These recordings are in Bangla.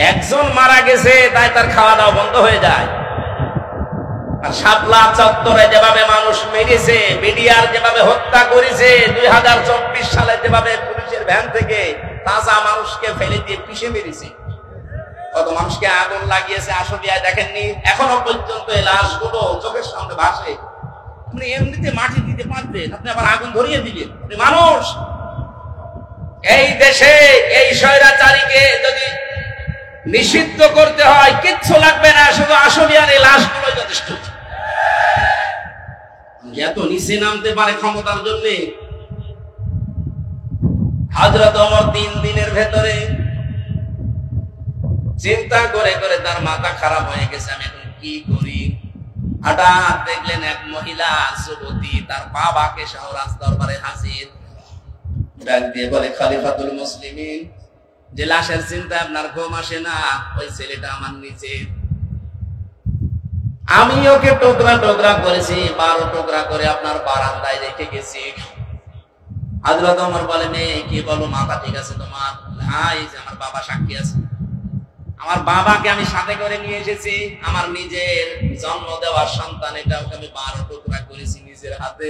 একজন মারা গেছে তাই তার খাওয়া দাওয়া বন্ধ হয়ে যায়। আর শাপলা চত্বরে যেভাবে মানুষ মেরেছে, বিডিআর যেভাবে হত্যা করেছে, 2024 সালে যেভাবে পুলিশের ভ্যান থেকে তাজা মানুষকে ফেলে দিয়ে পিষে মেরেছে, কত মানুষকে আগুন লাগিয়েছে আশুলিয়ায় দেখেননি? এখনো পর্যন্ত এই লাশগুলো চোখের সামনে ভাসে। আপনি এমনিতে মাটি দিতে পারতেন, আপনি আবার আগুন ধরিয়ে দিলেন। মানুষ এই দেশে এই স্বৈরাচারীকে যদি নিষিদ্ধ করতে হয় কিচ্ছু লাগবে না, শুধু আশুলিয়ার এই লাশগুলো যথেষ্ট। এত নিচে নামতে পারে ক্ষমতার জন্য। হযরত ওমর 3 দিনের ভেতরে চিন্তা করে করে তার মাথা খারাপ হয়ে গেছে, আমি এখন কি করি। হঠাৎ দেখলেন এক মহিলা যুবতী তার বাবাকে সহ রাজ দরবারে হাজির। ডাক দিয়ে বলে, খলিফাতুল মুসলিমিন, যে লাশের চিন্তা আপনার ঘুম আসে না, ওই ছেলেটা আমার নিচে, আমি ওকে টুকরা টুকরা করেছি, 12 টুকরা করে আপনার বারান্দায় রেখে গেছি। হযরত ওমর বলে, মেয়ে কি বলো, মাথা ঠিক আছে তোমার? হ্যাঁ, এই যে আমার বাবা সাক্ষী আছে, আমার বাবাকে আমি সাথে করে নিয়ে এসেছি, আমার নিজের জন্ম দেওয়ার সন্তান, এটা ওকে আমি 12 টুকরা করেছি নিজের হাতে,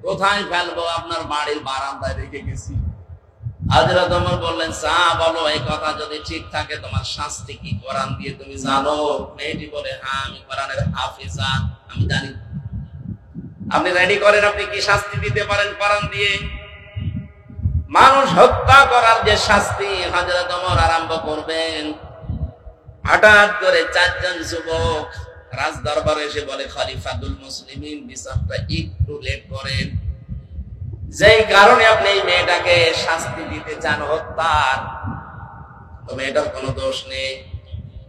কোথায় ফেলবো? আপনার বাড়ির বারান্দায় রেখে গেছি। হযরত ওমর বললেন, চা বলো, এই কথা যদি ঠিক থাকে তোমার শাস্তি কি কোরআন দিয়ে তুমি জানো? মেয়েটি বলে, হ্যাঁ আমি কোরআনের হাফেজা, আমি জানি। আপনি রেডি করেন, আপনি কি শাস্তি দিতে পারেন কোরআন দিয়ে? মানুষ হত্যা করার যে শাস্তি হযরত ওমর আরম্ভ করবেন। হঠাৎ করে 4 জন যুবক রাজ দরবারে এসে বলে, খলিফাতুল মুসলিমিন, বিচারটা একটু লেট করেন, যেই কারণে আপনি এই মেয়েটাকে শাস্তি দিতে চান হত্যার, তো মেয়েটার কোনো দোষ নেই,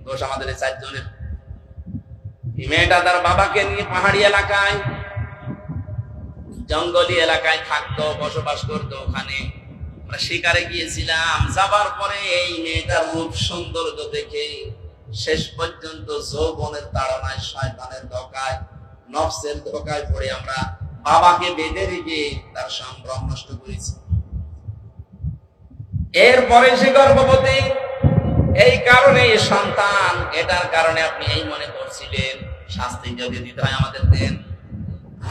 দোষ আমাদের 4 জনের। এই মেয়েটা তার বাবাকে নিয়ে পাহাড়ি এলাকায়, জঙ্গলি এলাকায় থাকতো, বসবাস করতো। ওখানে আমরা শিকারে গিয়েছিলাম, যাবার পরে এই মেয়েটার রূপ সৌন্দর্য দেখে শেষ পর্যন্ত যৌবনের তাড়নায়, শয়তানের ধোঁকায়, নফসের ধোঁকায় পড়ে আমরা বাবাকে বেঁধে রেখে তার সম্ভ্রম নষ্ট করেছি। এরপরে সে গর্ভবতী, এই কারণে সন্তান, এটার কারণে আপনি এই মনে করছিলেন, শাস্তি যদি দিতে হয় আমাদের দেন।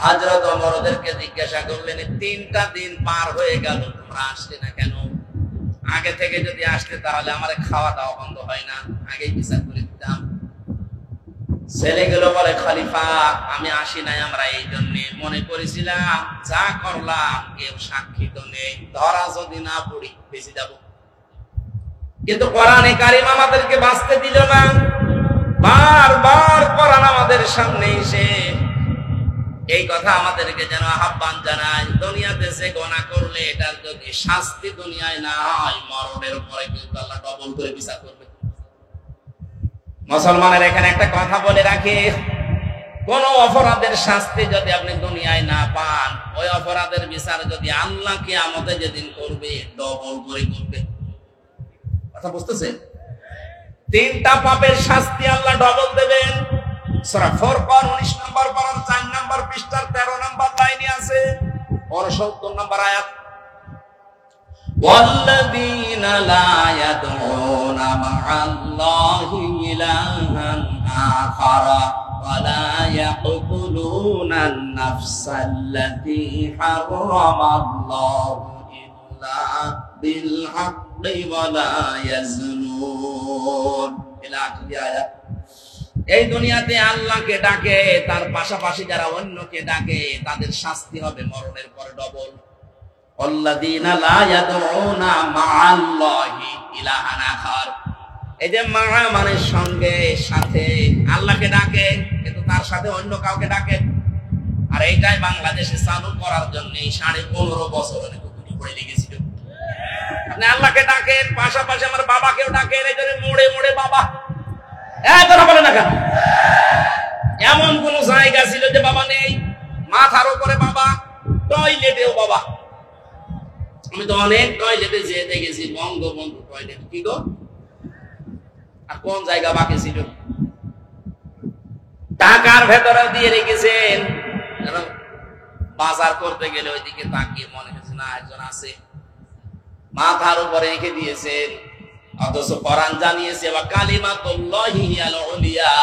হযরত ওমর ওদেরকে জিজ্ঞাসা করলেন, 3টা দিন পার হয়ে গেল, তোমরা আসলে না কেন? আগে থেকে যদি আসলে তাহলে আমার খাওয়া দাওয়া বন্ধ হয় না, আগেই বিচার করে দিতাম। ছেলেগুলো বলে, খলিফা আমি আসি নাই আমরা এই জন্য, মনে করেছিলাম যা করলাম কেউ সাক্ষী তো নেই, ধরা যদি না পড়ি বেঁচে যাব। কিন্তু কোরআনে কারিম আমাদেরকে বাঁচতে দিল না। বারবার কোরআন আমাদের সামনে এসে এই কথা আমাদেরকে যেন আহ্বান জানায়, দুনিয়াতে যে গুনাহ করলে এটার যদি শাস্তি দুনিয়ায় না হয়, মরণের পরে কিন্তু আল্লাহ ডবল করে বিচার করবে। মুসলমানের এখানে একটা কথা বলে রাখি, কোন অপরাধের শাস্তি যদি আপনি দুনিয়ায় না পান, ওই অপরাধের বিচার যদি আল্লাহ কিয়ামতে যেদিন করবে, ডবল করে করবে। কথা বুঝতেছেন? 3টা পাপের শাস্তি আল্লাহ ডবল দেবেন। সূরা ফুরকান 19 নম্বর পারার 4 নম্বর পৃষ্ঠার 13 নম্বর লাইনে আছে, 69 নম্বর আয়াত, والذين لا يدعون مع الله إلها آخر ولا يقتلون النفس التي حرم الله إلا بالحق ولا يزنون إلى آخر الآيات। এই দুনিয়াতে আল্লাহকে ডাকে, তার পাশাপাশি যারা অন্যকে ডাকে তাদের শাস্তি হবে মরণের পরে ডবল। আল্লাযীনা লা ইয়াদউনা মা'আল্লাহি ইলাহান আখার, এই যে মা মানে সঙ্গে, সাথে, আল্লাহকে ডাকে কিন্তু তার সাথে অন্য কাউকে ডাকে। আর এইটাই বাংলাদেশে চালু করার জন্য 15.5 বছর অনেক কুকুরি পড়ে লেগেছিল। আপনি আল্লাহকে ডাকেন, পাশাপাশি আমার বাবাকেও ডাকেন, এই জন্য মোড়ে মোড়ে বাবা, কথা বলে না কেন? এমন কোন জায়গা ছিল যে বাবা নেই? মাথার উপরে বাবা, টয়লেটেও বাবা। আমি তো অনেক টয়লেটে যেয়ে দেখেছি, বঙ্গবন্ধু টয়লেট, কি গো? আর কোন জায়গা বাকি ছিল? টাকার ভেতরে দিয়ে রেখেছেন, বাজার করতে গেলে ওইদিকে তাকিয়ে মনে হচ্ছে না একজন আছে, মাথার উপরে রেখে দিয়েছেন। অথচ কোরআন জানিয়েছে ওয়া কালিমাতুল্লাহি হিয়াল উলিয়া,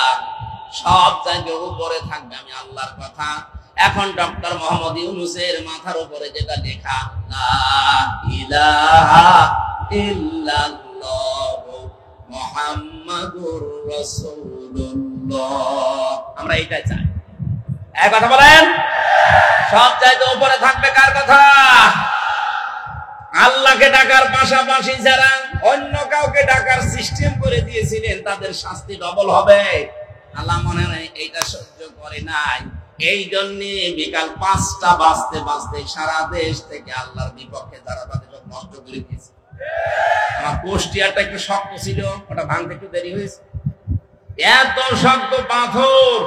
সব জায়গায় উপরে থাকবে আমি আল্লাহর কথা। এখন ডক্টর মোহাম্মদ ইউনূসের মাথার উপরে যেটা লেখা লা ইলাহা ইল্লাল্লাহু মুহাম্মাদুর রাসূলুল্লাহ, আমরা এটাই চাই। এক কথা বলেন, সব চাইতে উপরে থাকবে কার কথা? আল্লাহকে ডাকার পাশাপাশি যারা অন্য কাউকে ডাকার সিস্টেম করে দিয়েছিলেন তাদের শাস্তি ডবল হবে। আল্লাহ মনে হয় এইটা সহ্য করে নাই, এই জন্য বিকাল 5টা বাজতে বাজতে সারা দেশ থেকে আল্লাহর বিপক্ষে যারা তাদের সব নষ্ট করে দিয়েছে। আমার কুষ্টিয়ারটা একটু শক্ত ছিল, ওটা ভাঙতে একটু দেরি হয়েছে। এত শক্ত পাথর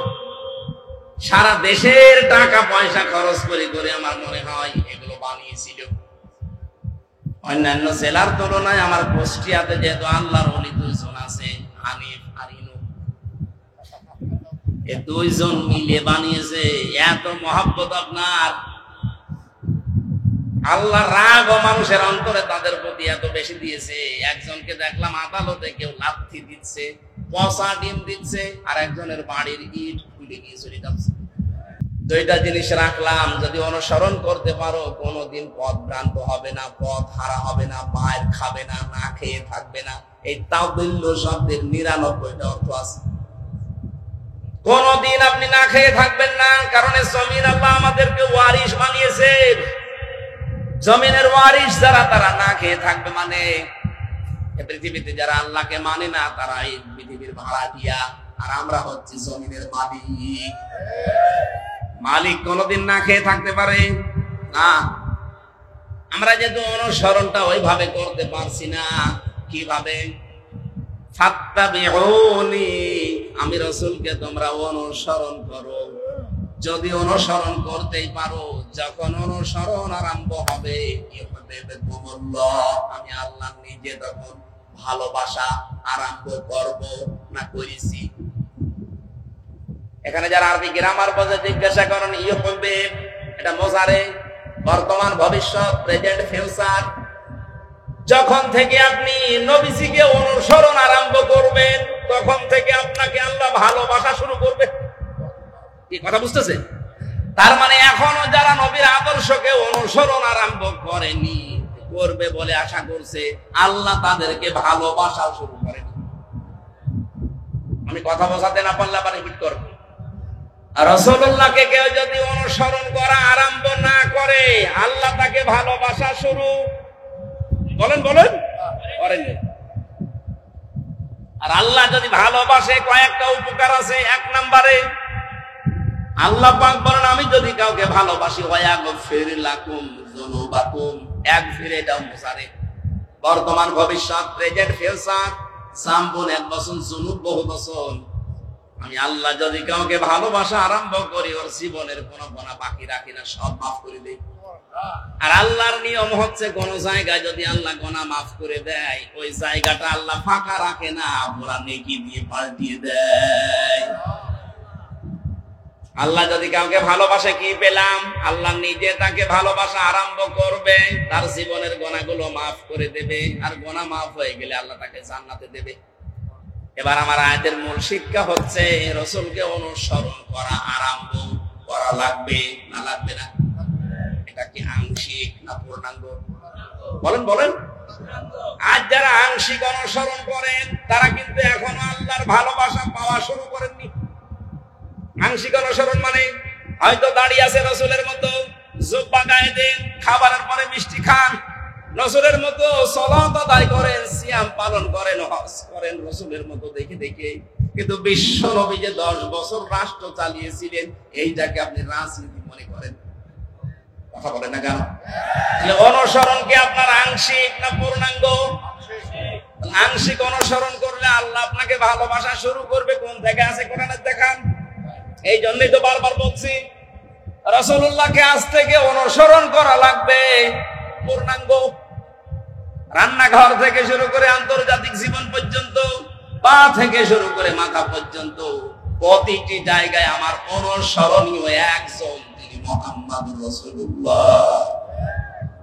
সারা দেশের টাকা পয়সা খরচ করে করে আমার মনে হয় এগুলো বানিয়েছিল। অন্যান্য জেলার তুলনায় আমার কুষ্টিয়াতে যেহেতু আল্লাহর ওলি 2 জন আছে, হানিফ আর ইনু, এই 2 জন মিলে বানিয়েছে। এত মহব্বত আপনার, আল্লাহ রাগ ও মানুষের অন্তরে তাদের প্রতি এত বেশি দিয়েছে। একজনকে দেখলাম আদালতে কেউ লাথি দিচ্ছে, পচা ডিম দিচ্ছে, আর একজনের বাড়ির ইট খুলে গিয়ে চলে যাচ্ছে। 2টা জিনিস রাখলাম, যদি অনুসরণ করতে পারো কোনোদিন পথ ভ্রান্ত হবে না, পথ হারা হবে না, মায়ের খাবে না, না খেয়ে থাকবে না। এই তাওবিল্ল শব্দের 99টা অর্থ আছে। কোনদিন আপনি না খেয়ে থাকবেন না, কারণ জমিন আল্লাহ আমাদেরকে ওয়ারিশ বানিয়েছে। জমিনের ওয়ারিশ যারা তারা না খেয়ে থাকবে, মানে পৃথিবীতে যারা আল্লাহকে মানে না তারা এই পৃথিবীর ভাড়াটিয়া, আর আমরা হচ্ছি জমিনের মালিক। মালিক কোনদিন না খেয়ে থাকতে পারে না। আমরা যেহেতু অনুসরণটা ওইভাবে করতে পারছি না, কিভাবে? ফাত্তাবিউনি, আমি রাসূলকে তোমরা অনুসরণ করো। যদি অনুসরণ করতেই পারো, যখন অনুসরণ আরম্ভ হবে আমি আল্লাহ নিজে তখন ভালোবাসা আরম্ভ করব না করেছি। এখানে যারা আরবি গ্রামার বোঝে জিজ্ঞাসা করেন, ইউহবে এটা মোজারে, বর্তমান ভবিষ্যৎ, প্রেজেন্ট ফিউচার। যখন থেকে আপনি নবীজিকে অনুসরণ আরম্ভ করবেন তখন থেকে আপনাকে আল্লাহ ভালোবাসা শুরু করবে। কি কথা বুঝতেছে? তার মানে এখনো যারা নবীর আদর্শকে অনুসরণ আরম্ভ করেনি, করবে বলে আশা করছে, আল্লাহ তাদেরকে ভালোবাসা শুরু করেনি। আমি কথা বোঝাতে না পারলে আবার রিপিট করব। রাসূলুল্লাহকে কেউ যদি অনুসরণ করা আরম্ভ না করে, আল্লাহ তাকে ভালোবাসা শুরু বলেন করেন। আর আল্লাহ যদি ভালোবাসে, কয়েকটা উপকার আছে। 1 নম্বরে আল্লাহ পাক বলেন, আমি যদি কাউকে ভালোবাসি, ওয়ায়াগফির লাকুম যুনুবাকুম। ইয়াগফির এটাও মুসারে, বর্তমান ভবিষ্যৎ, প্রেজেন্ট ফিউচার। সামবুন 1 বছর, যুনুব বহু বছর। আমি আল্লাহ যদি কাউকে ভালোবাসা আরম্ভ করি, ওর জীবনের কোনো গুনাহ বাকি রাখি না, সব মাফ করে দেই। আর আল্লাহর নিয়ম হচ্ছে, কোন জায়গায় যদি আল্লাহ গুনাহ মাফ করে দেয়, ওই জায়গাটা আল্লাহ ফাঁকা রাখে না, পুরা নেকি দিয়ে পাল্টিয়ে দেয়। আল্লাহ যদি কাউকে ভালোবাসে, কি পেলাম? আল্লাহ নিজে তাকে ভালোবাসা আরম্ভ করবে, তার জীবনের গুনাহগুলো মাফ করে দেবে, আর গুনাহ মাফ হয়ে গেলে আল্লাহ তাকে জান্নাতে দেবে। এবার আমার আয়াতের মূল শিক্ষা হচ্ছে, রাসূলকে অনুসরণ করা আরম্ভ করা লাগবে না লাগবে না? এটা কি আংশিক না পূর্ণাঙ্গ? বলেন। আজ যারা আংশিক অনুসরণ করেন তারা কিন্তু এখনো আল্লাহর ভালোবাসা পাওয়া শুরু করেননি। আংশিক অনুসরণ মানে হয়তো দাঁড়িয়ে আছে রাসূলের মতো, জুব্বা গায়ে দেন, খাবারের পরে মিষ্টি খান, রাসূলের মতো সালাত আদায় করেন, সিয়াম পালন করেন, হজ করেন রাসূলের মতো দেখে দেখে। কিন্তু বিশ্ব নবী যে 10 বছর রাষ্ট্র চালিয়েছিলেন, এইটাকে আপনি রাজনীতি মনে করেন। কথা বলেন না কেন? তাহলে অনুসরণ কি আপনার আংশিক না পূর্ণাঙ্গ? আংশিক অনুসরণ করলে আল্লাহ আপনাকে ভালোবাসা শুরু করবে। কোন থেকে আছে? কোরআনে দেখান। এই জন্যই তো বারবার বলছি, রাসূলুল্লাহকে আজ থেকে অনুসরণ করা লাগবে পূর্ণাঙ্গ। রান্নাঘর থেকে শুরু করে আন্তর্জাতিক জীবন পর্যন্ত, পা থেকে শুরু করে মাথা পর্যন্ত, প্রতিটি জায়গায় আমার অনুসরণীয় একজন, তিনি মুহাম্মদুর রাসূলুল্লাহ।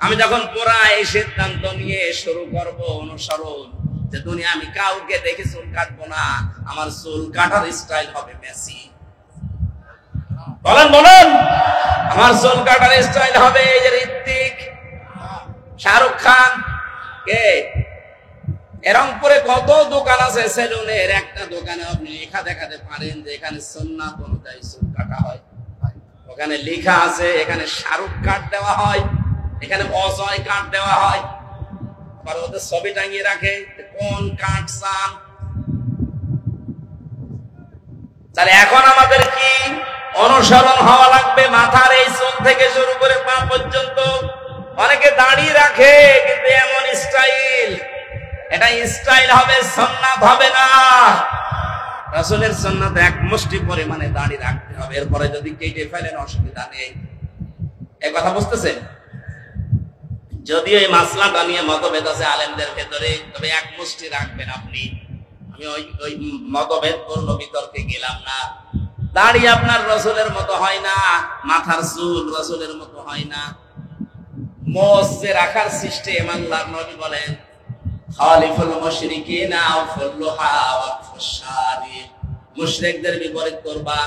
আমি যখন পুরা এই সিদ্ধান্ত নিয়ে শুরু করব অনুসরণ, যে দুনিয়া আমি কাউকে দেখে চুল কাটবো না, আমার চুল কাটার স্টাইল হবে মেসি। বলেন বলেন, আমার চুল কাটার স্টাইল হবে এই যে ঋত্বিক, শাহরুখ খান। কে এরকম করে কত দোকান আছে সেলুনের, একটা দোকানে আপনি লেখা দেখাতে পারেন যে এখানে সুন্নাত অনুযায়ী চুল কাটা হয়, ওখানে লেখা আছে এখানে শাহরুখ কাট দেওয়া হয়, এখানে অজয় কাট দেওয়া হয়, আবার ওদের ছবি টাঙিয়ে রাখে কোন কাট চান। তাহলে এখন আমাদের কি অনুসরণ হওয়া লাগবে? মাথার এই চুল থেকে শুরু করে পা পর্যন্ত। অনেকে দাড়ি রাখে কিন্তু এমন স্টাইল, এটা স্টাইল হবে, সুন্নাত হবে না। রাসূলের সুন্নাত এক মুষ্টি পরিমাণে দাড়ি রাখতে হবে, এরপরে যদি কেটে ফেলেন অসুবিধা নেই। এই কথা বুঝতেছেন? যদিও এই মাসলাটা নিয়ে মতভেদ আছে আলেমদের ভেতরে, তবে এক মুষ্টি রাখবেন আপনি। আমি ওই মতভেদপূর্ণ বিতর্কে গেলাম না। দাড়ি আপনার রাসূলের মতো হয় না, মাথার চুল রাসূলের মতো হয় না। মোজ যে রাখার সিস্টেম, আল্লাহর নবী বলেন খালিফুল মুশরিকিনা ফুল্লুহা ওয়া ফুশারি, মুশরিকদের বিপরীত করবা,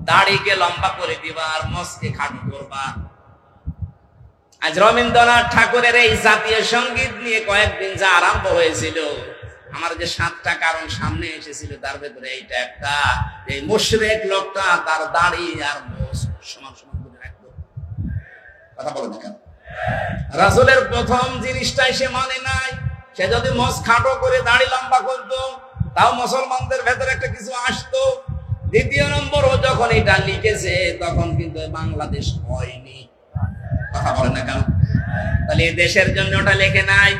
দাড়িকে লম্বা করে দিবা আর মোজকে খাটো করবা। আজ রবীন্দ্রনাথ ঠাকুরের এই জাতীয় সঙ্গীত নিয়ে কয়েকদিন যা আরম্ভ হয়েছিল, আমার যে 7টা কারণ সামনে এসেছিল তার ভেতরে এইটা একটা, এই মুশরিক লোকটা তার দাড়ি আর মোজ সমান সমান করে রাখতো। কথা বলেন না কেন? রাসূলের প্রথম জিনিসটাই সে মানে নাই। সে যদি মোজ খাটো করে দাড়ি লম্বা করতো তাও মুসলমানদের ভেতরে একটা কিছু আসতো। দ্বিতীয় নম্বর, ও যখন এটা লিখেছে তখন কিন্তু বাংলাদেশ হয়নি। কথা বলেন না কেন? তাহলে এই দেশের জন্য ওটা লেখে নাই,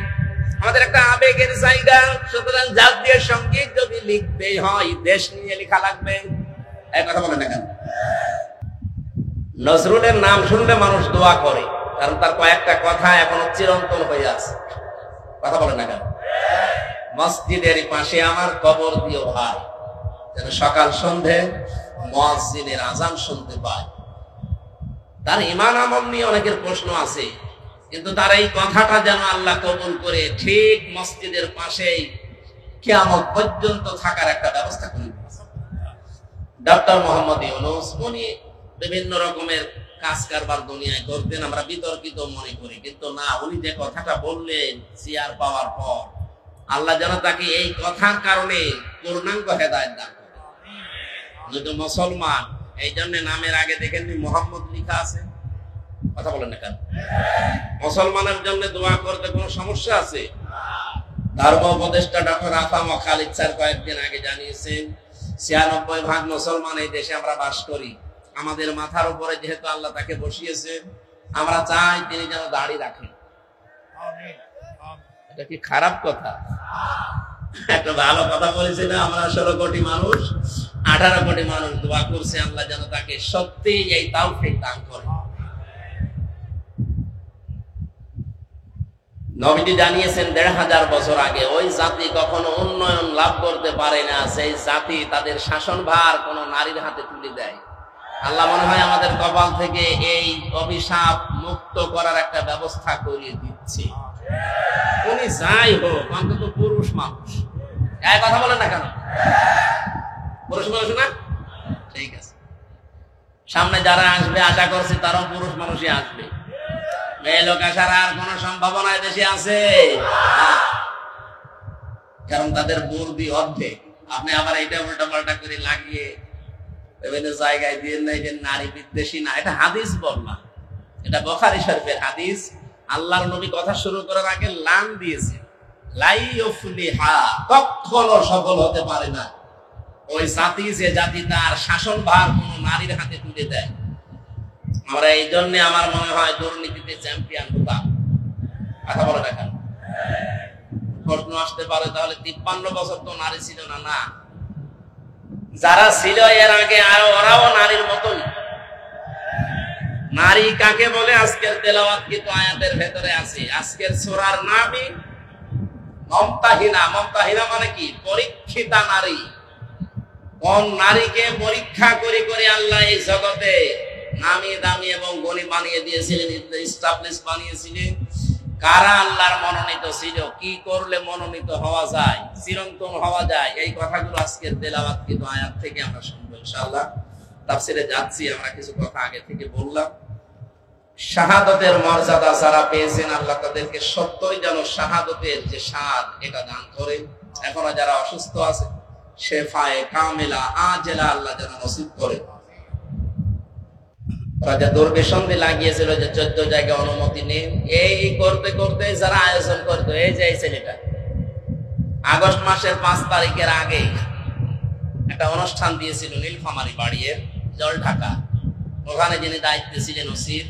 আমাদের একটা আবেগের জায়গা। সুতরাং জাতীয় সঙ্গীত যদি লিখতেই হয় দেশ নিয়ে লেখা লাগবে। এই কথা বলেন না কেন? নজরুলের নাম শুনলে মানুষ দোয়া করে, কারণ তার কয়েকটা কথা এখনো চিরন্তন হয়ে আছে। কথা বলেন না কেন? মসজিদের পাশে আমার কবর দিও ভাই, যেন সকাল সন্ধে মুয়াজ্জিনের আযান শুনতে পায়। তার ঈমান আমল নিয়ে অনেকের প্রশ্ন আছে, কিন্তু তার এই কথাটা যেন আল্লাহ কবুল করে ঠিক মসজিদের পাশেই কিয়ামত পর্যন্ত থাকার একটা ব্যবস্থা করে দিয়েছে। ডক্টর মোহাম্মদ ইউনূস উনি বিভিন্ন রকমের কাজ কারবার দুনিয়ায় করতেন, আমরা বিতর্কিত মনে করি, কিন্তু না, উনি যে কথাটা বললেন চেয়ার পাওয়ার পর, আল্লাহ যেন তাকে এই কথার কারণে পূর্ণাঙ্গ হেদায়েত দান করে। উনি তো মুসলমান, এই জন্য নামের আগে দেখেননি মোহাম্মদ লেখা আছে। কথা বলেন না কেন? মুসলমানের জন্য দোয়া করতে কোনো সমস্যা আছে? ধর্ম উপদেষ্টা ডক্টর আফাম খালিদ স্যার কয়েকদিন আগে জানিয়েছেন ৯৬% মুসলমান এই দেশে আমরা বাস করি। আমাদের মাথার উপরে যেহেতু আল্লাহ তাকে বসিয়েছেন, আমরা চাই তিনি যেন দাড়ি রাখেন। এটা কি খারাপ কথা? একটা ভালো কথা বলেছে না? আমরা ১৬ কোটি মানুষ, ১৮ কোটি মানুষ দোয়া করছে আল্লাহ যেন তাকে সত্যি এই তাওফীক দান করে। নবীজি জানিয়েছেন ১৫০০ বছর আগে ওই জাতি কখনো উন্নয়ন লাভ করতে পারে না সেই জাতি তাদের শাসনভার কোন নারীর হাতে তুলে দেয়। আল্লাহ মনে হয় আমাদের কপাল থেকে এই অভিশাপ মুক্ত করার একটা ব্যবস্থা করিয়ে দিচ্ছে। উনি যাই হোক অন্তত পুরুষ মানুষ। এই কথা বলেন না কেন? পুরুষ মানুষ না? ঠিক আছে, সামনে যারা আসবে আশা করছি তারাও পুরুষ মানুষই আসবে। মেয়ে লোক আসার আর কোন সম্ভাবনা দেশে আছে? কারণ তাদের বুদ্ধি অর্ধেক। আপনি আবার এটা উল্টা পাল্টা করে লাগিয়ে বিভিন্ন জায়গায় দিয়ে নাই যে নারী বিদ্বেষী না, এটা হাদিস বললাম, এটা বুখারী শরীফের হাদিস। আল্লাহর নবী কথা শুরু করার আগে লান দিয়েছে, লাই ইফলিহা, কখনো সফল হতে পারে না ওই জাতি যে জাতি তার শাসনভার কোন নারীর হাতে তুলে দেয়। আমরা এই জন্য আমার মনে হয় দুর্নীতিতে চ্যাম্পিয়ন হতাম। কথা বলে দেখেন, প্রশ্ন আসতে পারে তাহলে ৫৩ বছর তো নারী ছিল না? না, যারা ছিল এর আগে আর ওরাও নারীর মতন। নারী কাকে বলে আজকের তেলাওয়াত কিন্তু আয়াতের ভেতরে আছে। আজকের সূরার নামই মুমতাহিনা। মুমতাহিনা মানে কি? পরীক্ষিতা নারী। কোন নারীকে পরীক্ষা করে করে আল্লাহ এই জগতে নামি দামি এবং গণি বানিয়ে দিয়েছিলেন, স্টাবলিশ বানিয়েছিলেন, কারা আল্লাহর মনোনীত ছিল, কি করলে মনোনীত হওয়া যায়, চিরন্তন হওয়া যায়, এই কথাগুলো আজকের তেলাওয়াত কিন্তু আয়াত থেকে আমরা শুনবো ইনশাআল্লাহ। তাফসীরে যাচ্ছি, আমরা কিছু কথা আগে থেকে বললাম। শাহাদাতের মর্যাদা যারা পেয়েছেন, আল্লাহ তাদেরকে সত্যই যেন শাহাদাতের যে স্বাদ এটা দান করে। এখনো যারা অসুস্থ আছে, শেফায়ে কামিলা আজেলা আল্লাহ যেন নসিব করে। রাজা দুর্বিসন্ধি লাগিয়েছিল যে 14 জায়গায় অনুমতি নেই, এই করতে করতে যারা আয়োজন করতো, এই যে এই ছেলেটা আগস্ট মাসের 5 তারিখের আগে একটা অনুষ্ঠান দিয়েছিল নীলফামারী বাড়ির জল ঢাকা। ওখানে যিনি দায়িত্বে ছিলেন ওসির,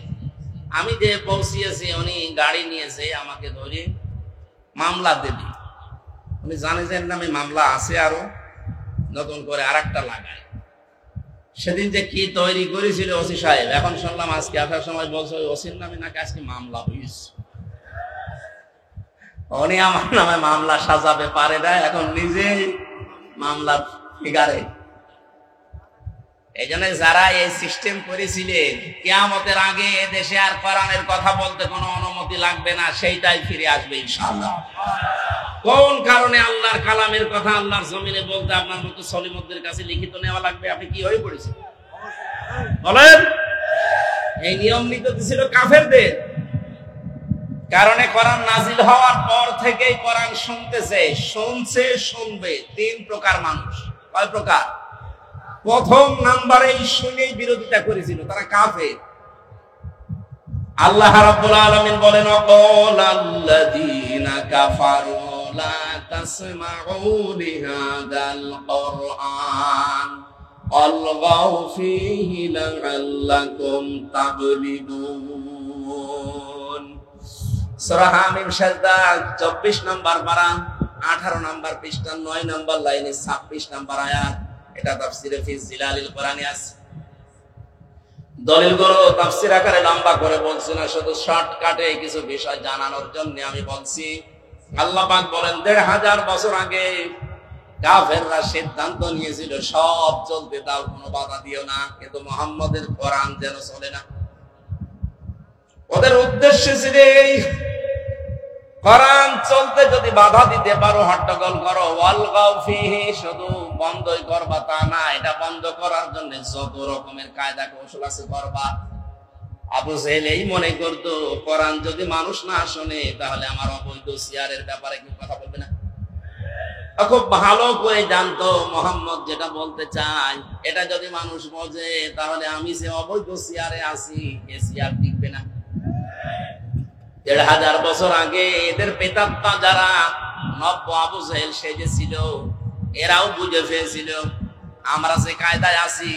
আমি যে পৌঁছিয়েছি উনি গাড়ি নিয়েছে আমাকে ধরে মামলা দেবে। উনি জানেন নামে মামলা আছে, আরো নতুন করে আরেকটা লাগায়। সেদিন যে কি তৈরি করেছিল ওসি সাহেব, এখন শুনলাম আজকে আসার সময় বলছে ওসির নামে নাকি আজকে মামলা হয়েছে। উনি আমার নামে মামলা সাজাবে পারে না, এখন নিজেই মামলার ফিগারে। এই জন্য যারা এই সিস্টেম করেছিলেন, কিয়ামতের আগে দেশে আর কোরআনের কথা বলতে কোনো অনুমতি লাগবে না, সেইটাই ফিরে আসবে ইনশাআল্লাহ। কোন কারণে আল্লাহর কালামের কথা আল্লাহর জমিনে বলতে আপনার মতো সলিমুদ্দের কাছে লিখিত নেওয়া লাগবে? আপনি কি হয়ে পড়েছেন বলেন? এই নিয়ম নীতি ছিল কাফেরদের কারণে। কোরআন নাজিল হওয়ার পর থেকেই কোরআন শুনতেছে, শুনছে, শুনবে। 3 প্রকার মানুষ। কয় প্রকার? প্রথম নাম্বারে শুনেই বিরোধিতা করেছিল, তারা কাফের। আল্লাহ রাব্বুল আলামিন বলেন, ওয়াকালাল্লাযীনা কাফারু লা তাসমাউ লিহাদাল কুরআন আলগাউ ফীহি লাআল্লাকুম তাগলিবুন। সূরা হামিম সাজদা 24 নম্বর পারা, 18 নম্বর পৃষ্ঠা, 9 নম্বর লাইনে 26 নম্বর আয়াত। এটা তাফসীরে ফি জিলালিল কোরআনে আছে। দলিলগুলো তাফসীর আকারে লম্বা করে বলছি না, শুধু শর্টকাটে কিছু বিষয় জানানোর জন্য আমি বলছি। আল্লাহ পাক বলেন 1500 বছর আগে কাফেররা সিদ্ধান্ত নিয়েছিল সব চলতে দাও, কোনো বাধা দিও না, কিন্তু মুহাম্মদের কোরআন যেন চলে না। ওদের উদ্দেশ্য ছিল এই, কোরআন চলতে যদি বাধা দিতে পারো, হট্টগোল করো, ওয়ালগাউ ফীহি, শুধু বন্ধই করবা তা না, এটা বন্ধ করার জন্য যত রকমের কায়দা কৌশল আছে করবা। আবু জেহেল এই মনে করতো কোরআন যদি মানুষ না শোনে তাহলে আমার অবৈধ সিয়ারের ব্যাপারে কি কথা বলবে না। খুব ভালো করে জানতো মুহাম্মদ যেটা বলতে চায় এটা যদি মানুষ বোঝে তাহলে আমি যে অবৈধ সিয়ারে আছি এ সিয়ার টিকবে না। 1500 বছর আগে এদের পেতাত্তা যারা নব্য আবু জেহেল সেজেছিল, এরাও বুঝে ফেলেছিল আমরা যে কায়দায় আছি,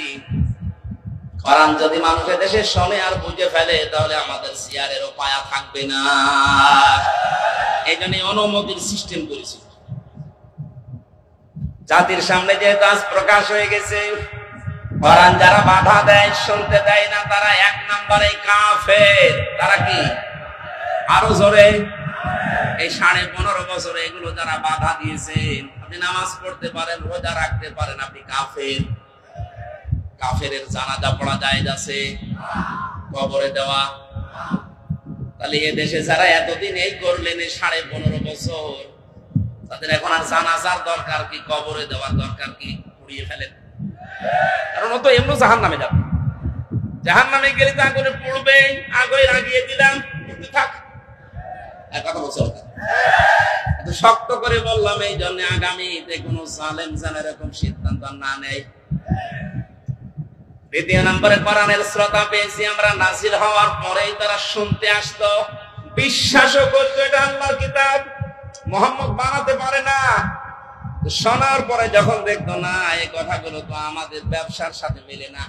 কোরআন যদি মানুষের দেশে শোনে আর বুঝে ফেলে তাহলে আমাদের সিয়ারেরও পায়া থাকবে না। এই জন্য অনুমতির সিস্টেম করেছিল। জাতির সামনে যে কাজ প্রকাশ হয়ে গেছে, কোরআন যারা বাধা দেয়, শুনতে দেয় না, তারা 1 নম্বরে কাফের। তারা কি? আরো জোরে। এই 15.5 বছরে এগুলো যারা বাধা দিয়েছেন, আপনি নামাজ পড়তে পারেন, রোজা রাখতে পারেন, আপনি কাফের। কাফেরের জানাজা পড়া জায়েজ আছে? কবরে দেওয়া? তাহলে এ দেশে যারা এতদিন এই করলেন, এই 15.5 বছর, তাদের এখন আর জানাজার দরকার কি, কবরে দেওয়ার দরকার কি? পুড়িয়ে ফেলেন। কারণ ও তো এমনি জাহান্নামে যাবে। জাহান্নামে গেলে তো আগুনে পড়বে, আগুনে লাগিয়ে দিলাম, কিন্তু থাক। কথা বলছো এত শক্ত করে বললাম এই জন্য আগামীতে কোনো জালেম যেন এরকম সিদ্ধান্ত না নেয়। 2 নম্বরে কোরআনের শ্রোতা পেয়েছি আমরা নাজিল হওয়ার পরেই তারা শুনতে আসতো, বিশ্বাসও করতো এটা আল্লাহর কিতাব, মুহাম্মদ বানাতে পারে না। শোনার পরে যখন দেখতো না এই কথাগুলো তো আমাদের ব্যবসার সাথে মেলে না,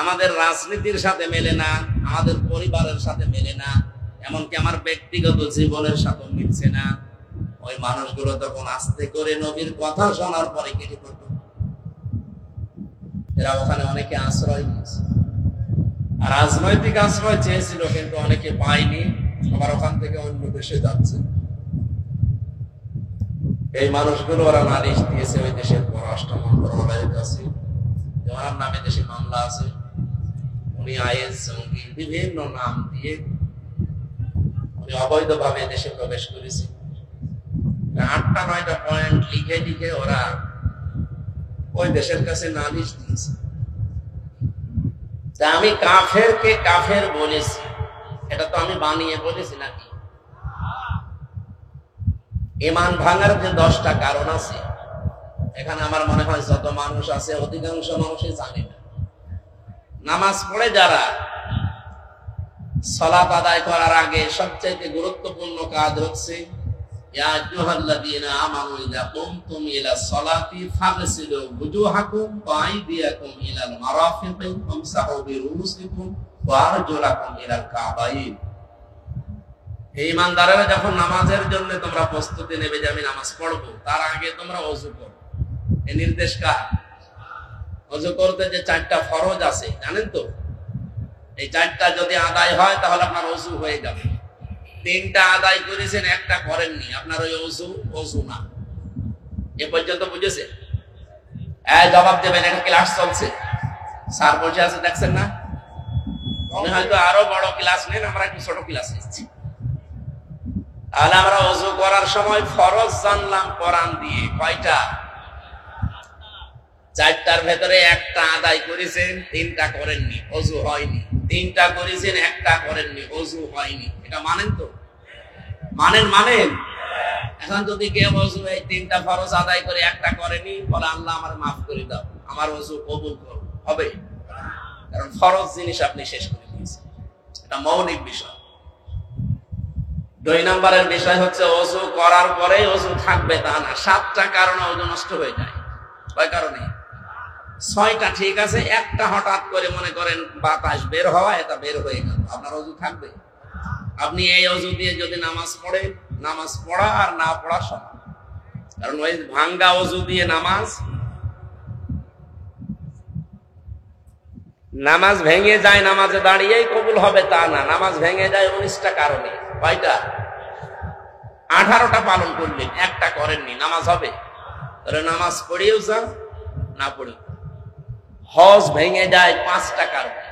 আমাদের রাজনীতির সাথে মেলে না, আমাদের পরিবারের সাথে মেলে না, এমনকি আমার ব্যক্তিগত জীবনের সাথে মিলছে না, ওই মানুষগুলো তখন আস্তে করে নবীর কথা শোনার পরে কেটে পড়তো। এরা ওখানে অনেকে আশ্রয় নিয়েছে, রাজনৈতিক আশ্রয় চেয়েছিল কিন্তু অনেকে পায়নি, আবার ওখান থেকে অন্য দেশে যাচ্ছে। এই মানুষগুলো ওরা নালিশ দিয়েছে ওই দেশের পররাষ্ট্র মন্ত্রণালয়ের কাছে, ওনার নামে দেশে মামলা আছে, উনি আইএস জঙ্গি বিভিন্ন নাম দিয়ে উনি অবৈধভাবে দেশে প্রবেশ করেছে। 8টা-9টা পয়েন্ট লিখে লিখে ওরা ওই দেশের কাছে নালিশ দিয়েছে। তা আমি কাফেরকে কাফের বলেছি, এটা তো আমি বানিয়ে বলেছি নাকি? ঈমান ভাঙার যে 10টা কারণ আছে, এখানে আমার মনে হয় যত মানুষ আছে অধিকাংশ মানুষই জানে না। নামাজ পড়ে যারা, সালাত আদায় করার আগে সবচেয়ে গুরুত্বপূর্ণ কাজ হচ্ছে ইয়া আইয়ুহাল্লাযীনা আমানু ইযা কুমতুম ইলা সলাতি ফাগসিলু ওয়ুজুহাকুম ওয়া আইদিয়াকুম ইলাল মারাফিকি ওয়ামসাহু বিরুউসিকুম ওয়া আরজুলাকুম ইলাল কাবাইন। হে ঈমানদারেরা, যখন নামাজের জন্য তোমরা প্রস্তুতি নেবে যে আমি নামাজ পড়বো, তার আগে তোমরা ওযু করো। এই নির্দেশ কার? ওযু করতে যে 4টা ফরজ আছে জানেন তো, এই 4টা যদি আদায় হয় তাহলে আপনার ওযু হয়ে যাবে। 3টা আদায় করেছেন, 1টা করেননি, আপনার ওই ওযু না। এ পর্যন্ত বুঝেছেন? জবাব দেবেন, এটা ক্লাস চলছে, স্যার বসে আছে দেখছেন না? মনে হয়তো আরো বড় ক্লাস নেন, আমরা একটু ছোট ক্লাস নিচ্ছি। তাহলে আমরা ওযু করার সময় ফরজ জানলাম কোরআন দিয়ে, কয়টা? 4টার ভেতরে 1টা আদায় করেছেন, 3টা করেননি, ওযু হয়নি। 3টা করেছেন, 1টা করেননি, ওযু হয়নি। এটা মানেন তো? মানেন? এখন যদি কেউ ওযু এই 3টা ফরজ আদায় করে 1টা করেনি, বলে আল্লাহ আমার মাফ করে দাও, আমার ওযু কবুল করো, হবে? কারণ ফরজ জিনিস আপনি শেষ করে দিয়েছেন। এটা মৌলিক বিষয়। 2 নম্বরের বিষয় হচ্ছে ওযু করার পরে ওযু থাকবে তা না। 7টা কারণে ওযু নষ্ট হয়ে যায়। কয় কারণে? 6টা ঠিক আছে, 1টা হঠাৎ করে মনে করেন বাতাস বের হওয়া, এটা বের হয়ে গেল, আপনার ওযু থাকবে? আপনি এই ওযু দিয়ে যদি নামাজ পড়েন, নামাজ পড়া আর না পড়া সমান। কারণ ওই ভাঙ্গা ওযু দিয়ে নামাজ ভেঙে যায়, নামাজে দাঁড়িয়েই কবুল হবে তা না। নামাজ ভেঙে যায় 19টা কারণে। কয়টা? 18টা পালন করলেন, 1টা করেননি, নামাজ হবে? তাহলে নামাজ পড়েও যান, না পড়েও। হজ ভেঙে যায় 5টা কারণে,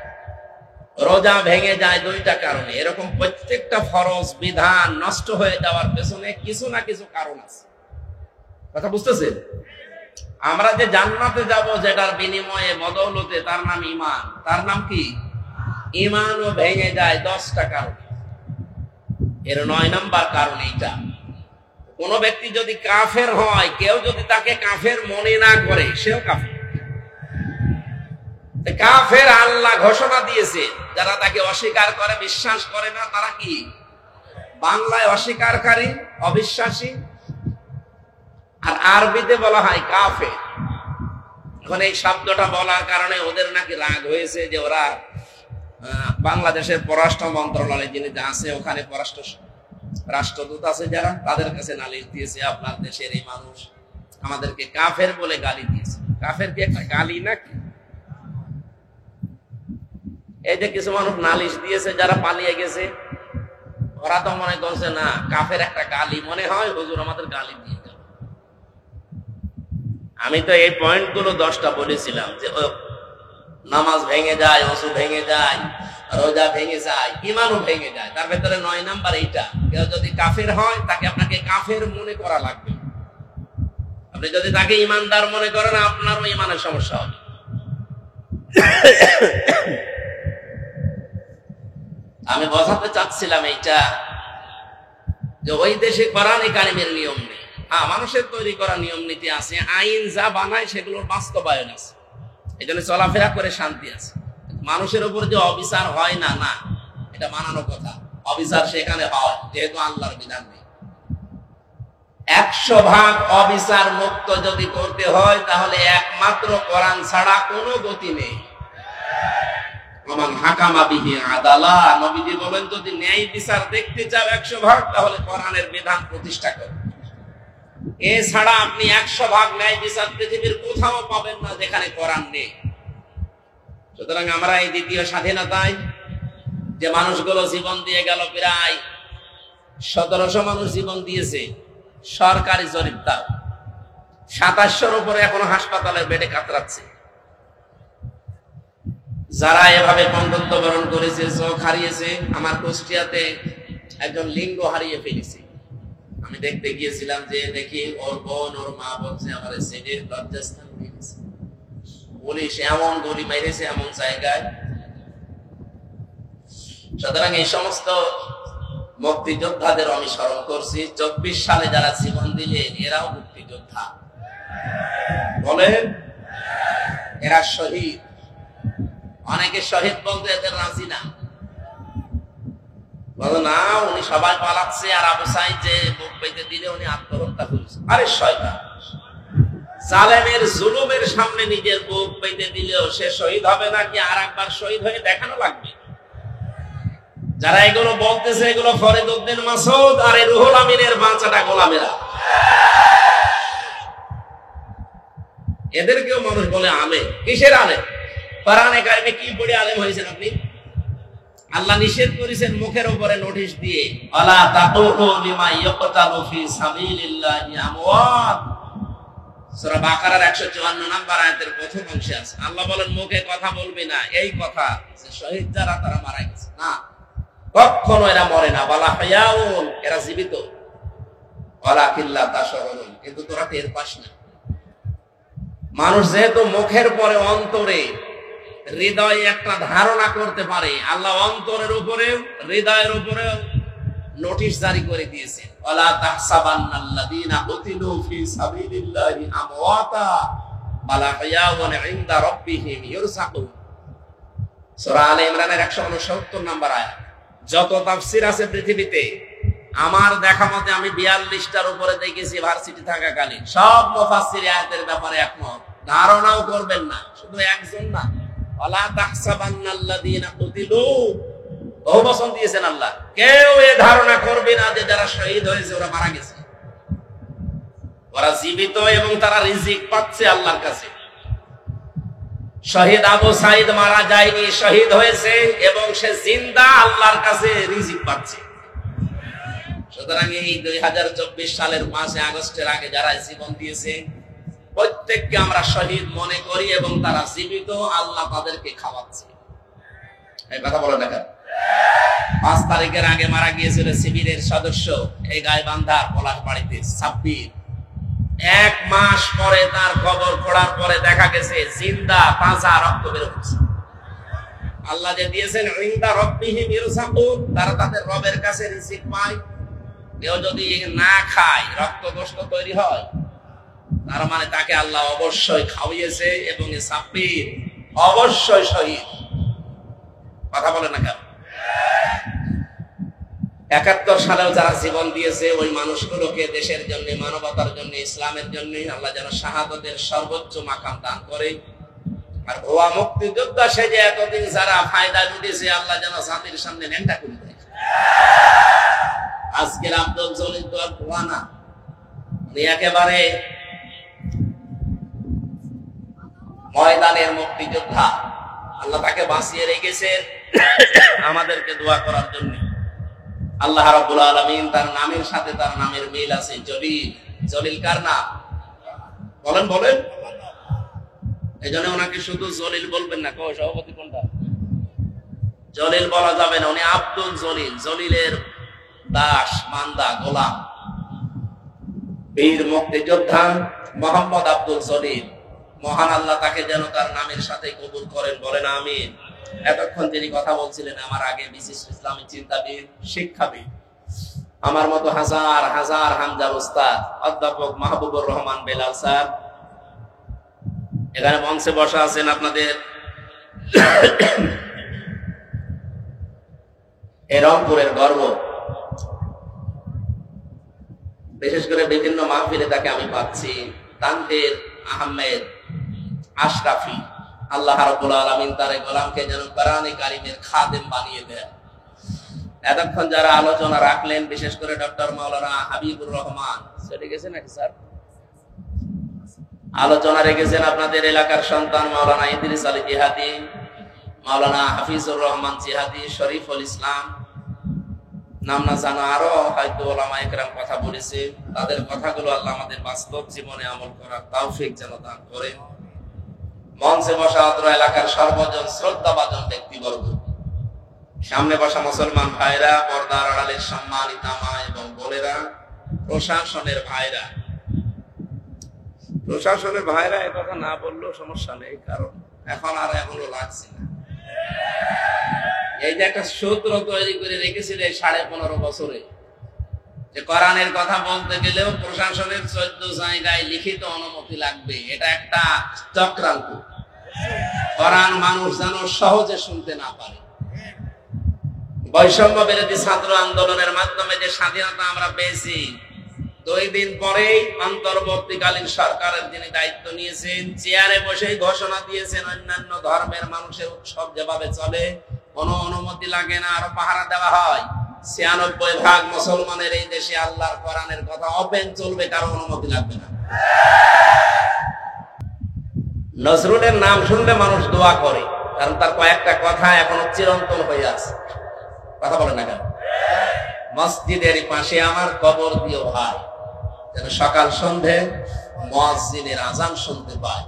রোজা ভেঙে যায় 2টা কারণে। এরকম প্রত্যেকটা ফরজ বিধান নষ্ট হয়ে যাওয়ার পেছনে কিছু না কিছু কারণ আছে। কথা বুঝতেছেন? আমরা যে জান্নাতে যাব, যেটার বিনিময়ে বদৌলতে, তার নাম ঈমান। তার নাম কি? ঈমানও ভেঙে যায় 10টা কারণে। এর 9 নাম্বার কারণ এইটা। কোন ব্যক্তি যদি কাফের হয়, কেউ যদি তাকে কাফের মনে না করে, সেও কাফের। কাফের আল্লাহ ঘোষণা দিয়েছে, যারা তাকে অস্বীকার করে, বিশ্বাস করে না, তারা কি? বাংলায় অস্বীকারী, অবিশ্বাসী, আর আরবিতে বলা হয় কাফের। এখন এই শব্দটা বলার কারণে ওদের নাকি রাগ হয়েছে, যে ওরা বাংলাদেশের পররাষ্ট্র মন্ত্রণালয় যিনি আছে, ওখানে রাষ্ট্রদূত আছে যারা, তাদের কাছে নালিশ দিয়েছে, আপনার দেশের এই মানুষ আমাদেরকে কাফের বলে গালি দিয়েছে। কাফের কি একটা গালি নাকি? এই যে কিছু মানুষ নালিশ দিয়েছে, যারা পালিয়ে গেছে, ওরা তো মনে করছে না কাফের একটা গালি মনে হয়, হুজুর আমাদের গালি দিয়ে গেল। আমি তো এই পয়েন্টগুলো 10টা বলেছিলাম, যে নামাজ ভেঙে যায়, ওযু ভেঙে যায়, রোজা ভেঙে যায়, ঈমানও ভেঙে যায়। তার ভেতরে 9 নাম্বার এইটা। কেউ যদি কাফের হয়, তাকে আপনাকে কাফের মনে করা লাগবে। আপনি যদি তাকে ঈমানদার মনে করেন, আপনারও ঈমানের সমস্যা হবে। আমি বোঝাতে চাচ্ছিলাম এইটা, যে ওই দেশে কোরআন কারিমের নিয়ম নেই। হ্যাঁ, মানুষের তৈরি করা নিয়ম নীতি আছে, আইন যা বানায় সেগুলোর বাস্তবায়ন আছে, এই জন্য চলাফেরা করে শান্তি আছে। মানুষের উপর যে অবিচার হয় না, না, এটা বানানো কথা। অবিচার সেখানে হয়, যেহেতু আল্লাহর বিধান নেই। 100% অবিচার মুক্ত যদি করতে হয়, তাহলে একমাত্র কোরআন ছাড়া কোনো গতি নেই। হাকামা বিহি আদালা, নবীজি বলেন, যদি ন্যায় বিচার দেখতে চাও 100%, তাহলে কোরআনের বিধান প্রতিষ্ঠা করো। এছাড়া আপনি 100% ন্যায় বিচার পৃথিবীর কোথাও পাবেন না যেখানে কোরআন নেই। সুতরাং আমরা এই দ্বিতীয় স্বাধীনতায় যে মানুষগুলো জীবন দিয়ে গেল, প্রায় 1700 মানুষ জীবন দিয়েছে, সরকারি জরিপ তাও 2700-র উপরে এখনো হাসপাতালের বেডে কাতরাচ্ছে। যারা এভাবে পঙ্গুত্ব বরণ করেছে, চোখ হারিয়েছে, আমার কুষ্টিয়াতে একজন লিঙ্গ হারিয়ে ফেলেছে। আমি দেখতে গিয়েছিলাম, যে দেখি ওর বোন ওর মা বলছে আমার ছেলে লজ্জাস্থান হয়ে গেছে, পুলিশ এমন গুলি মেরেছে এমন জায়গায়। সুতরাং এই সমস্ত মুক্তিযোদ্ধাদের আমি স্মরণ করছি। 24 সালে যারা জীবন দিলেন এরাও মুক্তিযোদ্ধা, বলেন এরা শহীদ। অনেকে শহীদ বলতে এদের রাজি না, বলো না উনি সবাই পালাচ্ছে, আর আবু সাইদ যে বুক পেতে দিলে উনি আত্মহত্যা করেছে। আরে শয়তান, জালেমের জুলুমের সামনে নিজের বুক পেতে দিলেও সে শহীদ হবে নাকি আর একবার শহীদ হয়ে দেখানো লাগবে। যারা এগুলো বলতেছে এগুলো ফরিদ উদ্দিন মাসুদ আর রুহুল আমিনের বাচ্চাটা গোলামেরা। এদেরকেও মানুষ বলে আলেম। কিসের আলেম? কোরআনে কারিমে কি পড়ে আলেম হয়েছেন আপনি? আল্লাহ নিষেধ করেছেন মুখের উপরে নোটিশ দিয়ে, আলা তাকুলু লিমা ইয়াকতালু ফি সাবিলিল্লাহি আমওয়াত। সূরা বাকারার 154 নম্বর আয়াতের প্রথম অংশে আছে। আল্লাহ বলেন মুখে কথা বলবি না, এই কথা যে শহীদ যারা তারা মারা গেছে না, কখনো এরা মরে না। ওয়ালা হায়াউন, এরা জীবিত। ওয়ালাকিল্লা তাশউরুন, কিন্তু তোরা টের পাস না। মানুষ যেহেতু মুখের পরে অন্তরে হৃদয়ে একটা ধারণা করতে পারে, আল্লাহ অন্তরের উপরে হৃদয়ের উপরে নোটিশ জারি করে দিয়েছেন, ওয়ালা তাহসাবান্নাল্লাযীনা কুতিলু ফি সাবিলিল্লাহি আমওয়াতা বাল আহইয়াউন ইনদা রাব্বিহিম ইরযাকুন। সূরা আলে ইমরানের 169 নম্বর আয়াত। যত তাফসীর আছে পৃথিবীতে, আমার দেখা মতে আমি 42টার উপরে দেখেছি ভার্সিটি থাকাকালীন, সব মুফাসসির আয়াতের ব্যাপারে একমত। ধারণাও করবেন না, শুধু একজন না, ওয়ালা তাহসাবান্নাল্লাযীনা কুতিলু, বহু বচন দিয়েছেন আল্লাহ। কেউ এ ধারণা করবে না যে যারা শহীদ হয়েছে ওরা মারা গেছে। ওরা জীবিত এবং তারা রিজিক পাচ্ছে আল্লাহর কাছে। শহীদ আবু সাইদ মারা যায়নি, শহীদ হয়েছে এবং সে জিন্দা আল্লাহর কাছে রিজিক পাচ্ছে। সুতরাং এই 2024 সালের 5 আগস্টের আগে যারা জীবন দিয়েছে প্রত্যেককে আমরা শহীদ মনে করি এবং তারা জীবিত, আল্লাহ তাদেরকে খাওয়াচ্ছে। এই কথা বলেন না কেন? 5 তারিখের আগে মারা গিয়েছিল শিবিরের সদস্য এই গাইবান্ধার পলাশবাড়িতে সাব্বির। 1 মাস পরে তার কবর খোঁড়ার পরে দেখা গেছে জিন্দা তাজা রক্ত বের হচ্ছে। আল্লাহ যে দিয়েছেন ইনদা রাব্বিহিম ইরযাকুন, তারা তাদের রবের কাছে রিজিক পায়। কেউ যদি না খায় রক্ত গোশত তৈরি হয়, তার মানে তাকে আল্লাহ অবশ্যই খাওয়িয়েছে এবং এই সাব্বির অবশ্যই শহীদ। কথা বলে না কেন? 71 সালেও যারা জীবন দিয়েছে ওই মানুষগুলোকে দেশের জন্য, মানবতার জন্য, ইসলামের জন্য আল্লাহ যেন শাহাদাতের সর্বোচ্চ মাকাম দান করে। আর ভুয়া মুক্তিযোদ্ধা সে যে এতদিন যারা ফায়দা লুটেছে আল্লাহ যেন জাতির সামনে ন্যাংটা করে দেয়। আজকের আব্দুল জলিল তো আর ভুয়া না, উনি একেবারে ময়দানের মুক্তিযোদ্ধা। আল্লাহ তাকে বাঁচিয়ে রেখেছে আমাদেরকে দোয়া করার জন্য। আল্লাহ রাব্বুল আলামিন তার নামের সাথে তার নামের মিল আছে, জলিল। জলিল কার নাম? বলেন বলেন। এইজন্য ওনাকে শুধু জলিল বলবেন না। কও সভাপতি কোনটা? জলিল বলা যাবে না, উনি আব্দুল জলিল, জলিলের দাস, বান্দা, গোলাম। বীর মুক্তিযোদ্ধা মোহাম্মদ আব্দুল জলিল, মহান আল্লাহ তাকে যেন তার নামের সাথে কবুল করেন, বলেন আমিন। এতক্ষণ তিনি কথা বলছিলেন আমার আগে বিশিষ্ট ইসলামী চিন্তাবিদ, শিক্ষাবিদ, আমার মতো হাজার হাজার হামজার উস্তাদ অধ্যাপক মাহবুবুর রহমান বেলাল স্যার এখানে মঞ্চে বসা আছেন। আপনাদের এই রংপুরের গর্ব। বিশেষ করে বিভিন্ন মাহফিলে তাকে আমি পাচ্ছি। তানভীর আহমেদ আশরাফি, আল্লাহ রাব্বুল আলামিন তার গোলামকে যেন কোরআনে কারীমের খাদেম বানিয়ে দেন। এতক্ষণ যারা আলোচনা রাখলেন, বিশেষ করে ডক্টর মাওলানা হাবিবুর রহমান, সেটা গেছে নাকি স্যার? আলোচনা রেখেছেন আপনাদের এলাকার সন্তান মাওলানা ইদ্রিস আলী জিহাদি, মাওলানা হাফিজুর রহমান জিহাদি, শরীফুল ইসলাম, নাম না জানা আরো হয়তো ওলামা ইকরাম কথা বলেছে। তাদের কথাগুলো আল্লাহ আমাদের বাস্তব জীবনে আমল করার তৌফিক যেন দান করেন। মঞ্চে বসা অত্র এলাকার সর্বজন শ্রদ্ধাভাজন ব্যক্তিবর্গ, সামনে বসা মুসলমান ভাইরা, পর্দার আড়ালের সম্মানিতা মা এবং বোনেরা, প্রশাসনের ভাইরা, এ কথা না বললেও সমস্যা নেই, কারণ এখন আর এখনো লাগছে না। এই যে একটা সূত্র তৈরি করে রেখেছিল এই 15.5 বছরে, যে কোরআনের কথা বলতে গেলেও প্রশাসনের 14 জায়গায় লিখিত অনুমতি লাগবে, এটা একটা চক্রান্ত। কোরআন মানুষ যেন সহজে শুনতে না পারে। বৈষম্য বিরোধী ছাত্র আন্দোলনের মাধ্যমে যে স্বাধীনতা আমরা পেয়েছি, 2 দিন পরেই অন্তর্বর্তীকালীন সরকারের যিনি দায়িত্ব নিয়েছেন, চেয়ারে বসেই ঘোষণা দিয়েছেন অন্যান্য ধর্মের মানুষের উৎসব যেভাবে চলে কোনো অনুমতি লাগে না, আরো পাহারা দেওয়া হয়। 96% মুসলমানের এই দেশে আল্লাহর কোরআনের কথা ওপেন চলবে, কারো অনুমতি লাগবে না। নজরুলের নাম শুনলে মানুষ দোয়া করে, কারণ তার কয়েকটা কথা এখনো চিরন্তন হয়ে আছে। কথা বলে না কেন? মসজিদের পাশে আমার কবর দিও ভাই, যেন সকাল সন্ধে মুয়াজ্জিনের আযান শুনতে পায়।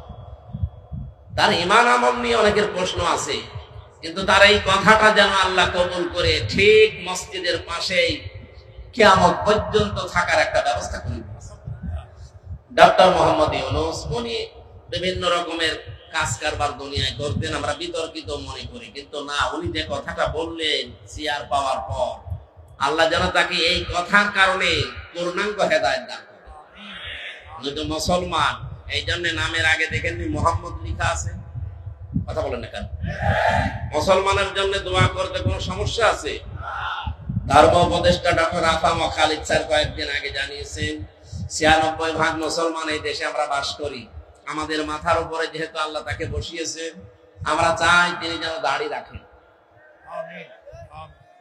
তার ঈমান আমল নিয়ে অনেকের প্রশ্ন আছে, কিন্তু তার এই কথাটা যেন আল্লাহ কবুল করে ঠিক মসজিদের পাশেই কিয়ামত পর্যন্ত থাকার একটা ব্যবস্থা করে দিয়েছে। ডক্টর মোহাম্মদ ইউনূস উনি বিভিন্ন রকমের কাজ কারবার দুনিয়ায় করতেন, আমরা বিতর্কিত মনে করি, কিন্তু না, উনি যে কথাটা বললেন চেয়ার পাওয়ার পর, আল্লাহ যেন তাকে এই কথার কারণে পূর্ণাঙ্গ হেদায়েত দান করে। উনি তো মুসলমান, এই জন্য নামের আগে দেখেননি মোহাম্মদ লেখা আছে। কথা বলেন না কেন? মুসলমানের জন্য দোয়া করতে কোনো সমস্যা আছে? ধর্ম উপদেষ্টা ডক্টর আফাম খালিদ স্যার কয়েকদিন আগে জানিয়েছেন 96% মুসলমান এই দেশে আমরা বাস করি। আমাদের মাথার উপরে যেহেতু আল্লাহ তাকে বসিয়েছেন, আমরা চাই তিনি যেন দাড়ি রাখেন।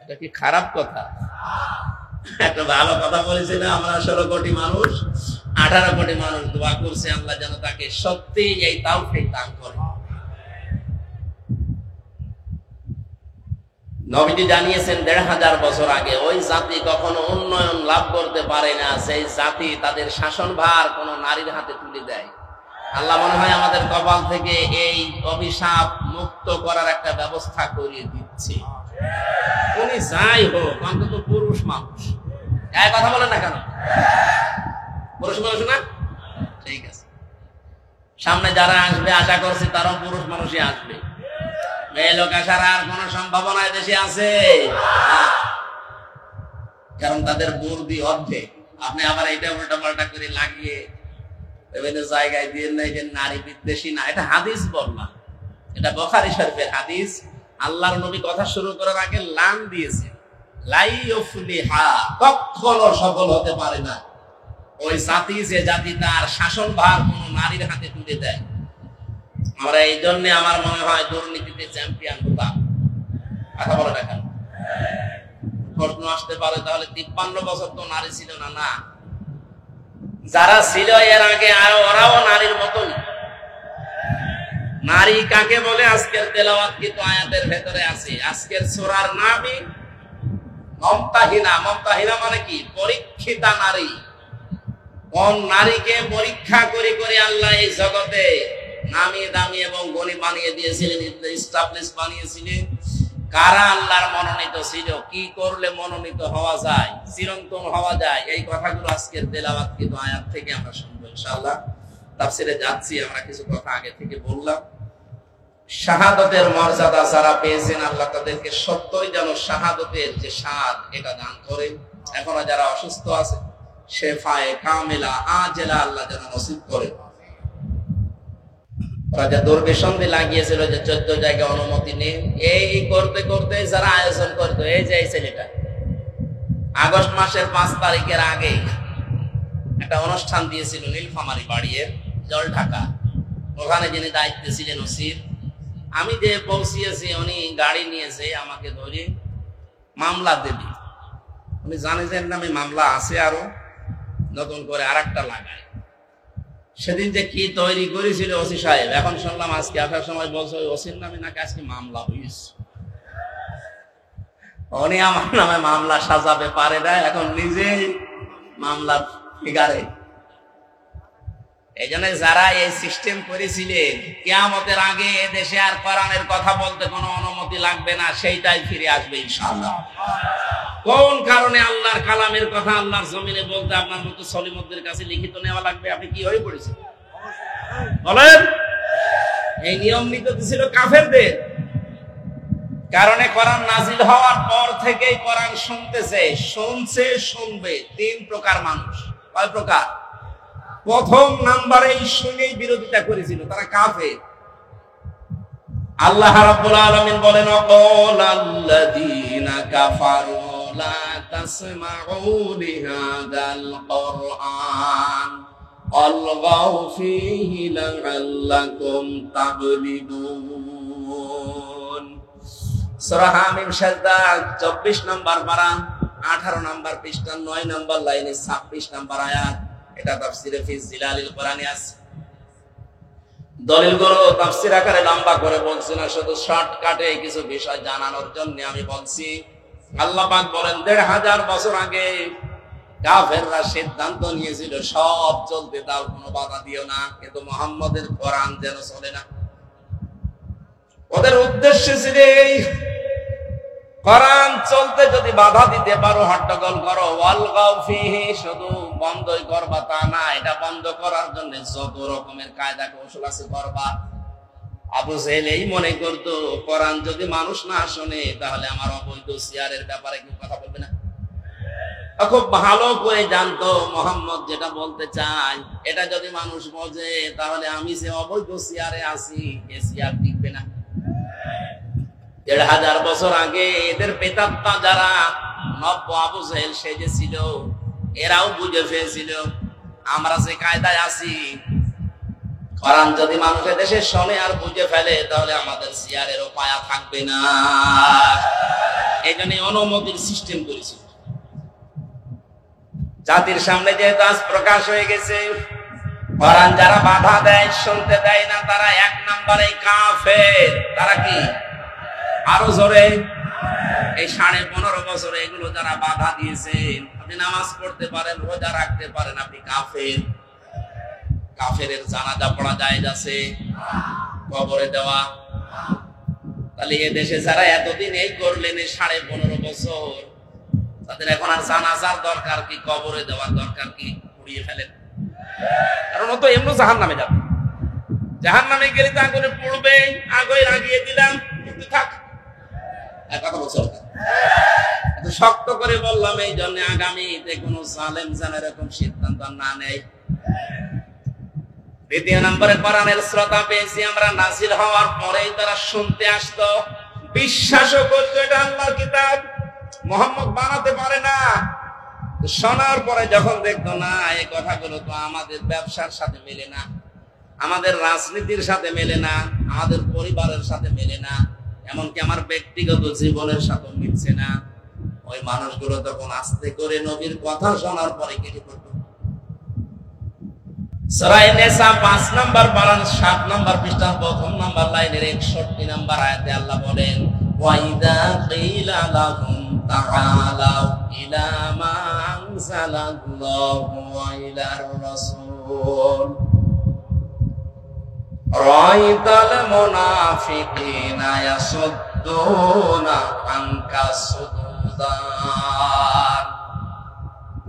এটা কি খারাপ কথা? একটা ভালো কথা বলেছি না? আমরা 16 কোটি মানুষ, 18 কোটি মানুষ দোয়া করছে আল্লাহ যেন তাকে সত্যি এই তাওফীক দান করে। নবীজি জানিয়েছেন 1500 বছর আগে, ওই জাতি কখনো উন্নয়ন লাভ করতে পারে না সেই জাতি তাদের শাসনভার কোন নারীর হাতে তুলে দেয়। আল্লাহ মনে হয় আমাদের কপাল থেকে এই অভিশাপ মুক্ত করার একটা ব্যবস্থা করিয়ে দিচ্ছে। উনি যাই হোক, অন্তত পুরুষ মানুষ। এক কথা বলেন না কেন? পুরুষ মানুষ না? ঠিক আছে, সামনে যারা আসবে আশা করছি তারাও পুরুষ মানুষই আসবে। মেয়ে লোক আসার আর কোন সম্ভাবনা দেশে আছে? কারণ তাদের বুদ্ধি অর্ধেক। আপনি আবার এটা উল্টা পাল্টা করে লাগিয়ে বিভিন্ন জায়গায় দিয়ে নাই যে নারী বিদ্বেষী না, এটা হাদিস বললাম, এটা বুখারী শরীফের হাদিস। আল্লাহর নবী কথা শুরু করার আগে লান দিয়েছে, লাই ইউফলিহা, কখনো সফল হতে পারে না ওই জাতি যে জাতি তার শাসনভার কোন নারীর হাতে তুলে দেয়। আমরা এই জন্য আমার মনে হয় দুর্নীতিতে চ্যাম্পিয়ন হতাম। কথা বলে না কেন? প্রশ্ন আসতে পারে তাহলে 53 বছর তো নারী ছিল না? না, যারা ছিল এর আগে ওরাও নারীর মতন। নারী কাকে বলে আজকের তেলাওয়াত কিন্তু আয়াতের ভেতরে আছে। আজকের সূরার নামই মমতাহিনা। মমতাহিনা মানে কি? পরীক্ষিতা নারী। কোন নারীকে পরীক্ষা করে করে আল্লাহ এই জগতে নামি দামি এবং গনি বানিয়ে দিয়েছিলেন, এস্টাবলিশ বানিয়েছিলেন। কারা আল্লাহর মনোনীত ছিল, কি করলে মনোনীত হওয়া যায়, চিরন্তন হওয়া যায়, এই কথাগুলো আজকের তেলাওয়াত কিন্তু আয়াত থেকে আমরা শুনবো ইনশাআল্লাহ। তাফসীরে যাচ্ছি, আমরা কিছু কথা আগে থেকে বললাম। শাহাদাতের মর্যাদা যারা পেয়েছেন আল্লাহ তাদেরকে সত্যই যেন শাহাদাতের যে স্বাদ এটা দান করে। এখনো যারা অসুস্থ আছে শেফায়ে কামিলা আজেলা আল্লাহ যেন নসিব করে। রাজা দুর্বিসন্ধি লাগিয়েছিল যে 14 জায়গায় অনুমতি নেই, এই করতে করতে যারা আয়োজন করতো, এই যে এই ছেলেটা আগস্ট মাসের 5 তারিখের আগে একটা অনুষ্ঠান দিয়েছিল নীলফামারী বাড়ির জল ঢাকা। ওখানে যিনি দায়িত্বে ছিলেন ওসির, আমি যে পৌঁছিয়েছি উনি গাড়ি নিয়েছে আমাকে ধরে মামলা দেবে। উনি জানে যে নামে মামলা আছে, আরো নতুন করে আরেকটা লাগায়। সেদিন যে কি তৈরি করেছিল ওসি সাহেব, এখন শুনলাম আজকে আসার সময় বলছে ওই ওসির নামে নাকি আজকে মামলা হয়েছে। উনি আমার নামে মামলা সাজাবে পারে না, এখন নিজেই মামলার ফিগারে। এই জন্য যারা এই সিস্টেম করেছিলেন কিয়ামতের আগে দেশে আর কোরআনের কথা বলতে কোনো অনুমতি লাগবে না, সেইটাই ফিরে আসবে ইনশাআল্লাহ। কোন কারণে আল্লাহর কালামের কথা আল্লাহর জমিনে বলতে আপনার মতো সলিমুদ্দের কাছে লিখিত নেওয়া লাগবে? আপনি কি হয়ে পড়েছেন বলেন? এই নিয়ম নীতি ছিল কাফেরদের কারণে। কোরআন নাজিল হওয়ার পর থেকেই কোরআন শুনবে 3 প্রকার মানুষ। কয় প্রকার? প্রথম নাম্বারে শুনেই বিরোধিতা করেছিল, তারা কাফের। আল্লাহ রাব্বুল আলামিন বলেন, ওয়ালাল্লাযীনা কাফারু লা তাসমাউ লিহাযাল কুরআন আলগাউ ফীহি লাআল্লাকুম তাগলিবুন। সূরা হামিম সাজদা 24 নম্বর পারা 18 নম্বর পৃষ্ঠা 9 নম্বর লাইনে 26 নম্বর আয়াত। এটা তাফসীরে ফি জিলালিল কোরআনে আছে। দলিলগুলো তাফসীর আকারে লম্বা করে বলছি না, শুধু শর্টকাটে কিছু বিষয় জানানোর জন্য আমি বলছি। আল্লাহ পাক বলেন 1500 বছর আগে কাফেররা সিদ্ধান্ত নিয়েছিল সব চলতে দাও, কোনো বাধা দিও না, কিন্তু মুহাম্মদের কোরআন যেন চলে না। ওদের উদ্দেশ্য ছিল এই, কোরআন চলতে যদি বাধা দিতে পারো, হট্টগোল করো, ওয়ালগাউ ফীহি, শুধু বন্ধই করবা তা না, এটা বন্ধ করার জন্য যত রকমের কায়দা কৌশল আছে করবা। আবু জেহেল এই মনে করতো কোরআন যদি মানুষ না শোনে তাহলে আমার অবৈধ সিয়ারের ব্যাপারে কি কথা বলবে না। খুব ভালো করে জানতো মুহাম্মদ যেটা বলতে চায় এটা যদি মানুষ বোঝে তাহলে আমি যে অবৈধ সিয়ারে আছি এ সিয়ার টিকবে না। 1500 বছর আগে এদের পেতাত্তা যারা নব্য আবু জেহেল সেজেছিল, এরাও বুঝে ফেলেছিল আমরা যে কায়দায় আছি, কোরআন যদি মানুষের দেশে শোনে আর বুঝে ফেলে তাহলে আমাদের সিয়ারেরও পায়া থাকবে না। এই জন্য অনুমতির সিস্টেম করেছিল। জাতির সামনে যেহেতু আজ প্রকাশ হয়ে গেছে, কোরআন যারা বাধা দেয়, শুনতে দেয় না, তারা 1 নম্বরে কাফের। তারা কি? আরো জোরে। এই 15.5 বছরে এগুলো যারা বাধা দিয়েছেন, আপনি নামাজ পড়তে পারেন, রোজা রাখতে পারেন, আপনি কাফের। কাফেরের জানাজা পড়া জায়েজ আছে, কবরে দেওয়া। তাহলে এ দেশে যারা এতদিন এই করলেন 15.5 বছর, তাদের এখন আর জানাজার দরকার কি, কবরে দেওয়ার দরকার কি? পুড়িয়ে ফেলেন। কারণ ও তো এমনি জাহান্নামে যাবে। জাহান্নামে গেলে তো আগুনে পুড়বে, আগুনে লাগিয়ে দিলাম, কিন্তু থাক। কথা বলছো এত শক্ত করে বললাম এই জন্য আগামীতে কোন জালেম যেন এরকম সিদ্ধান্ত না নেয়। 2 নম্বরে কোরআনের শ্রোতা পেয়েছি আমরা নাজিল হওয়ার পরেই তারা শুনতে আসতো, বিশ্বাসও করতো এটা আল্লাহর কিতাব, মুহাম্মদ বানাতে পারে না। শোনার পরে যখন দেখতো না এই কথাগুলো তো আমাদের ব্যবসার সাথে মেলে না, আমাদের রাজনীতির সাথে মেলে না, আমাদের পরিবারের সাথে মেলে না, এমনকি আমার ব্যক্তিগত জীবনের সাথে মিলছে না, ওই মানুষগুলো তখন আস্তে করে নবীর কথা শোনার পরে কেটে পড়তো। সূরা নিসা 5 নম্বর পারা 7 নম্বর পৃষ্ঠা 1 নম্বর লাইনের 61 নম্বর আয়াতে আল্লাহ বলেন, ওয়াইদা কিলা লাহুম তাআলাউ ইলা মা আনজালাল্লাহু ওয়া ইলার রাসূল রাআইতাল মুনাফিকিনা ইয়াসুদ্দুনা আনকা সুদুদান।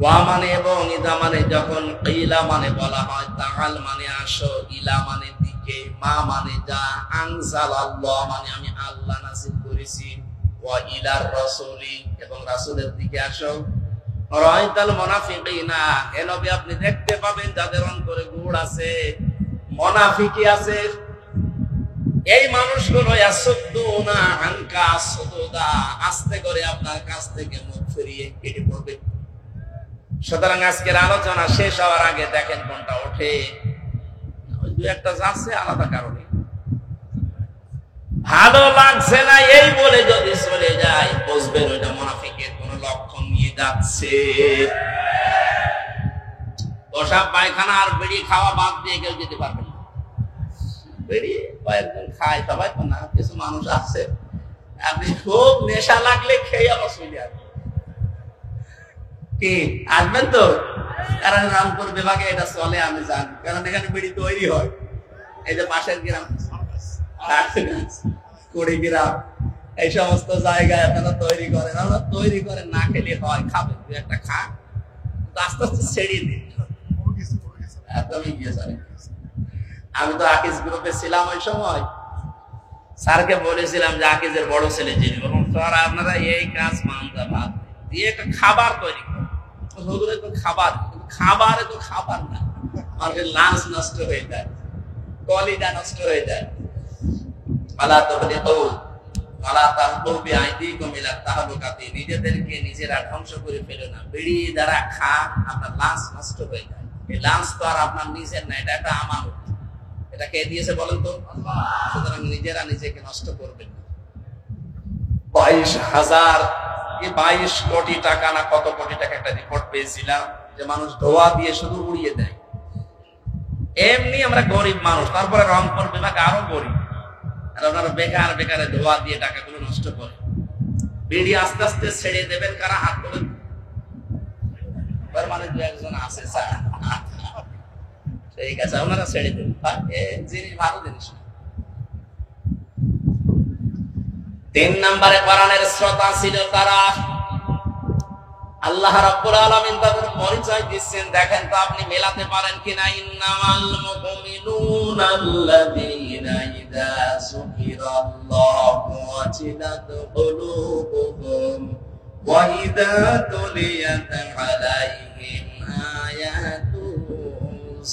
ওয়া মানে এবং ইদা মানে যখন, কিলা মানে বলা হয়, তাআল মানে আসো, ইলা মানে দিকে, মা মানে যা, আনজালাল্লাহ মানে আমি আল্লাহ নাযিল করেছি, ওয়া ইলার রাসূলি এবং রাসূলের দিকে আসো। রাআইতাল মুনাফিকিনা, হে নবী আপনি দেখতে পাবেন যাদের অন্তরে গুড় আছে, মুনাফিকি আছে, এই মানুষগুলো ইয়াসুদ্দুনা আনকা সুদুদা, আস্তে করে আপনার কাছ থেকে মুখ ফিরিয়ে কেটে পড়বে। সুতরাং আজকের আলোচনা শেষ হওয়ার আগে দেখেন কোনটা ওঠে, ওই 2-1টা যাচ্ছে আলাদা কারণে, ভালো লাগছে না এই বলে যদি চলে যায় বুঝবেন ওইটা মুনাফিকের কোন লক্ষণ নিয়ে যাচ্ছে। পোশাক পায়খানা আর বিড়ি খাওয়া বাদ দিয়ে কেউ যেতে পারবে না। বিড়ি কয়েকজন খায়, সবাই তো না, কিছু মানুষ আছে আপনি খুব নেশা লাগলে খেয়ে আবার চলে আসবেন। কি আসবেন তো? কারণ রংপুর বিভাগে এটা চলে আমি জানি, কারণ এখানে বিড়ি তৈরি হয়। এই যে পাশের গ্রাম কুড়িগ্রাম এই সমস্ত জায়গায় আপনারা তৈরি করেন, আমরা তৈরি করেন না খেলে হয়, খাবেন দু একটা খা, আস্তে আস্তে ছেড়ে দিন। আমি তো আকিজ গ্রুপে ছিলাম ওই সময়, স্যারকে বলেছিলাম যে আকিজের বড় ছেলে যিনি, স্যার আপনারা এই কাজ মানতে ভাব দিয়ে একটা খাবার তৈরি করেন। তো খাবার, খাবারে তো খাবার না, আমাদের লাঞ্চ নষ্ট হয়ে যায়, কলিজা নষ্ট হয়ে যায়। নিজেদেরকে নিজেরা ধ্বংস করে ফেলো না, বিড়ি দ্বারা খা আপনার লাঞ্চ নষ্ট হয়ে যায়। এই লাঞ্চ তো আর আপনার নিজের না, এটা একটা আমানত। এটা কে দিয়েছে বলেন তো? সুতরাং নিজেরা নিজেকে নষ্ট করবেন না। 22 কোটি টাকা না কত কোটি টাকা একটা রিপোর্ট পেয়েছিলাম যে মানুষ ধোয়া দিয়ে শুধু উড়িয়ে দেয়। এমনি আমরা গরিব মানুষ, তারপরে রংপুর বিভাগ আরো গরিব, আর ওনারা বেকার বেকারে ধোয়া দিয়ে টাকাগুলো নষ্ট করে। বিড়ি আস্তে আস্তে ছেড়ে দেবেন কারা? হাত করে মানে দু একজন আছে স্যার, ঠিক আছে ওনারা ছেড়ে দেবেন, জিনিস ভালো জিনিস। 3 নম্বরে কোরআনের শ্রোতা ছিল তারা। আল্লাহ রাব্বুল আলামিন তাদের পরিচয় দিচ্ছেন, দেখেন তো আপনি মেলাতে পারেন কিনা। ইন্নামাল মুমিনুনা আল্লাযীনা ইযা যুকিরাল্লাহু ওয়াজিলাত কুলুবুহুম ওয়া ইযা তুলিয়াত আলাইহিম আয়াতুহু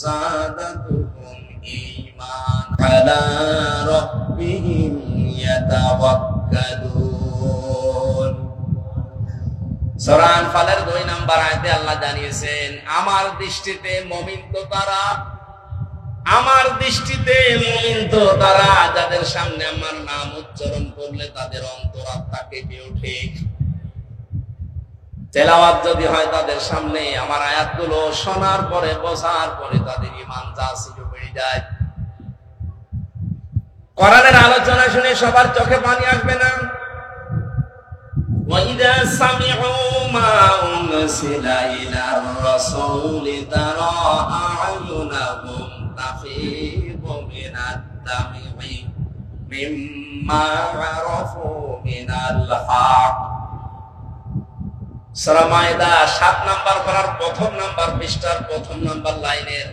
যাদাতুহুম ঈমান আলা রাব্বিহিম ইয়াতাওয়াক্কালুন। সূরা আনফালের 2 নম্বর আয়াতে আল্লাহ জানিয়েছেন, আমার দৃষ্টিতে মুমিন তো তারা, আমার দৃষ্টিতে মুমিন তো তারা যাদের সামনে আমার নাম উচ্চারণ করলে তাদের অন্তরাত্মা কেঁপে ওঠে। তেলাওয়াত যদি হয় তাদের সামনে, আমার আয়াতগুলো শোনার পরে বোঝার পরে তাদের ঈমান যা ছিল বেড়ে যায়। কোরআনের আলোচনা শুনে সবার চোখে পানি আসবে না। وَإِذَا سَمِعُوا مَا أُنزِلَ إِلَى الرَّسُولِ تَرَى أَعْيُنَهُمْ تَفِيضُ مِنَ الدَّمْعِ مِمَّا عَرَفُوا مِنَ الْحَقِّ। সূরা মাইদা 7 নম্বর পারার 1 নম্বর পৃষ্ঠার 1 নম্বর লাইনের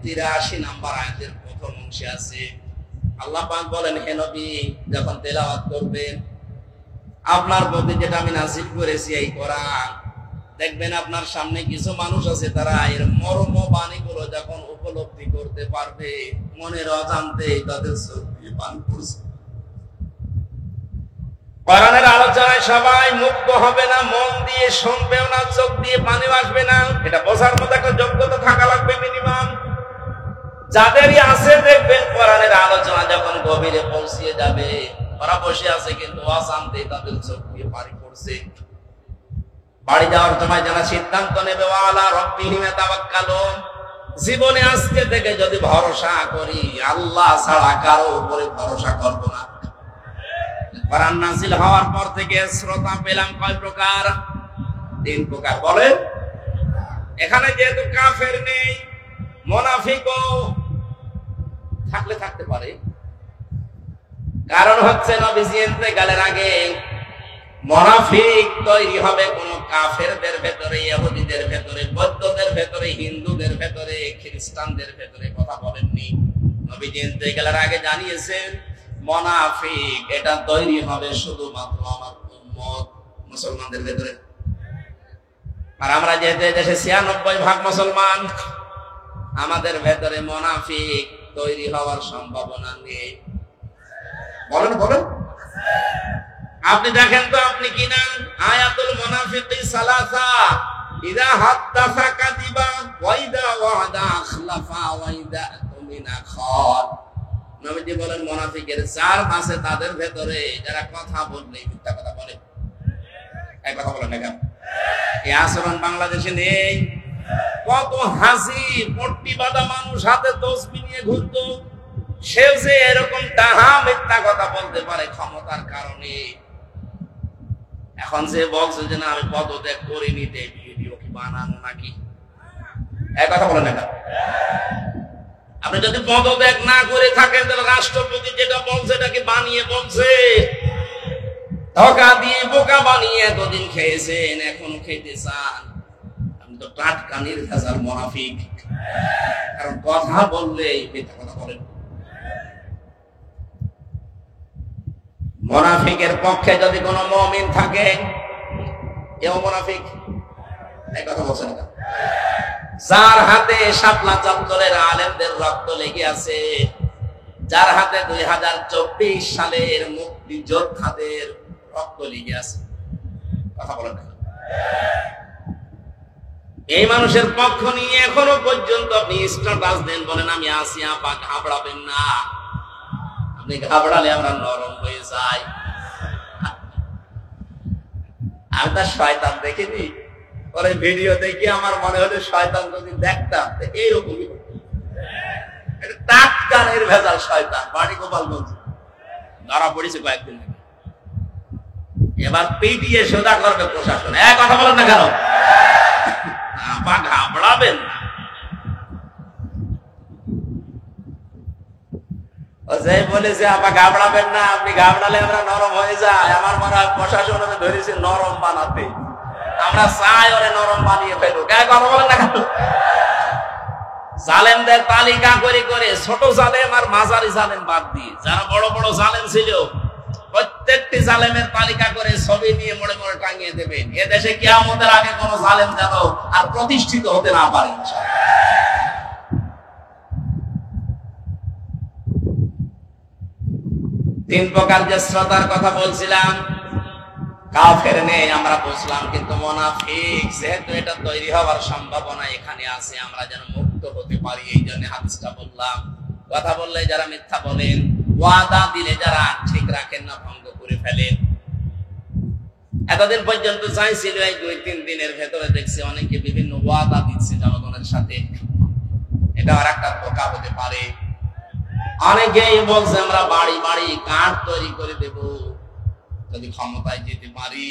83 নম্বর আয়াতের প্রথম অংশে আছে আল্লাহ পাক বলেন, হে নবী যখন তেলাওয়াত করবেন আপনার প্রতি যেটা আমি নাযিল করেছি এই কোরআন, দেখবেন আপনার সামনে কিছু মানুষ আছে তারা এর মর্ম বাণীগুলো যখন উপলব্ধি করতে পারবে মনের অজান্তেই তাদের চোখ দিয়ে পানি পড়ছে। কোরআনের আলোচনায় সবাই মুগ্ধ হবে না, মন দিয়ে শুনবেও না, চোখ দিয়ে পানি আসবে না। এটা বোঝার মতো একটা যোগ্যতা থাকা লাগবে মিনিমাম। যাদেরই আছে দেখবেন কোরআনের আলোচনা যখন গভীরে পৌঁছিয়ে যাবে ওরা বসে আছে কিন্তু অজান্তে তাদের চোখ দিয়ে পানি পড়ছে। বাড়ি যাওয়ার সময় যারা সিদ্ধান্ত নেবে ওয়ালা রাব্বিহিম ইয়াতাওয়াক্কালুন, জীবনে আজকে থেকে যদি ভরসা করি আল্লাহ ছাড়া কারো উপরে ভরসা করব না। কোরআন নাযিল হওয়ার পর থেকে শ্রোতা পেলাম কয় প্রকার? 3 প্রকার। বলেন, এখানে যেহেতু কাফের নেই, মুনাফিকও থাকলে থাকতে পারে। কারণ হচ্ছে নবীজি ইন্তেকালের আগে মুনাফিক তৈরি হবে কোন কাফেরদের ভেতরে, ইহুদিদের ভেতরে, বৌদ্ধদের ভেতরে, হিন্দুদের ভেতরে, খ্রিস্টানদের ভেতরে। কথা বলেননি? নবীজি ইন্তেকালের আগে জানিয়েছেন মুনাফিক এটা তৈরি হবে শুধুমাত্র আমার উম্মত মুসলমানদের ভেতরে। আর আমরা যেহেতু দেশে 96% মুসলমান, আমাদের ভেতরে মুনাফিক তৈরি হওয়ার সম্ভাবনা নেই। বলেন বলেন, আপনি দেখেন তো আপনি কিনা আয়াতুল মুনাফিকি সালাসা, ইযা হাদাসা কাযিবা ওয়া ইযা ওয়াদা আখলাফা ওয়া ইযা তুমিনা খান। নবীজি বলেন মুনাফিকের 4 আছে তাদের ভেতরে, যারা কথা বললেই মিথ্যা কথা বলে। এই কথা বলেন না কেন? এই আচরণ বাংলাদেশে নেই। কত হাসি পট্টি বাঁধা মানুষ হাতে তসবিহ নিয়ে ঘুরতো, সেও যে এরকম তাহা মিথ্যা কথা বলতে পারে ক্ষমতার কারণে। এখন যে বলছে যে না আমি পদত্যাগ করিনি, ভিডিও কি বানানো নাকি? এক কথা বলেন না। আপনি যদি পদত্যাগ না করে থাকেন তাহলে রাষ্ট্রপতি যেটা বলছে এটাকে বানিয়ে বলছে, ধোকা দিয়ে বোকা বানিয়ে এতদিন খেয়েছেন, এখনো খেতে চান। আমি তো টাটকা নির্ভেজাল মুনাফিক, কারণ কথা বললে মিথ্যা কথা বলেন। মুনাফিকের পক্ষে যদি কোনো মুমিন থাকে, এও মুনাফিক। এই কথা বলছেন না? যার হাতে শাপলা চত্বরের আলেমদের রক্ত লেগে আছে, যার হাতে 2024 সালের মুক্তিযোদ্ধাদের রক্ত লেগে আছে, কথা বলেন না? এই মানুষের পক্ষ নিয়ে এখনো পর্যন্ত আপনি স্ট্যাটাস দেন, বলেন আমি আছি, আপা ঘাবড়াবেন না। আপনি ঘাবড়ালে আমরা নরম হয়ে যাই। আমি তার শয়তান দেখিনি, পরে ভিডিও দেখি আমার মনে হলো শয়তান যদি দেখতাম এইরকমই টাটকা নির্ভেজাল শয়তান, বাড়ি গোপালগঞ্জ ধরা পড়েছে কয়েকদিন আগে। এবার পিটিয়ে সোজা করবে প্রশাসন। এক কথা বলেন না কেন? আপা ঘাবড়াবেন না। যে বলেছে আপা ঘাবড়াবেন না, আপনি ঘাবড়ালে আমরা নরম হয়ে যাই। আমার মনে হয় প্রশাসন ধরেছে নরম বানাতে, আমরা চাই ওরে নরম বানিয়ে ফেলুক। কথা বলেন না কেন? জালেমদের তালিকা করে করে ছোট জালেম আর মাঝারি জালেম বাদ দিয়ে যারা বড় বড় জালেম ছিল, প্রত্যেকটি জালেমের তালিকা করে ছবি নিয়ে মোড়ে মোড়ে টাঙিয়ে দেবেন। এদেশে কিয়ামতের আগে কোন জালেম যেন আর প্রতিষ্ঠিত হতে না পারে। তিন প্রকার যে শ্রোতার কথা বলছিলাম, কাফের নেই আমরা বুঝলাম, কিন্তু মুনাফিক যেহেতু এটা তৈরি হওয়ার সম্ভাবনা এখানে আছে, আমরা যেন মুক্ত হতে পারি এই জন্য হাদিসটা বললাম। কথা বললে যারা মিথ্যা বলেন, ওয়াদা দিলে যারা ঠিক রাখেন না, ভঙ্গ করে ফেলেন। এতদিন পর্যন্ত চাইছিল, এই 2-3 দিনের ভেতরে দেখছি অনেকে বিভিন্ন ওয়াদা দিচ্ছে জনগণের সাথে। এটা আর একটা ধোঁকা হতে পারে। অনেকেই বলছে আমরা বাড়ি বাড়ি কার্ড তৈরি করে দেব যদি ক্ষমতায় যেতে পারি।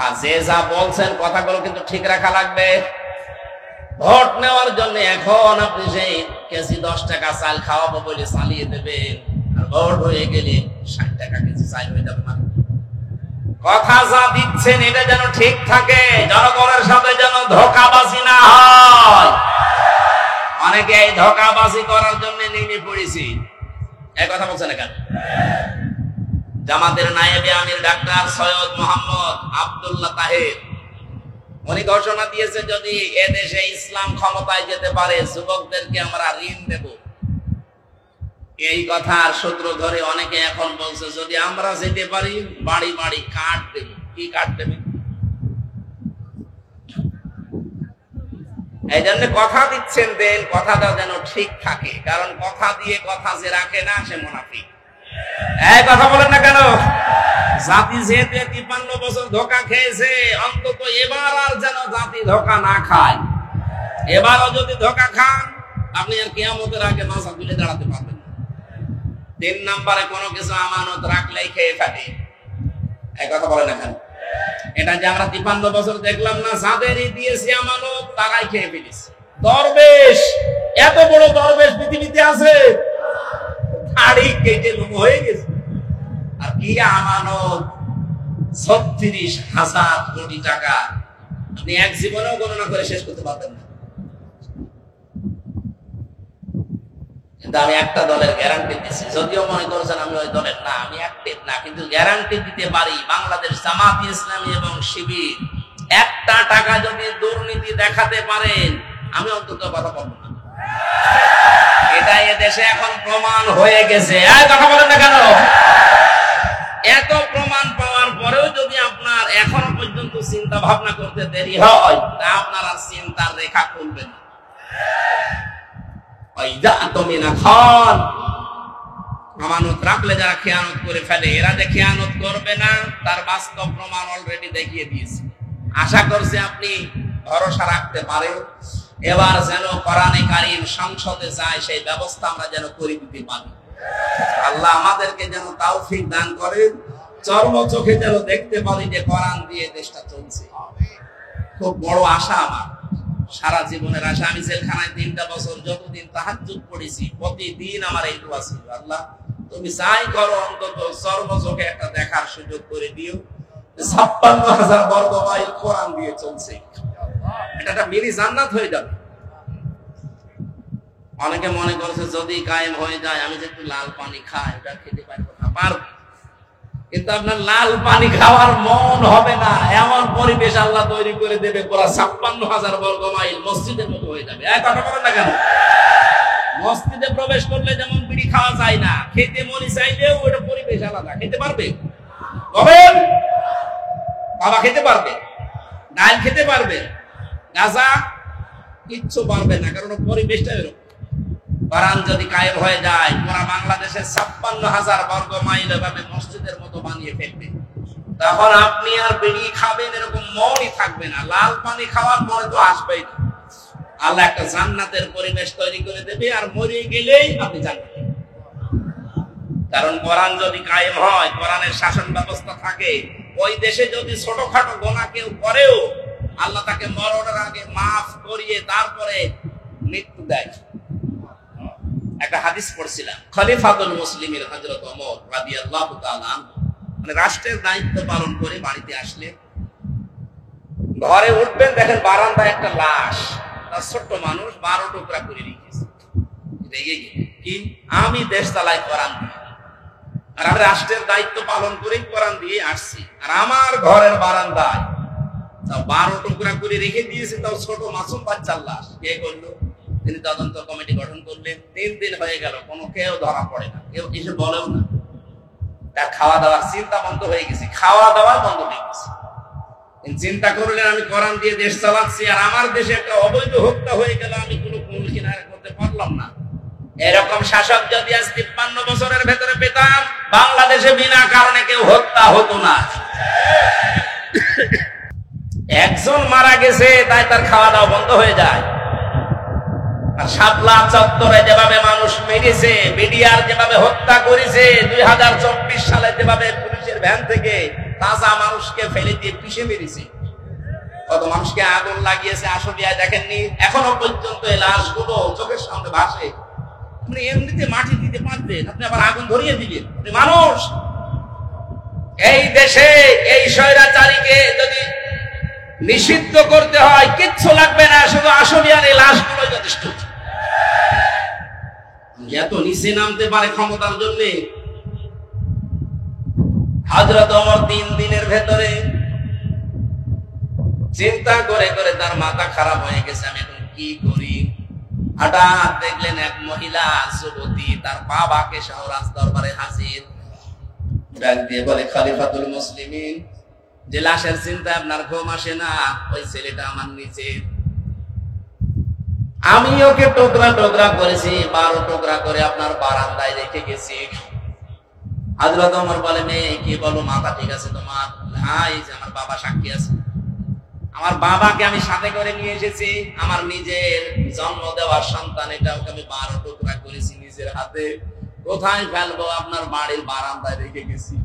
আর যে যা বলছেন কথাগুলো কিন্তু ঠিক রাখা লাগবে। ভোট নেওয়ার জন্য এখন আপনি সেই কেজি 10 টাকা চাল খাওয়াবো বলে চালিয়ে দেবেন, আর ভোট হয়ে গেলে 60 টাকা কেজি চাল হয়ে যাবে। কথা যা দিচ্ছেন এটা যেন ঠিক থাকে, জনগণের সাথে যেন ধোঁকাবাজি না হয়। অনেকে এই ধোঁকাবাজি করার জন্য নেমে পড়েছি। এই কথা বলছেন কেন? জামাতের নায়েবে আমির ডাক্তার সৈয়দ মোহাম্মদ আব্দুল্লাহ তাহের উনি ঘোষণা দিয়েছে, যদি এদেশে ইসলাম ক্ষমতায় যেতে পারে যুবকদেরকে আমরা ঋণ দেব। এই কথার সূত্র ধরে অনেকে এখন বলছে যদি আমরা যেতে পারি বাড়ি বাড়ি কার্ড দেব। কি কার্ড দেবে? এই জন্য কথা দিচ্ছেন, দেন কথাটা যেন ঠিক থাকে, কারণ কথা দিয়ে কথা যে রাখে না সে মুনাফিক। এই কথা বলেন না কেন? জাতি যেহেতু 53 বছর ধোঁকা খেয়েছে, অন্তত এবার আর যেন জাতি ধোঁকা না খায়। এবারও যদি ধোঁকা খান আপনি আর কিয়ামতের আগে মাথা তুলে দাঁড়াতে পারবেন না। 3 নম্বরে কোনো কিছু আমানত রাখলেই খেয়ে ফেলে। এই কথা বলেন না কেন? এটা যে আমরা 53 বছর দেখলাম না, যাদেরই দিয়েছে আমানত তারাই খেয়ে ফেলেছে। দরবেশ, এত বড় দরবেশ পৃথিবীতে আছে, দাড়ি কেটে লোক হয়ে গেছে। আর কি আমানত 36,000 কোটি টাকা আপনি এক জীবনেও গণনা করে শেষ করতে পারবেন না। কিন্তু আমি একটা দলের গ্যারান্টি দিচ্ছি, যদিও মনে করছেন আমি ওই দলের না, আমি অ্যাক্টিভ না, কিন্তু গ্যারান্টি দিতে পারি বাংলাদেশ জামাত ইসলামী এবং শিবির একটা টাকা যদি দুর্নীতি দেখাতে পারেন আমি অন্তত কথা বলবো না। এটা এদেশে এখন প্রমাণ হয়ে গেছে। কথা বলেন না কেন? এত প্রমাণ পাওয়ার পরেও যদি আপনার এখনো পর্যন্ত চিন্তা ভাবনা করতে দেরি হয়, তা আপনার আর চিন্তার রেখা খুলবে না। আমানত রাখলে যারা খেয়ানত করে ফেলে, এরা যে খেয়ানত করবে না তার বাস্তব প্রমাণ অলরেডি দেখিয়ে দিয়েছে। আশা করছি আপনি ভরসা রাখতে পারেন। এবার যেন কোরআনে কারীম সংসদে যায় সেই ব্যবস্থা আমরা যেন করে দিতে পারি। আল্লাহ আমাদেরকে যেন তৌফিক দান করেন, চর্ম চোখে যেন দেখতে পারি যে কোরআন দিয়ে দেশটা চলছে। খুব বড় আশা আমার। সারা জীবনের আশা। আমি জেলখানায় 3টা বছর যতদিন তাহাজ্জুদ পড়েছি প্রতিদিন আমার এই দোয়া ছিল, আল্লাহ তুমি যাই করো অন্তত সর্বচোখে একটা দেখার সুযোগ করে দিও 56,000 বর্গ মাইল কোরআন দিয়ে চলছে, এটা একটা মিনি জান্নাত হয়ে যাবে। অনেকে মনে করছে যদি কায়েম হয়ে যায় আমি যে একটু লাল পানি খাই ওটা খেতে পারবো না, পারবো, কিন্তু আপনার লাল পানি খাওয়ার মন হবে না, এমন পরিবেশ আল্লাহ তৈরি করে দেবে পুরা 56,000 বর্গ মাইল মসজিদের মতো হয়ে যাবে। এক কথা বলেন না কেন? মসজিদে প্রবেশ করলে যেমন বিড়ি খাওয়া যায় না, খেতে মনে চাইলেও ওটা পরিবেশ আলাদা। খেতে পারবে? বলেন, বাবা খেতে পারবে, ডাল খেতে পারবে, গাঁজা কিচ্ছু পারবে না, কারণ পরিবেশটা এরকম। কোরআন যদি কায়েম হয়ে যায় পুরা বাংলাদেশের 56,000 বর্গ মাইল এভাবে মসজিদের মতো বানিয়ে ফেলবে, তখন আপনি আর বিড়ি খাবেন এরকম মনই থাকবে না, লাল পানি খাওয়ার মনে তো আসবেই না। আল্লাহ একটা জান্নাতের পরিবেশ তৈরি করে দেবে, আর মরে গেলেই আপনি জান্নাতে। কারণ কোরআন যদি কায়েম হয়, কোরআনের শাসন ব্যবস্থা থাকে, ওই দেশে যদি ছোটখাটো গুনাহ কেউ করেও আল্লাহ তাকে মরণের আগে মাফ করিয়ে তারপরে মৃত্যু দেয়। একটা হাদিস পড়ছিলাম, খলিফাতুল মুসলিমিন হযরত ওমর রাদিয়াল্লাহু তাআলা মানে রাষ্ট্রের দায়িত্ব পালন করে বাড়িতে আসলে ঘরে উঠবেন, দেখেন বারান্দায় একটা লাশ, তার ছোট্ট মানুষ 12 টুকরা করে রেখেছে। রেগে গিয়ে কি, আমি দেশ চালাই কোরআন দিয়ে, আর আমি রাষ্ট্রের দায়িত্ব পালন করেই কোরআন দিয়ে আসছি, আর আমার ঘরের বারান্দায় 12 টুকরা করে রেখে দিয়েছে, তাও ছোট মাসুম বাচ্চার লাশ। কে করলো? তিনি তদন্ত কমিটি গঠন করলেন। 3 দিন হয়ে গেল, কোনো কেউ ধরা পড়ে না, কেউ কিছু বলেও না। তার খাওয়া দাওয়ার চিন্তা বন্ধ হয়ে গেছে, খাওয়া দাওয়া বন্ধ হয়ে গেছে। চিন্তা করলেন আমি কোরআন দিয়ে দেশ চালাচ্ছি, আর আমার দেশে একটা অবৈধ হত্যা হয়ে গেল, আমি কোনো কুল কিনারা করতে পারলাম না। এরকম শাসক যদি আজ 53 বছরের ভেতরে পেতাম, বাংলাদেশে বিনা কারণে কেউ হত্যা হতো না। একজন মারা গেছে তাই তার খাওয়া দাওয়া বন্ধ হয়ে যায়। আর শাপলা চত্বরে যেভাবে মানুষ মেরেছে, বিডিআর যেভাবে হত্যা করেছে, 2024 সালে যেভাবে পুলিশের ভ্যান থেকে তাজা মানুষকে ফেলে দিয়ে পিষে মেরেছে, কত মানুষকে আগুন লাগিয়েছে আশুলিয়ায় দেখেননি? এখনো পর্যন্ত এই লাশগুলো চোখের সামনে ভাসে। আপনি এমনিতে মাটি দিতে পারবেন, আপনি আবার আগুন ধরিয়ে দিবেন? আপনি মানুষ? এই দেশে এই স্বৈরাচারীকে যদি নিষিদ্ধ করতে হয় কিচ্ছু লাগবে না, শুধু আশুলিয়ার এই লাশগুলো যথেষ্ট। এত নিচে নামতে পারে ক্ষমতার জন্য। হযরত ওমর 3 দিনের ভেতরে চিন্তা করে করে তার মাথা খারাপ হয়ে গেছে, আমি এখন কি করি। হঠাৎ দেখলেন এক মহিলা যুবতী তার বাবাকে সহ রাজ দরবারে হাজির। ডাক দিয়ে বলে, খলিফাতুল মুসলিমিন, যে লাশের চিন্তা আপনার ঘুম আসে না, ওই ছেলেটা আমার নিচে, আমি ওকে টুকরা টুকরা করেছি, 12 টুকরা করে আপনার বারান্দায় রেখে গেছি। হযরত ওমর বলে, মেয়ে কি বলো, মাথা ঠিক আছে তোমার? হ্যাঁ, এই যে আমার বাবা সাক্ষী আছে, আমার বাবাকে আমি সাথে করে নিয়ে এসেছি, আমার নিজের জন্ম দেওয়ার সন্তান, এটা ওকে আমি 12 টুকরা করেছি নিজের হাতে। কোথায় ফেলবো? আপনার বাড়ির বারান্দায় রেখে গেছি।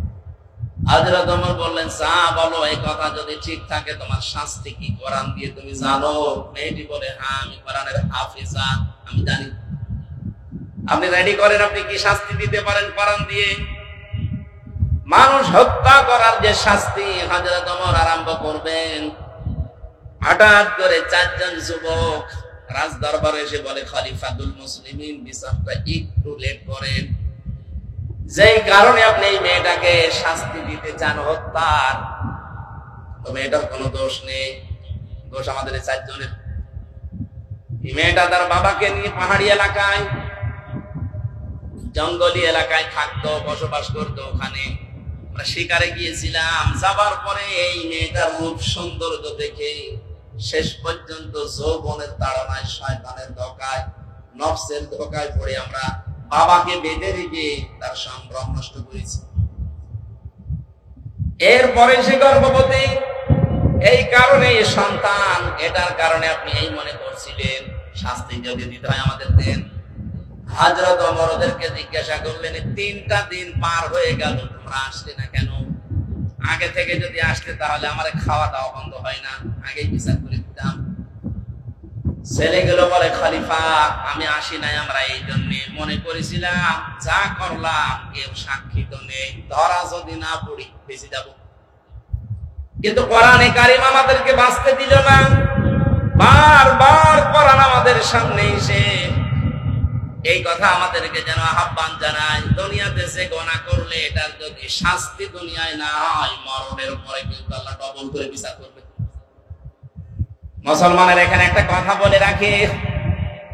হযরত ওমর বললেন, চা বলো, এই কথা যদি ঠিক থাকে তোমার শাস্তি কি কোরআন দিয়ে তুমি জানো? মেয়েটি বলে, হ্যাঁ আমি কোরআনের হাফেজা, আমি জানি। আপনি রেডি করেন, আপনি কি শাস্তি দিতে পারেন কোরআন দিয়ে? মানুষ হত্যা করার যে শাস্তি হযরত ওমর আরম্ভ করবেন। হঠাৎ করে 4 জন যুবক রাজ দরবারে এসে বলে, খলিফাতুল মুসলিমিন, বিচারটা একটু লেট করেন, যেই কারণে আপনি এই মেয়েটাকে শাস্তি দিতে চান হত্যার, তো মেয়েটার কোনো দোষ নেই, দোষ আমাদের এই 4 জনের। এই মেয়েটা তার বাবাকে নিয়ে পাহাড়ি এলাকায়, জঙ্গলি এলাকায় থাকতো, বসবাস করতো। ওখানে আমরা শিকারে গিয়েছিলাম, যাবার পরে এই মেয়েটার রূপ সৌন্দর্য দেখে শেষ পর্যন্ত যৌবনের তাড়নায়, শয়তানের ধোঁকায়, নফসের ধোঁকায় পড়ে আমরা বাবাকে বেঁধে রেখে তার সম্ভ্রম নষ্ট করেছি। এরপরে সে গর্ভবতী, এই কারণে সন্তান, এটার কারণে আপনি এই মনে করছিলেন, শাস্তি যদি দিতে হয় আমাদের দেন। হযরত ওমর ওদেরকে জিজ্ঞাসা করলেন, 3টা দিন পার হয়ে গেল, তোমরা আসলে না কেন? আগে থেকে যদি আসতে তাহলে আমার খাওয়া দাওয়া বন্ধ হয় না, আগেই বিচার করে দিতাম। ছেলেগুলো বলে খলিফা আমি আসি নাই আমরা এই জন্য মনে করেছিলাম যা করলাম কেউ সাক্ষী তো নেই, ধরা যদি না পড়ি বেঁচে যাব। কিন্তু কোরআনে কারিম আমাদেরকে বাঁচতে দিল না। বারবার কোরআন আমাদের সামনে এসে এই কথা আমাদেরকে যেন আহ্বান জানায়, দুনিয়াতে যে গুনাহ করলে এটার যদি শাস্তি দুনিয়ায় না হয়, মরণের পরে কিন্তু আল্লাহ ডবল করে বিচার করবে। মুসলমানের এখানে একটা কথা বলে রাখি,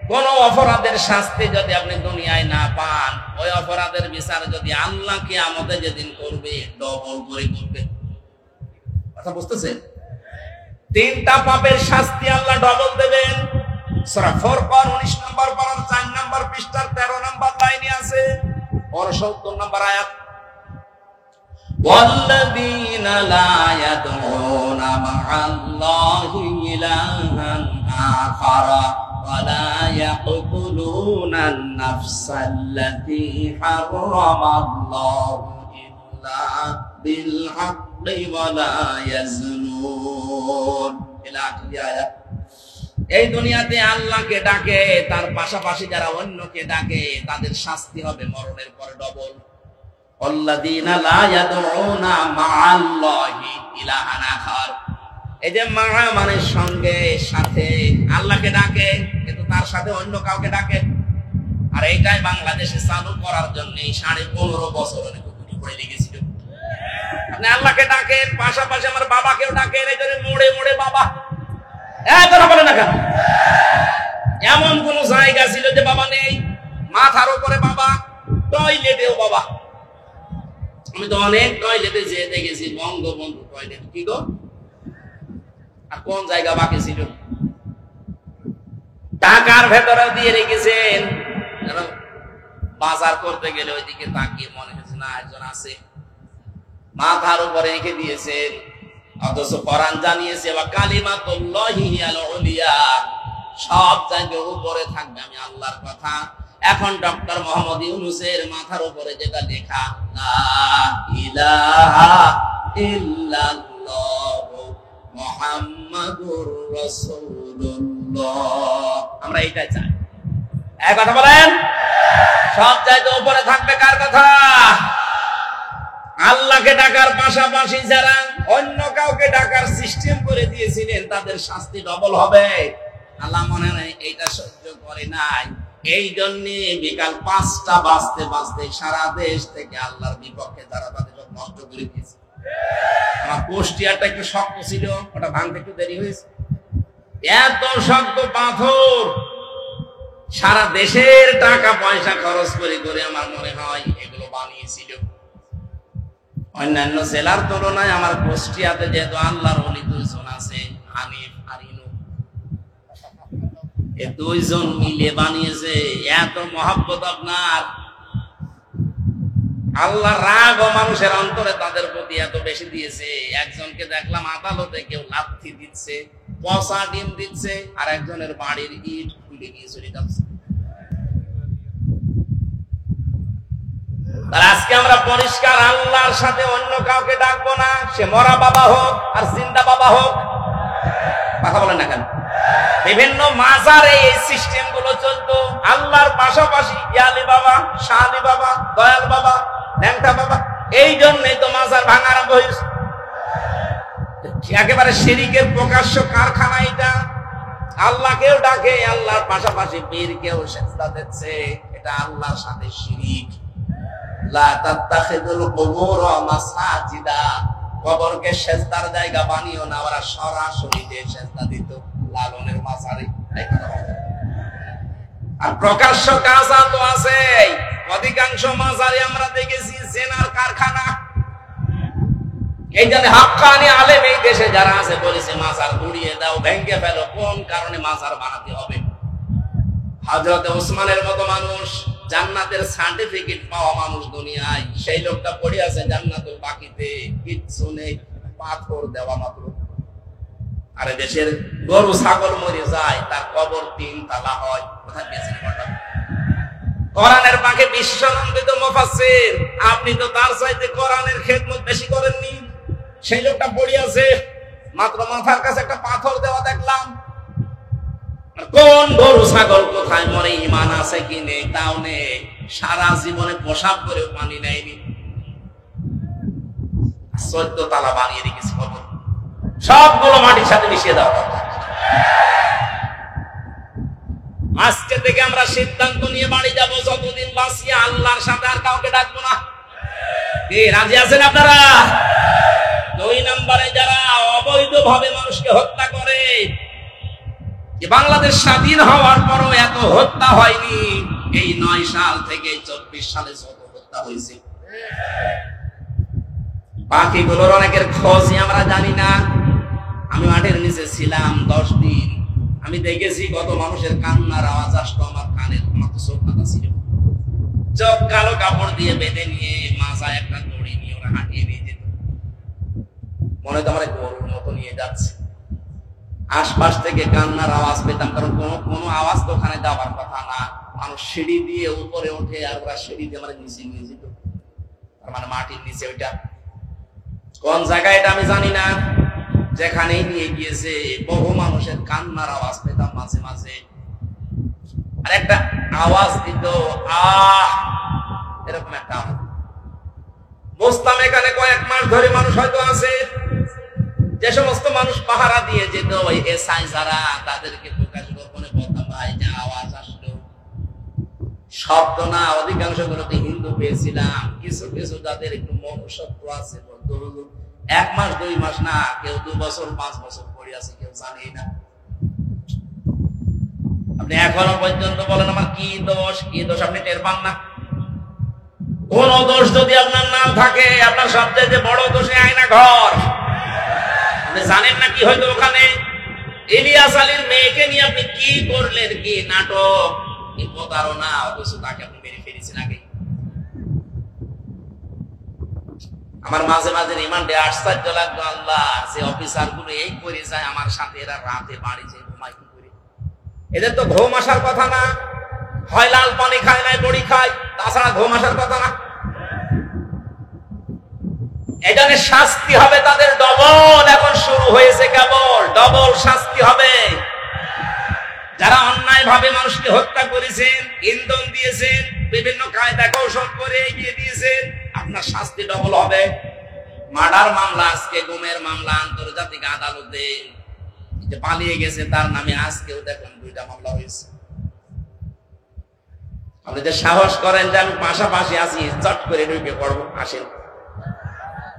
কোন অপরাধের শাস্তি যদি আপনি দুনিয়ায় না পান, ওই অপরাধের বিচার যদি আল্লাহ কিয়ামতে যেদিন করবে ডবল করে করবে। কথা বুঝতেছেন? তিনটা পাপের শাস্তি আল্লাহ ডবল দেবেন। সূরা ফুরকান 19 নম্বর পারার 4 নম্বর পৃষ্ঠার 13 নম্বর লাইনে আছে, 69 নম্বর আয়াত। ওয়াল্লাযীনা লা ইয়াদউনা মা'আল্লাহি ইলাহান আখারা ওয়া লা ইয়াকতুলুনান নাফসাল্লাতী হারামাল্লাহু ইল্লা বিল হাক্কি ওয়া লা ইয়াজনুন। ইলা আখির আয়াত। এই দুনিয়াতে আল্লাহকে ডাকে, তার পাশাপাশি যারা অন্যকে ডাকে তাদের শাস্তি হবে মরণের পরে ডবল। আল্লাযীনা লা ইয়াদউনা মা'আল্লাহি ইলাহান আখার, এই যে মা মানে সঙ্গে সাথে, আল্লাহকে ডাকে কিন্তু তার সাথে অন্য কাউকে ডাকে। আর এইটাই বাংলাদেশে চালু করার জন্য 15.5 বছর অনেক কুটি পড়ে লেগেছিল। আপনি আল্লাহকে ডাকেন, পাশাপাশি আমার বাবাকেও ডাকেন, এই জন্য মোড়ে মোড়ে বাবা। বলে না কেন? এমন কোন জায়গা ছিল যে বাবা নেই? মাথার উপরে বাবা, টয়লেটেও বাবা। আমি তো অনেক টয়লেটে যেয়ে দেখেছি বঙ্গবন্ধু টয়লেট, কি গো? আর কোন জায়গা বাকি ছিল? টাকার ভেতরে দিয়ে রেখেছেন। বাজার করতে গেলে ওইদিকে তাকিয়ে মনে হচ্ছে না একজন আছে, মাথার উপরে রেখে দিয়েছেন। অথচ কোরআন জানিয়েছে ওয়া কালিমাতুল্লাহি হিয়াল উলিয়া, সব জায়গায় উপরে থাকবে আমি আল্লাহর কথা। এখন ডক্টর মোহাম্মদ ইউনূসের মাথার উপরে যেটা লেখা লা ইলাহা ইল্লাল্লাহু মুহাম্মাদুর রাসূলুল্লাহ, আমরা এইটাই চাই। এক কথা বলেন, সব জায়গায় উপরে থাকবে কার কথা? আল্লাহকে ডাকার পাশাপাশি যারা অন্য কাউকে ডাকার সিস্টেম করে দিয়েছিলেন তাদের শাস্তি ডবল হবে। আল্লাহ মনে হয় এইটা সহ্য করে নাই, এই জন্য বিকাল 5টা বাজতে বাজতে সারা দেশ থেকে আল্লাহর বিপক্ষে যারা তাদের সব নষ্ট করে দিয়েছে। আমার কুষ্টিয়াটা একটু শক্ত ছিল, ওটা ভাঙতে একটু দেরি হয়েছে। এত শক্ত পাথর সারা দেশের টাকা পয়সা খরচ করে করে আমার মনে হয় এগুলো বানিয়েছিল। অন্যান্য জেলার তুলনায় আমার কুষ্টিয়াতে যেহেতু আল্লাহর ওলি 2 জন আছে, হানিফ আর ইনু, এই 2 জন মিলে বানিয়েছে। এত মহব্বত আপনার, আল্লাহর রাগ ও মানুষের অন্তরে তাদের প্রতি এত বেশি দিয়েছে। একজনকে দেখলাম আদালতে কেউ লাথি দিচ্ছে, পচা ডিম দিচ্ছে, আর একজনের বাড়ির ইট খুলে গিয়ে চলে যাচ্ছে। আজকে আমরা পরিষ্কার আল্লাহর সাথে অন্য কাউকে ডাকবো না, সে মরা বাবা হোক আর জিন্দা বাবা হোক। কথা বলেন না কেন? বিভিন্ন মাজারে এই সিস্টেম গুলো চলতো, আল্লাহর পাশাপাশি ইয়ালি বাবা, শালি বাবা, দয়াল বাবা, ল্যাংটা বাবা। এই জন্যই তো মাজার ভাঙা আরম্ভ হয়েছে। একেবারে শিরকের প্রকাশ্য কারখানা এটা। আল্লাহকেও ডাকে, আল্লাহর পাশাপাশি পীরকেও সেজদা দিচ্ছে, এটা আল্লাহর সাথে শিরক। লা তাত্তাখিযুল কুবুর মাসাজিদা, কবরকে সেজদার জায়গা বানিও না। ওরা সরাসরি যে সেজদা দিত লালনের মাজারে। আর প্রকাশ্য কাজা তো আছে, অধিকাংশ মাজারে আমরা দেখেছি জেনার কারখানা। এই জন্য হাক্কানি আলেম এই দেশে যারা আছে বলেছে মাজার গুড়িয়ে দাও, ভেঙে ফেলো। কোন কারণে মাজার বানাতে হবে? হযরত ওসমানের মতো মানুষ, জান্নাতের সার্টিফিকেট পাওয়া মানুষ দুনিয়ায়, সেই লোকটা পড়ে আছে জান্নাতুল বাকিতে, কিচ্ছু নেই, পাথর দেওয়া মাত্র। আর দেশের গরু ছাগল মরে যায়, তার কবর 3 তালা হয়। কোথায় পেয়েছেন কথা? কোরআনের পাকে বিশ্বনন্দিত মুফাসসির, আপনি তো তার চাইতে কোরআনের খেদমত বেশি করেননি। সেই লোকটা পড়ে আছে, মাত্র মাথার কাছে একটা পাথর দেওয়া দেখলাম। কোন গরু ছাগল কোথায় মরে, ইমান আছে কি নেই তাও নেই, সারা জীবনে পোশাক করে পানি নেয়নি, 14 তালা বানিয়ে রেখেছি কবর, সবগুলো মাটির সাথে মিশিয়ে দেওয়া দরকার। আজকে থেকে আমরা সিদ্ধান্ত নিয়ে বাড়ি যাব, যতদিন বাঁচি আল্লাহর সাথে আর কাউকে ডাকবো না। কি রাজি আছেন আপনারা? 2 নম্বরে যারা অবৈধভাবে মানুষকে হত্যা করে, বাংলাদেশ স্বাধীন হওয়ার পরও এত হত্যা হয়নি, এই 9 সাল থেকে 24 সালে যত হত্যা হয়েছে, বাকিগুলোর অনেকের খোঁজই আমরা জানি না। আমি মাঠের নিচে ছিলাম 10 দিন, আমি দেখেছি কত মানুষের কান্নার আওয়াজ আসতো আমার কানের, আমার তো চোখ বাঁধা ছিল, চোখ কালো কাপড় দিয়ে বেঁধে নিয়ে মাথায় একটা দড়ি নিয়ে ওরা হাঁটিয়ে নিয়ে যেত, মনে তো আমার গরুর মতো নিয়ে যাচ্ছে। আশপাশ থেকে কান্নার আওয়াজ পেতাম, কারণ কোনো আওয়াজ তো ওখানে যাওয়ার কথা না, মানুষ সিঁড়ি দিয়ে উপরে ওঠে আর ওরা সিঁড়ি দিয়ে মানে নিচে নিয়ে যেত, তার মানে মাটির নিচে। ওইটা কোন জায়গায় এটা আমি জানি না, যেখানেই নিয়ে গিয়েছে বহু মানুষের কান্নার আওয়াজ পেতাম মাঝে মাঝে, আর একটা আওয়াজ দিত আহ, এরকম একটা আওয়াজ বুঝতাম। এখানে কয়েক মাস ধরে মানুষ হয়তো আছে, যে সমস্ত মানুষ পাহারা দিয়ে যেত ওই এসআই যারা, তাদেরকে প্রকাশ গোপনে বলতাম ভাই যা আওয়াজ আসলো শব্দ না, অধিকাংশ গুলোতে হিন্দু পেয়েছিলাম, কিছু কিছু যাদের একটু মনুষ্যত্ব আছে বলতো 1 মাস 2 মাস না, কেউ 2 বছর 5 বছর পড়ে আছে, কেউ জানেই না। আপনি এখনো পর্যন্ত বলেন আমার কি দোষ, কি দোষ আপনি টের পান না? কোন দোষ যদি আপনার নাম থাকে, আপনার সবচেয়ে বড় দোষে আয়না ঘর। আপনি জানেন না কি হয়তো ওখানে ইলিয়াস আলীর মেয়েকে নিয়ে আপনি কি করলেন, কি নাটক, কি প্রতারণা, অথচ তাকে আপনি মেরে ফেলেছেন আগে। আমার মাঝে মাঝে রিমান্ডে আশ্চর্য লাগতো, আল্লাহ যে অফিসার গুলো এই করে যায় আমার সাথে, এরা রাতে বাড়ি যায় ঘুমায় কি করে? এদের তো ঘুম আসার কথা না, হয় লাল পানি খায় নাই বড়ি খায়, তাছাড়া ঘুম আসার কথা না। এখানে শাস্তি হবে তাদের ডবল, এখন শুরু হয়েছে কেবল, ডবল শাস্তি হবে। যারা অন্যায় ভাবে মানুষকে হত্যা করেছেন, ইন্ধন দিয়েছেন, বিভিন্ন কায়দা কৌশল করে এগিয়ে দিয়েছেন, আপনার শাস্তি ডবল হবে। মার্ডার মামলা আজকে, গুমের মামলা আন্তর্জাতিক আদালতে, যে পালিয়ে গেছে তার নামে আজকেও দেখুন 2টা মামলা হয়েছে। আপনি যে সাহস করেন যে আমি পাশাপাশি আছি, চট করে ঢুকে পড়বো, আসেন,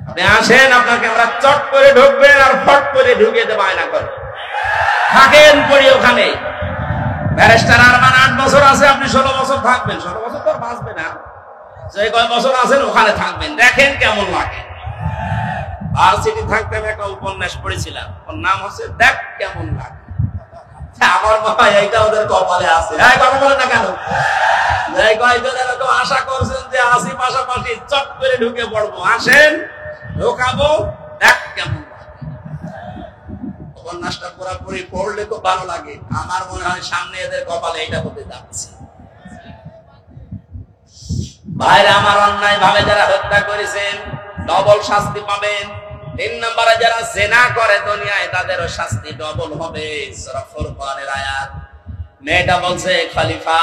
আপনি আসেন, আপনাকে আমরা চট করে ঢুকবেন আর ফট করে ঢুকে দেবো আয়না করে, থাকেন পড়ি ওখানে। ব্যারিস্টার আরমান 8 বছর আছে, আপনি 16 বছর থাকবেন, 16 বছর তো আর বাঁচবে না, যে কয় বছর আছেন ওখানে থাকবেন, দেখেন কেমন লাগে। ভার্সিটি থাকতে আমি একটা উপন্যাস পড়েছিলাম, ওর নাম হচ্ছে দেখ কেমন লাগে। আমার মনে হয় এইটা ওদের কপালে আছে। কথা বলে না কেন? কয়েকজন এরকম আশা করছেন যে আসি পাশাপাশি, চট করে ঢুকে পড়বো, আসেন ঢোকাবো, দেখ কেমন লাগে। উপন্যাসটা পুরোপুরি পড়লে তো ভালো লাগে। আমার মনে হয় সামনে এদের কপালে এটা হতে যাচ্ছে। ভাইরা আমার, অন্যায় ভাবে যারা হত্যা করেছেন ডবল শাস্তি পাবেন। 3 নম্বরে যারা জেনা করে দুনিয়ায়, তাদেরও শাস্তি ডবল হবে। সূরা ফুরকানের আয়াত। মেয়েটা বলছে খলিফা,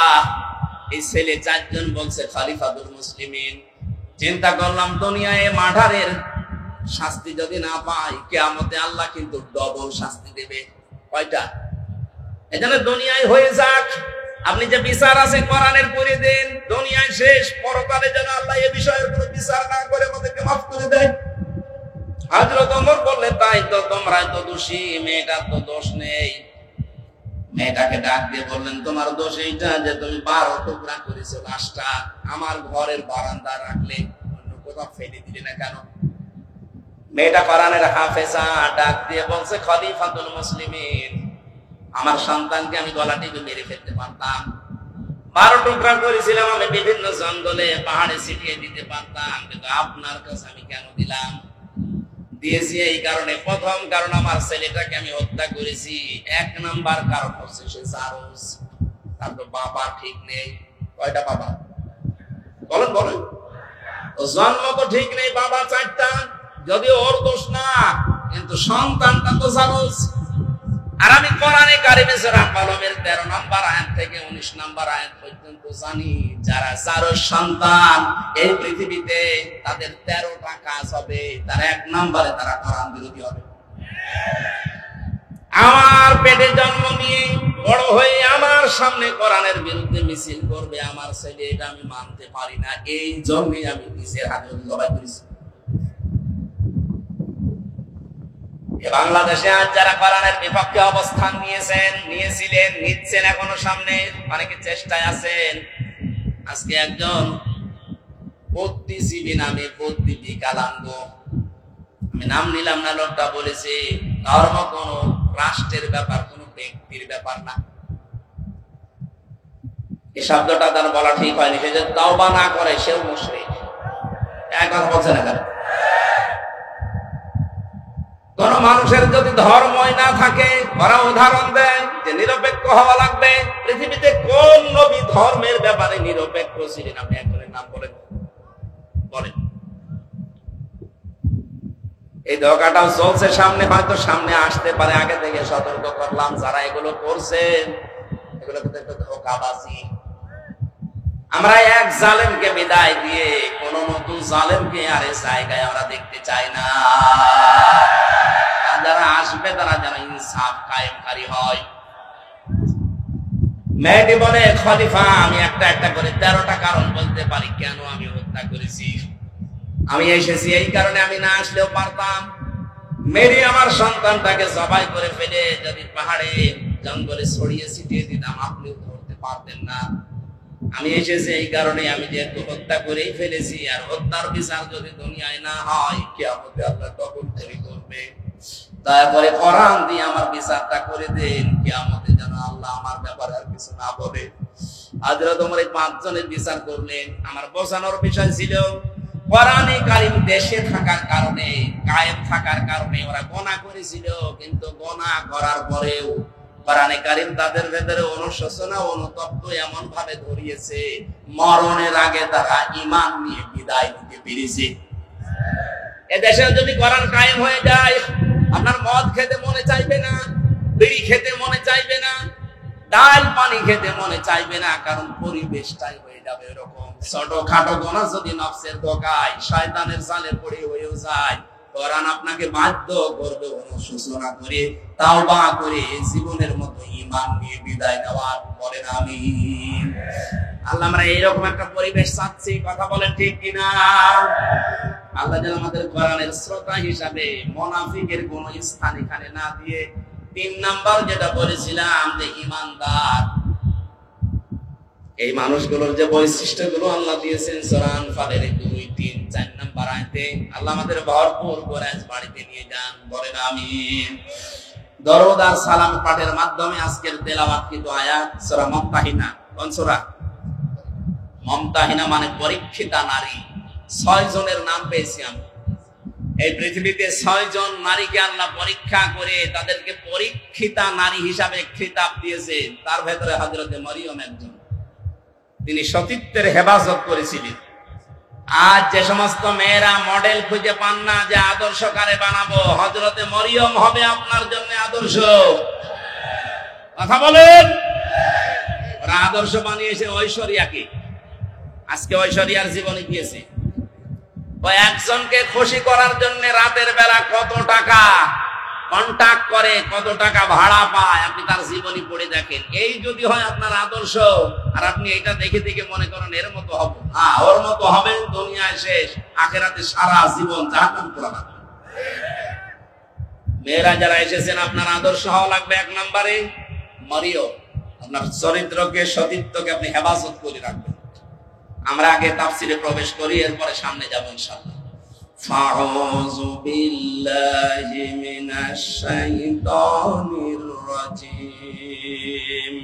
এই ছেলে 4 জন বলছে খলিফাতুল মুসলিমিন। চিন্তা করলাম দুনিয়ায় মার্ডারের শাস্তি যদি না পাই, কিয়ামতে আল্লাহ কিন্তু ডবল শাস্তি দেবে। কয়টা? এজন্য দুনিয়ায় হয়ে যাক, আপনি যে বিচার আছে কোরআনের করে দেন, দুনিয়ায় শেষ, পরকালে যেন আল্লাহ এই বিষয়ের কোনো বিচার না করে আমাদেরকে মাফ করে দেয়। হযরত ওমর বললেন তাই তো, তোমরাই তো দোষী, মেয়েটার তো দোষ নেই। মেয়েটাকে ডাক দিয়ে বললেন তোমার দোষ এইটা যে তুমি 12 টুকরা করেছো লাশটা, আমার ঘরের বারান্দা রাখলে, অন্য কোথাও ফেলে দিলে না কেন? মেয়েটা কোরআনের হাফেজা, ডাক দিয়ে বলছে খলিফাতুল মুসলিমিন, আমার সন্তানকে আমি গলা টিপে মেরে ফেলতে পারতাম, 12 টুকরা করেছিলাম আমি, বিভিন্ন জঙ্গলে পাহাড়ে ছিটিয়ে দিতে পারতাম, কিন্তু আপনার কাছে আমি কেন দিলাম? দিয়েছি এই কারণে, প্রথম কারণ আমার ছেলেটাকে আমি হত্যা করেছি, 1 নাম্বার কারণ হচ্ছে সে জারজ, তার তো বাবা ঠিক নেই। কয়টা বাবা? বলেন বলেন। জন্ম তো ঠিক নেই, বাবা 4টা, যদিও ওর দোষ না, কিন্তু সন্তানটা তো জারজ। আর আমি কোরআনে কারিমে সূরা কলমের 13 নম্বর আয়াত থেকে 19 নম্বর আয়াত পর্যন্ত জানি যারা যার সন্তান এই পৃথিবীতে তাদের 13টা কাজ হবে, তার এক নম্বরে তারা কোরআন বিরোধী হবে। আমার পেটে জন্ম নিয়ে বড় হয়ে আমার সামনে কোরআনের বিরুদ্ধে মিছিল করবে আমার ছেলে, এটা আমি মানতে পারি না। এই জন্যই আমি নিজের হাতে জবাই করেছি। বাংলাদেশে আজ যারা কোরআনের বিপক্ষে অবস্থান নিয়েছিলেন, নিচ্ছেন, এখনো সামনে অনেকে চেষ্টায় আছেন। আজকে একজন বুদ্ধিজীবী নামে বুদ্ধিজীবী কালাঙ্গ, আমি নাম নিলাম না, লোকটা বলেছে ধর্ম কোন রাষ্ট্রের ব্যাপার, কোন ব্যক্তির ব্যাপার না। এই শব্দটা তার বলা ঠিক হয়নি। সে যে তাওবা না করে সেও মুশরিক। এক কথা বলছে না কেন? কোন মানুষের যদি ধর্মই না থাকে, ওরা উদাহরণ দেয় যে নিরপেক্ষ হওয়া লাগবে। পৃথিবীতে কোন নবী ধর্মের ব্যাপারে নিরপেক্ষ ছিলেন? আপনি একজনের নাম বলেন। এই ধোঁকাটাও চলছে সামনে, হয়তো সামনে আসতে পারে। আগে থেকে সতর্ক করলাম, যারা এগুলো করছেন এগুলো কিন্তু একটা ধোঁকাবাজি। আমরা এক জালেমকে বিদায় দিয়ে কোন নতুন জালেমকে আর এই জায়গায় আমরা দেখতে চাই না। যারা আসবে তারা যেন ইনসাফ কায়েমকারী হয়। মেহেদী বলে, খলিফা আমি একটা একটা করে 13টা কারণ বলতে পারি কেন আমি হত্যা করেছি। আমি এসেছি এই কারণে, আমি না আসলেও পারতাম। মেরে আমার সন্তানটাকে জবাই করে ফেলে যদি পাহাড়ে জঙ্গলে ছড়িয়ে ছিটিয়ে দিতাম, আপনিও ধরতে পারতেন না। আমি এসেছি এই কারণে, আমি যেহেতু হত্যা করেই ফেলেছি, আর হত্যার বিচার যদি দুনিয়ায় না হয়, কিয়ামতে আল্লাহ তখন তৈরি করবে। দয়া করে কোরআন দিয়ে আমার বিচারটা করে দেন, কিয়ামতে যেন আল্লাহ আমার ব্যাপারে আর কিছু না বলে। হযরত ওমর এই 5 জনের বিচার করলেন। আমার বোঝানোর বিষয় ছিল কোরআনে কারীম দেশে থাকার কারণে, কায়েম থাকার কারণে ওরা গুনাহ করেছিল, কিন্তু গুনাহ করার পরেও কোরআনে কারীম তাদের ভেতরে অনুশোচনা, অনুতপ্ত এমন ভাবে ধরিয়েছে, মরণের আগে তারা ঈমান নিয়ে বিদায় নিতে পেরেছে। এ দেশে যদি কোরআন কায়েম হয়ে যায়, আপনার মদ খেতে মনে চাইবে না, বিড়ি খেতে মনে চাইবে না, ডাল পানি খেতে মনে চাইবে না, কারণ পরিবেশটাই হয়ে যাবে এরকম। ছোটখাটো গুনাহ যদি নফসের ধোঁকায়, শয়তানের জালে পড়ে হয়েও যায়, কোরআন আপনাকে বাধ্য করবে অনুশোচনা করে, তাওবা করে জীবনের মতো ঈমান নিয়ে বিদায় নেওয়ার। বলেন আমিন। আল্লাহ, আমরা এইরকম একটা পরিবেশ চাচ্ছি, কথা বলেন ঠিক কিনা? আল্লাহ যেন আমাদের কোরআনের শ্রোতা হিসাবে মুনাফিকের কোন স্থান এখানে না দিয়ে, 3 নাম্বার যেটা বলেছিলাম যে ঈমানদার, এই মানুষগুলোর যে বৈশিষ্ট্যগুলো আল্লাহ দিয়েছেন সূরা আনফালের 2, 3, 4 নাম্বার আয়াতে, আল্লাহ আমাদের ভরপুর করে আজ বাড়িতে নিয়ে যান। বলেন আমিন। দরুদ আর সালাম পাঠের মাধ্যমে আজকের তেলাওয়াতকৃত আয়াত সূরা মুমতাহিনা। কোন সূরা? মুমতাহিনা মানে পরীক্ষিতা নারী। 6 জনের নাম পেয়েছি আমি। এই পৃথিবীতে 6 জন নারীকে আল্লাহ পরীক্ষা করে তাদেরকে পরীক্ষিতা নারী হিসাবে খেতাব দিয়েছে। তার ভেতরে হযরতে মরিয়ম একজন। তিনি সতীত্বের হেফাজত করেছিলেন। আজ যে সমস্ত মেয়েরা মডেল খুঁজে পান না যে আদর্শ কারে বানাবো, হযরতে মরিয়ম হবে আপনার জন্য আদর্শ। কথা বলেন। ওরা আদর্শ বানিয়েছে ঐশ্বরিয়াকে। আজকে ঐশ্বরিয়ার জীবনে গিয়েছে, ওই একজনকে খুশি করার জন্য রাতের বেলা কত টাকা কন্টাক্ট করে, কত টাকা ভাড়া পায়, আপনি তার জীবনী পড়ে দেখেন। এই যদি হয় আপনার আদর্শ, আর আপনি এটা দেখে দেখে মনে করেন এর মতো হবো, হ্যাঁ ওর মতো হবেন, দুনিয়ায় শেষ, আখিরাতে সারা জীবন জাহান্নাম পোড়ানো। মেয়েরা যারা এসেছেন, আপনার আদর্শ হওয়া লাগবে 1 নম্বরে মরিয়ম। আপনার চরিত্রকে, সতীত্বকে আপনি হেফাজত করে রাখবেন। আমরা আগে তাফসিরে প্রবেশ করি, এরপরে সামনে যাব ইনশাআল্লাহ। ফাউযু বিল্লাহি মিনাশ শাইতানির রাজীম।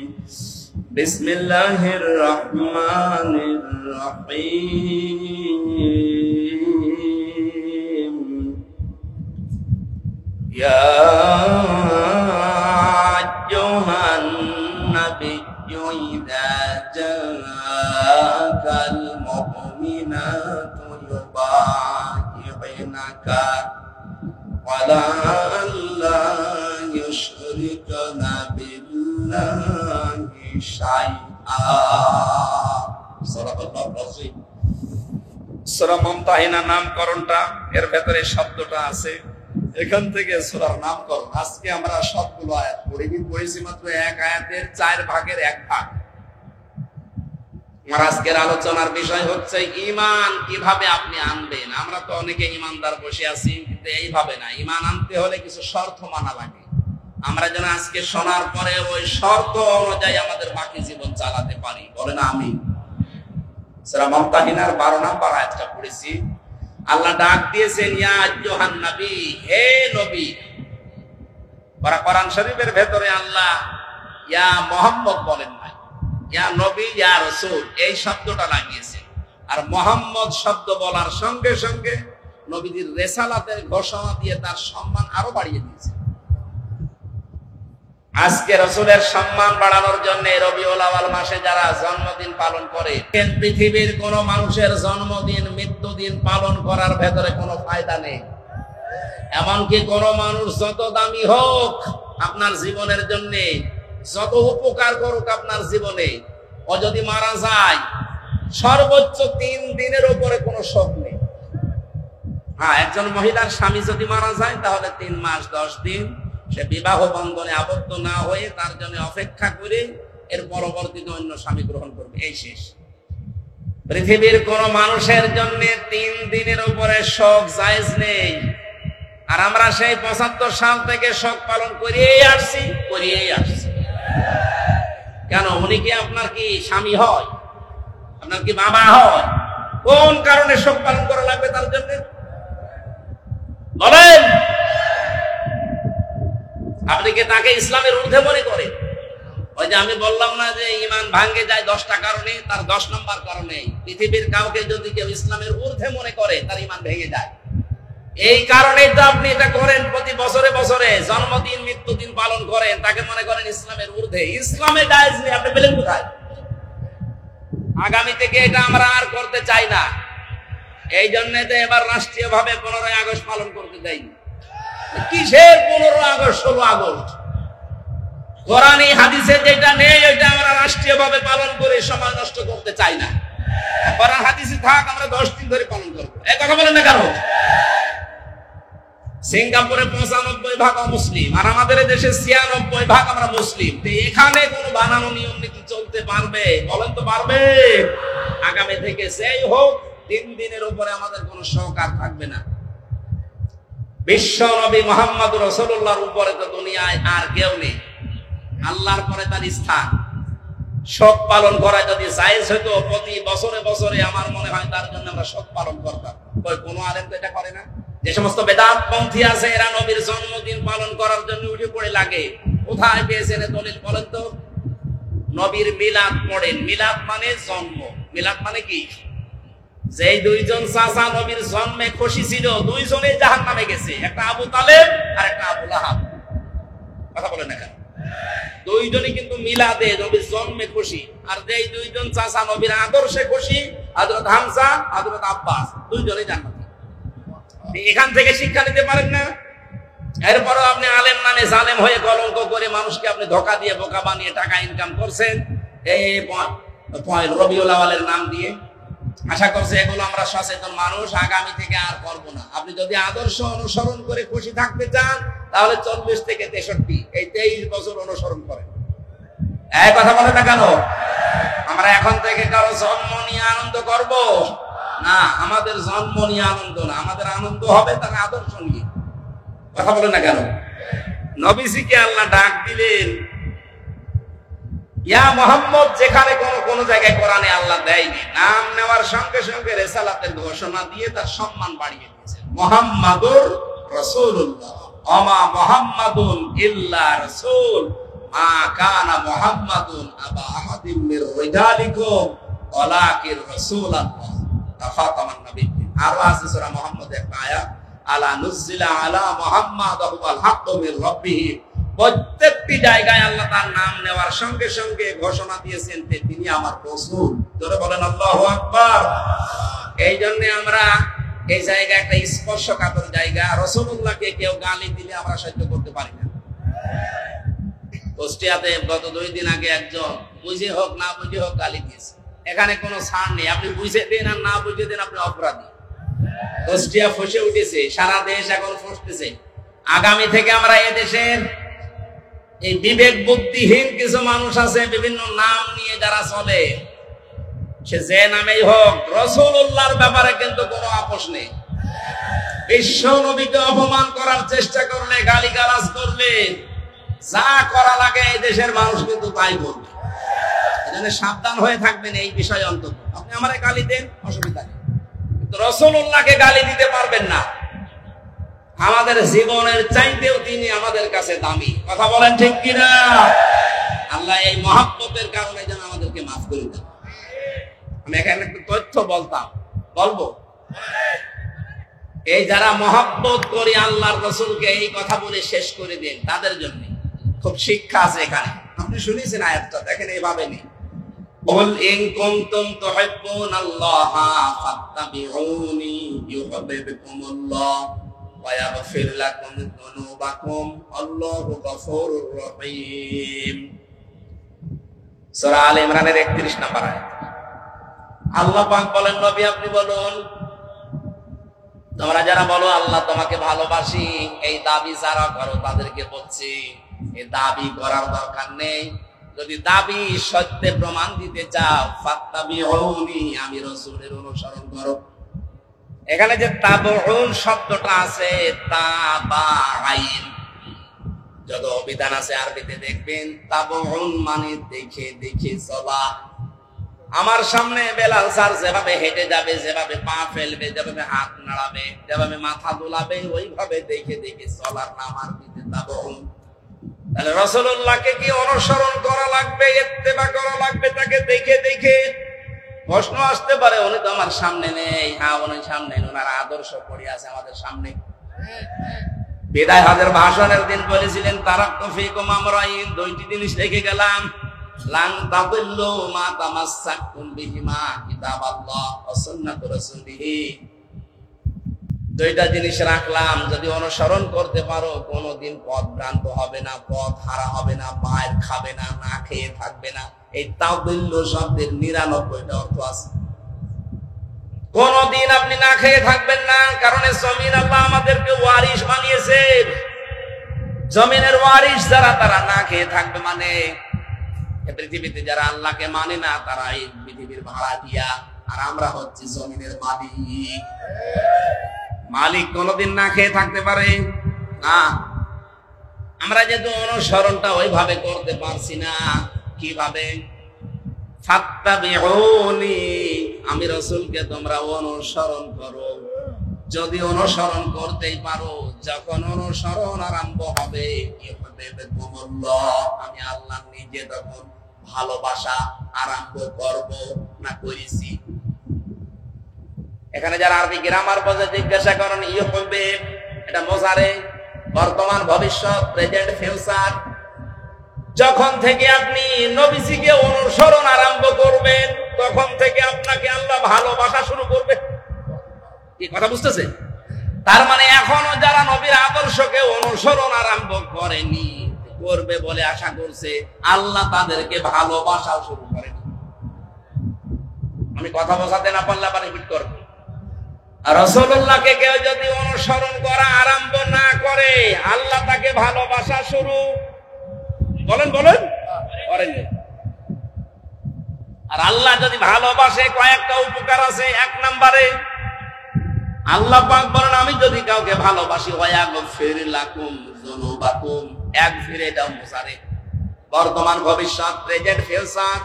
বিসমিল্লাহির রহমানির রহিম। ইয়া আইয়ুহান নাবিয়্যু ইযা জাআকাল মুমিনাতু ইউবাইয়িনাকা ওয়ালা আল্লা ইউশরিকুনা বিল্লাহি শাইআ। সুবহানাল্লাহু আযীম। সূরা মুমতাহিনা নামকরণটা এর ভেতরে শব্দটা আছে, এখান থেকে সূরার নামকরণ। আজকে আমরা সবগুলো আয়াত পড়েছি মাত্র এক আয়াতের 4 ভাগের 1 ভাগ। আমার আজকের আলোচনার বিষয় হচ্ছে ঈমান কিভাবে আপনি আনবেন। আমরা তো অনেকে ঈমানদার বসে আছি, কিন্তু এইভাবে না। ঈমান আনতে হলে কিছু শর্ত মানা লাগে। আমরা যেন আজকে শোনার পরে ওই শর্ত অনুযায়ী আমাদের বাকি জীবন চালাতে পারি। বলেন আমিন। সূরা মুমতাহিনার 12 নম্বর আয়াতটা পড়েছি। আল্লাহ ডাক দিয়েছেন, ইয়া আইয়ুহান নবী, হে নবী। কোরআন শরীফের ভেতরে আল্লাহ ইয়া মুহাম্মদ বলেন না, ইয়া নবী ইয়া রাসূল এই শব্দটা লাগিয়েছেন। আর মুহাম্মদ শব্দ বলার সঙ্গে সঙ্গে নবীর রিসালাতের ঘোষণা দিয়ে তার সম্মান আরো বাড়িয়ে দিয়েছেন। আজকে রাসূলের সম্মান বাড়ানোর জন্য রবিউল আউয়াল মাসে যারা জন্মদিন পালন করে, পৃথিবীর কোন মানুষের জন্মদিন মৃত্যুদিন পালন করার ভেতরে কোনো ফায়দা নেই। এমনকি কোন মানুষ যত দামি হোক আপনার জীবনের জন্য, যত উপকার করুক আপনার জীবনে, ও যদি মারা যায় সর্বোচ্চ 3 দিনের উপরে কোনো শোক নেই। হ্যাঁ, একজন মহিলার স্বামী যদি মারা যায় তাহলে 3 মাস 10 দিন সে বিবাহ বন্ধনে আবদ্ধ না হয়ে তার জন্য অপেক্ষা করে এর পরবর্তীতে অন্য স্বামী গ্রহণ করবে, এই শেষ। পৃথিবীর কোন মানুষের জন্য 3 দিনের উপরে শোক জায়েজ নেই। আর আমরা সেই 75 সাল থেকে শোক পালন করিয়েই আসছি। কেন? উনি কি আপনার কি স্বামী হয়? আপনার কি বাবা হয়? কোন কারণে শোক পালন করা লাগবে তার জন্য? বলেন। আপনি কি তাকে ইসলামের ঊর্ধ্বে মনে করেন? ওই যে আমি বললাম না যে ঈমান ভাঙে যায় 10টা কারণে, তার 10 নম্বর কারণে পৃথিবীর কাউকে যদি কেউ ইসলামের ঊর্ধ্বে মনে করে তার ঈমান ভেঙে যায়। এই কারণেই তো আপনি এটা করেন, প্রতি বছরে বছরে জন্মদিন মৃত্যুদিন পালন করেন, তাকে মনে করেন ইসলামের ঊর্ধ্বে। ইসলামে জায়েজ নেই, আপনি পেলেন কোথায়? আগামী থেকে এটা আমরা আর করতে চাই না। এই জন্য তো এবার রাষ্ট্রীয় ভাবে 15ই আগস্ট পালন করতে দেয়নি। কিসের 15 আগস্ট 16 আগস্ট? কোরআনে হাদিসে যেটা নেই ওইটা আমরা রাষ্ট্রীয় ভাবে পালন করে সময় নষ্ট করতে চাই না। কোরআন হাদিসে থাক, আমরা 10 দিন ধরে পালন করব। এই কথা বলেন না কেন? সিঙ্গাপুরে 95% মুসলিম, আর আমাদের দেশে 96% আমরা মুসলিম। এখানে কোন বানানো নিয়ম নীতি চলতে পারবে? বলেন তো পারবে? আগামী থেকে সেই হোক 3 দিনের উপরে আমাদের কোনো শোক আর থাকবে না। বিশ্ব নবী মুহাম্মদ রাসূলুল্লাহর উপরে তো দুনিয়ায় আর কেউ নেই, আল্লাহর পরে তার স্থান। শোক পালন করা যদি জায়েজ হতো প্রতি বছরে বছরে, আমার মনে হয় তার জন্য আমরা শোক পালন করতাম। কোন আলেম তো এটা করে না। যে সমস্ত বেদাতপন্থী আছে এরা নবীর জন্মদিন পালন করার জন্য উঠে পড়ে লাগে। কোথায় পেয়েছেন দলিল বলেন তো? নবীর মিলাদ পড়েন। মিলাদ মানে জন্ম। মিলাদ মানে কি? যেই 2 জন চাচা নবীর জন্মে খুশি ছিল, 2 জনেই জাহান্নামে গেছে। একটা আবু তালেব আর একটা আবু লাহাব। কথা বলেন না কেন? 2 জনই কিন্তু মিলাদে নবীর জন্মে খুশি। আর যেই 2 জন চাচা নবীর আদর্শে খুশি, হযরত হামজা হযরত আব্বাস, 2 জনেই জান্নাতি। এখান থেকে শিক্ষা নিতে পারেন না? এরপরও আপনি আলেম নামে জালেম হয়ে কলঙ্ক করে মানুষকে আপনি ধোঁকা দিয়ে বোকা বানিয়ে টাকা ইনকাম করছেন এই রবিউল আউয়ালের নাম দিয়ে। আশা করছি এগুলো আমরা সচেতন মানুষ আগামী থেকে আর করব না। আপনি যদি আদর্শ অনুসরণ করে খুশি থাকতে চান তাহলে 40 থেকে 63 এই 23 বছর অনুসরণ করেন। এই কথা বলে না কেন? আমরা এখন থেকে কারো জন্ম নিয়ে আনন্দ করব না। আমাদের জন্ম নিয়ে আনন্দ না, আমাদের আনন্দ হবে তার আদর্শ নিয়ে। কথা বলে না কেন? নবীজিকে আল্লাহ ডাক দিলেন ইয়া মুহাম্মদ, যেখানে কোন জায়গায় কোরআনে আল্লাহ দেয়নি। নাম নেওয়ার সঙ্গে সঙ্গে রিসালাতের ঘোষণা দিয়ে তার সম্মান বাড়িয়ে দিয়েছেন। মুহাম্মাদুর রাসূলুল্লাহ, ওমা মুহাম্মাদুন ইল্লা রাসূল, মা কানা মুহাম্মাদুন আবা আহাদিম মির রিজালিকুম ওয়ালাকিন রাসূলুল্লাহ খাতামান নবিয়্যিন। আর আছে সূরা মুহাম্মদ একটা আয়াত, আলা নুজিলা আলা মুহাম্মাদ ওয়াল হাক্কু মির রাব্বিহি। প্রত্যেকটি জায়গায় আল্লাহ তার নাম নেওয়ার সঙ্গে সঙ্গে ঘোষণা দিয়েছেন যে তিনি আমার রাসূল। জোরে বলেন আল্লাহু আকবার। এই জন্য আমরা এই জায়গা একটা স্পর্শকাতর জায়গা। রাসূলুল্লাহকে কেউ গালি দিলে আমরা সহ্য করতে পারি না। কুষ্টিয়াতে গত 2 দিন আগে একজন বুঝে হোক না বুঝে হোক গালি দিয়েছে। এখানে কোনো ছাড় নেই, আপনি বুঝে দিন আর না বুঝে দিন, আপনি অপরাধী। কুষ্টিয়া ফসে উঠেছে, সারা দেশ এখন ফসতেছে। আগামী থেকে আমরা এদেশের এই বিবেক বুদ্ধিহীন কিছু মানুষ আছে, বিভিন্ন নাম নিয়ে যারা চলে, সে যে নামেই হোক, রাসূলুল্লাহর ব্যাপারে কিন্তু কোনো আপোষ নেই। বিশ্ব নবীকে অপমান করার চেষ্টা করলে, গালিগালাজ করলে, যা করা লাগে এই দেশের মানুষ কিন্তু তাই করবে। এজন্য সাবধান হয়ে থাকবেন এই বিষয়ে। অন্তত আপনি আমারে গালি দেন, অসুবিধা নেই, কিন্তু রাসূলুল্লাহকে গালি দিতে পারবেন না। আমাদের জীবনের চাইতেও তিনি আমাদের কাছে দামি। কথা বলেন ঠিক কিনা? আল্লাহ এই মহব্বতের কারণে যেন আমাদেরকে মাফ করে দেন। আমি এখানে একটা তথ্য বলবো, এই যারা মহব্বত করি আল্লাহর রাসূলকে, এই কথা বলে শেষ করে দেন, তাদের জন্য খুব শিক্ষা আছে এখানে। আপনি শুনেছেন আয়াতটা, দেখেন এইভাবে নেই, কুল ইন কুনতুম তুহিব্বুনাল্লাহা ফাত্তাবিউনি ইউহিব্বুকুমুল্লাহ ওয়া ইয়াগফির লাকুম যুনুবাকুম আল্লাহু গফুরুর রহিম। সূরা আলে ইমরানের 31 নম্বর আয়াত। আল্লাহ পাক বলেন, নবী আপনি বলুন, তোমরা যারা বলো আল্লাহ তোমাকে ভালোবাসি, এই দাবি যারা করো তাদেরকে বলছি, এই দাবি করার দরকার নেই। যদি দাবি সত্যে প্রমাণ দিতে চাও, ফাত্তাবিউনি, আমি রাসূলের অনুসরণ করো। এখানে যে তাবউন শব্দটা আছে, তাবাইন, যত বিধান আছে আরবিতে দেখবেন, তাবউন মানে দেখে দেখে চলা। আমার সামনে বেলাল স্যার যেভাবে হেঁটে যাবে, যেভাবে পা ফেলবে, যেভাবে হাত নাড়াবে, যেভাবে মাথা দোলাবে, ওইভাবে দেখে দেখে চলার নাম আরবিতে তাবউন। তাহলে রাসূলুল্লাহকে কি অনুসরণ করা লাগবে, ইত্তেবা করা লাগবে তাকে দেখে দেখে। প্রশ্ন আসতে পারে, উনি তো আমার সামনে নেই। হ্যাঁ, উনি সামনে, ওনার আদর্শ পড়ে আছে আমাদের সামনে। বিদায় হজের ভাষণের দিন বলেছিলেন, তারাক্তু ফীকুম আমরাইন, 2টি জিনিস রেখে গেলাম, লান তাদিল্লু মা তামাসসাকতুম বিহিমা, কিতাবাল্লাহ ওয়া সুন্নাতু রাসূলিহি। 2টা জিনিস রাখলাম, যদি অনুসরণ করতে পারো কোনোদিন পথ ভ্রান্ত হবে না, পথ হারা হবে না, মায়ের খাবে না, না খেয়ে থাকবে না। এই তাদিল্লু শব্দের 99টা অর্থ আছে। কোনদিন আপনি না খেয়ে থাকবেন না, কারণ জমিন আল্লাহ আমাদেরকে ওয়ারিশ বানিয়েছে। জমিনের ওয়ারিশ যারা, তারা না খেয়ে থাকবে। মানে পৃথিবীতে যারা আল্লাহকে মানে না, তারা এই পৃথিবীর ভাড়াটিয়া, আর আমরা হচ্ছে জমিনের মালিক। মালিক কোনদিন না খেয়ে থাকতে পারে না। আমরা যেহেতু অনুসরণটা ওইভাবে করতে পারছি না, কিভাবে? ফাত্তাবিউনি, আমি রাসূলকে তোমরা অনুসরণ করো। যদি অনুসরণ করতেই পারো, যখন অনুসরণ আরম্ভ হবে, আমি আল্লাহ নিজে তখন ভালোবাসা আরম্ভ করব না করেছি। এখানে যারা আরবি গ্রামার বোঝে জিজ্ঞাসা করেন, ইউহিব্বু, এটা মোজারে, বর্তমান, ভবিষ্যৎ, প্রেজেন্ট, ফিউচার। যখন থেকে আপনি নবীজিকে অনুসরণ আরম্ভ করবেন, তখন থেকে আপনাকে আল্লাহ ভালোবাসা শুরু করবে। কি কথা বুঝতেছে? তার মানে এখনো যারা নবীর আদর্শকে অনুসরণ আরম্ভ করেনি, করবে বলে আশা করছে, আল্লাহ তাদেরকে ভালোবাসা শুরু করেনি। আমি কথা বোঝাতে না পারলে আবার রিপিট করব। রাসূলুল্লাহকে কেউ যদি অনুসরণ করা আরম্ভ না করে, আল্লাহ তাকে ভালোবাসা শুরু বলেন করেন। আর আল্লাহ যদি ভালোবাসে, কয়েকটা উপকার আছে। 1 নম্বরে আল্লাহ পাক বলেন, আমি যদি কাউকে ভালোবাসি, ওয়ায়াগফির লাকুম যুনুবাকুম, এক ফিরে দাও মুসারে, বর্তমান, ভবিষ্যৎ, প্রেজেন্ট, ফিউচার,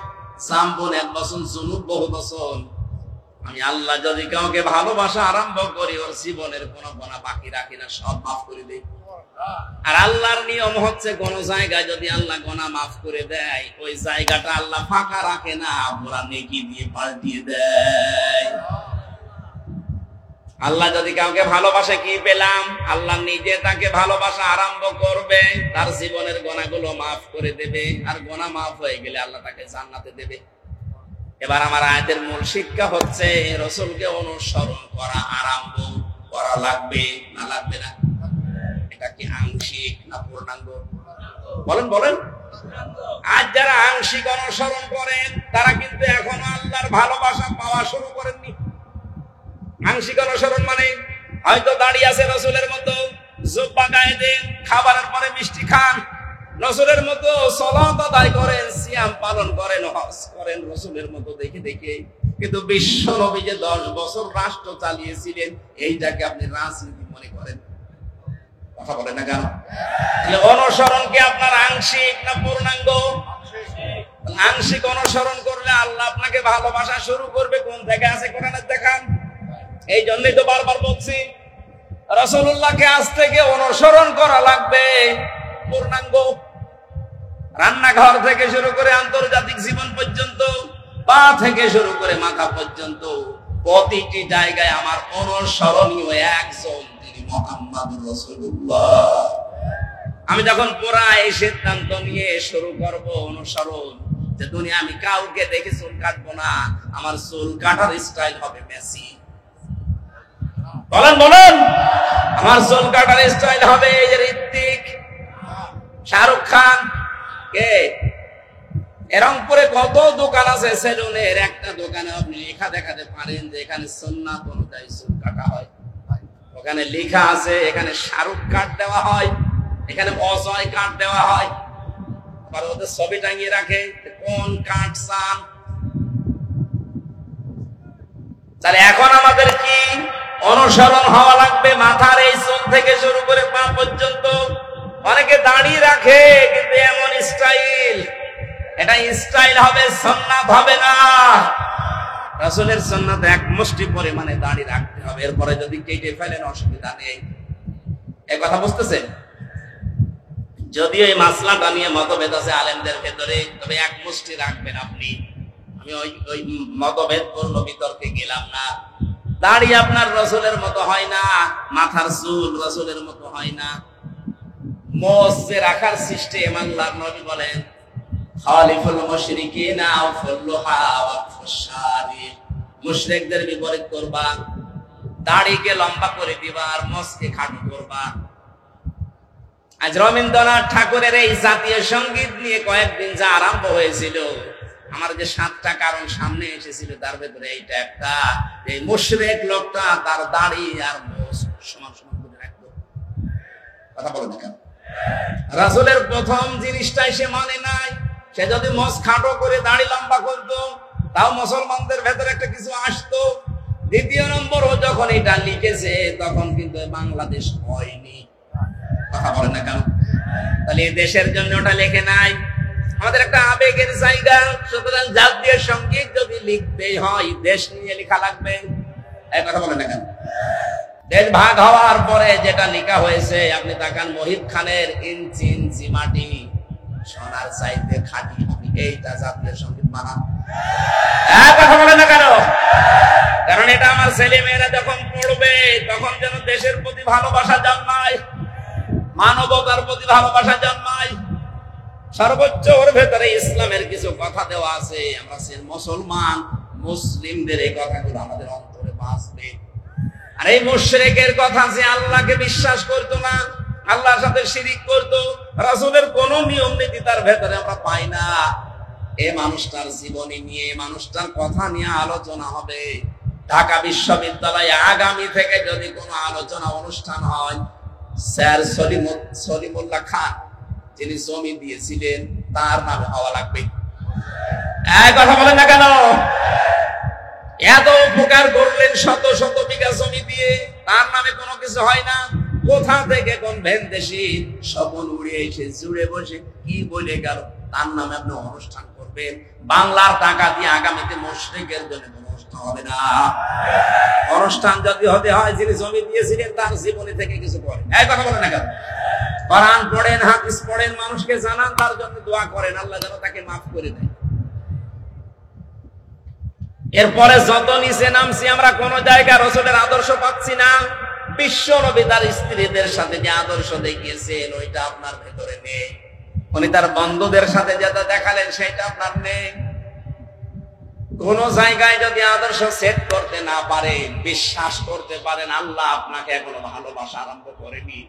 জামবুন 1 বছর, যুনুব বহু বছর। আমি আল্লাহ যদি কাউকে ভালোবাসা আরম্ভ করি, ওর জীবনের কোনো গুনাহ বাকি রাখি না, সব মাফ করে দেই। আর আল্লাহর নিয়ম হচ্ছে, কোন জায়গায় যদি আল্লাহ গুনাহ মাফ করে দেয়, ওই জায়গাটা আল্লাহ ফাঁকা রাখে না, পুরা নেকি দিয়ে পাল্টিয়ে দেয়। আল্লাহ যদি কাউকে ভালোবাসে, কি পেলাম? আল্লাহ নিজে তাকে ভালোবাসা আরম্ভ করবে, তার জীবনের গুনাহগুলো মাফ করে দেবে, আর গুনাহ মাফ হয়ে গেলে আল্লাহ তাকে জান্নাতে দেবে। এবার আমার আয়াতের মূল শিক্ষা হচ্ছে, রাসূলকে অনুসরণ করা আরম্ভ করা লাগবে না লাগবে না? এটা কি আংশিক না পূর্ণাঙ্গ? বলেন আজ যারা আংশিক অনুসরণ করেন তারা কিন্তু এখনো আল্লাহর ভালোবাসা পাওয়া শুরু করেননি। আংশিক অনুসরণ মানে হয়তো দাঁড়িয়ে আছে রসুলের মতো, জুব্বা গায়ে দেন, খাবারের পরে মিষ্টি খান, রসুলের মতো সালাত আদায় করেন, সিয়াম পালন করেন, হজ করেন রসুলের মতো দেখে দেখে। কিন্তু বিশ্ব নবী যে 10 বছর রাষ্ট্র চালিয়েছিলেন, এইটাকে আপনি রাজনীতি মনে করেন? কথা বলেন না কেন? অনুসরণ কি আপনার আংশিক না পূর্ণাঙ্গ? আংশিক অনুসরণ করলে আল্লাহ আপনাকে ভালোবাসা শুরু করবে। কোন থেকে আছে কোরআনে দেখান। এই জন্যই তো বারবার বলছি, রাসূলুল্লাহকে আজ থেকে অনুসরণ করা লাগবে পূর্ণাঙ্গ। রান্নাঘর থেকে শুরু করে আন্তর্জাতিক জীবন পর্যন্ত, পা থেকে শুরু করে মাথা পর্যন্ত প্রতিটি জায়গায় আমার অনুসরণীয় একজন, তিনি মুহাম্মদুর রাসূলুল্লাহ। আমি যখন পুরা এই সিদ্ধান্ত নিয়ে শুরু করব অনুসরণ, যে দুনিয়া আমি কাউকে দেখে চুল কাটবো না, আমার চুল কাটার স্টাইল হবে মেসি। বলেন বলেন, আমার চুল কাটার স্টাইল হবে এই যে ঋত্বিক, শাহরুখ খান। কে রংপুরে কত দোকান আছে সেলুনের, একটা দোকানে আপনি লেখা দেখাতে পারেন যে এখানে সুন্নাত অনুযায়ী চুল কাটা হয়। ওখানে লেখা আছে এখানে শাহরুখ কাট দেওয়া হয়, এখানে অজয় কাট দেওয়া হয়। আবার ওদের ছবি টাঙিয়ে রাখে কোন কাট চান। তাহলে এখন আমাদের কি অনুসরণ হওয়া লাগবে? মাথার এই চুল থেকে শুরু করে পা পর্যন্ত। অনেকে দাঁড়িয়ে রাখে কিন্তু এমন স্টাইল, এটা স্টাইল হবে, সুন্নাত হবে না। রাসূলের সুন্নাত এক মুষ্টি পরিমাণে দাঁড়িয়ে রাখতে হবে, এরপরে যদি কেটে ফেলেন অসুবিধা নেই। এই কথা বুঝতেছেন? যদিও এই মাসলাটা নিয়ে মতভেদ আছে আলেমদের ভেতরে, তবে এক মুষ্টি রাখবেন আপনি। আমি ওই মতভেদপূর্ণ বিতর্কে গেলাম না। দাড়ি আপনার রাসূলের মতো হয় না, মাথার চুল রাসূলের মতো হয় না। মোষ যে রাখার সিস্টেম, আল্লাহর নবী বলেন খালিফুল মুশরিকিনা আফুল্লুহা ওয়া ফুশারি, মুশরিকদের বিপরীত করবা, দাড়িকে লম্বা করে দিবা আর মোষকে খাটো করবা। আজ রবীন্দ্রনাথ ঠাকুরের এই জাতীয় সঙ্গীত নিয়ে কয়েকদিন যা আরম্ভ হয়েছিল, আমার যে 7টা কারণ সামনে এসেছিল তার ভেতরে এইটা একটা, এই মুশরিক লোকটা তার দাড়ি আর মোষ সমান সমান করে রাখতো। কথা বলেন না কেন? রাসূলের প্রথম জিনিসটাই সে মানে নাই। সে যদি মোষ খাটো করে দাড়ি লম্বা করতো তাও মুসলমানদের ভেতরে একটা কিছু আসতো। দ্বিতীয় নম্বর, ও যখন এটা লিখেছে তখন কিন্তু বাংলাদেশ হয়নি। কথা বলেন না কেন? তাহলে এই দেশের জন্য ওটা লেখে নাই। আমাদের একটা আবেগের জায়গা, সুতরাং জাতীয় সঙ্গীত যদি লিখতেই হয় দেশ নিয়ে লেখা লাগবে। এই কথা বলেন না কেন? দেশ ভাগ হওয়ার পরে যেটা লেখা হয়েছে, আপনি তাকান মহিব খানের ইঞ্চি ইঞ্চি মাটি সোনার চাইতে খাঁটি, আপনি এইটা জাতীয় সঙ্গীত মানান? কথা বলেন না কেন? কারণ এটা আমার ছেলে মেয়েরা যখন পড়বে তখন যেন দেশের প্রতি ভালোবাসা জন্মায়, মানবতার প্রতি ভালোবাসা জন্মায়। সর্বোচ্চ ওর ভেতরে ইসলামের কিছু কথা দেওয়া আছে। আমরা মুসলমান, মুসলিমদের এই কথাগুলো আমাদের অন্তরে বাঁচবে। আর এই মুশরিকের কথা, যে আল্লাহকে বিশ্বাস করতো না, আল্লাহর সাথে শিরিক করতো, রাসূলের কোন নিয়ম নীতি তার ভেতরে আমরা পাই না, এই মানুষটার জীবনী নিয়ে, মানুষটার কথা নিয়ে আলোচনা হবে। ঢাকা বিশ্ববিদ্যালয়ে আগামী থেকে যদি কোনো আলোচনা অনুষ্ঠান হয়, স্যার সলিমুল্লাহ খান যিনি জমি দিয়েছিলেন তার নামে হওয়া লাগবে। এক কথা বলেন না কেন? এত উপকার করলেন শত শত বিঘা জমি দিয়ে, তার নামে কোনো কিছু হয় না। কোথা থেকে কোন ভেনদেশি স্বপন উড়িয়ে এসে জুড়ে বসে কি বলে গেল, তার নামে আপনি অনুষ্ঠান করবেন। বাংলার টাকা দিয়ে আগামীতে মুশরিকের জন্য কোনো অনুষ্ঠান হবে না। অনুষ্ঠান যদি হতে হয় যিনি জমি দিয়েছিলেন তার জীবনী থেকে কিছু করেন। এই কথা বলেন না কেন? কোরআন পড়েন, হাদিস পড়েন, মানুষকে জানান, তার জন্য দোয়া করেন আল্লাহ যেন তাকে মাফ করে দেয়। এরপরে যত নিচে নামছি আমরা কোন জায়গায় রাসূলের আদর্শ পাচ্ছি না। বিশ্ব নবী তার স্ত্রীদের সাথে যে আদর্শ দেখিয়েছেন ওইটা আপনার ভেতরে নেই। উনি তার বন্ধুদের সাথে যেটা দেখালেন সেটা আপনার নেই। কোন জায়গায় যদি আদর্শ সেট করতে না পারেন, বিশ্বাস করতে পারেন আল্লাহ আপনাকে এখনো ভালোবাসা আরম্ভ করেনি,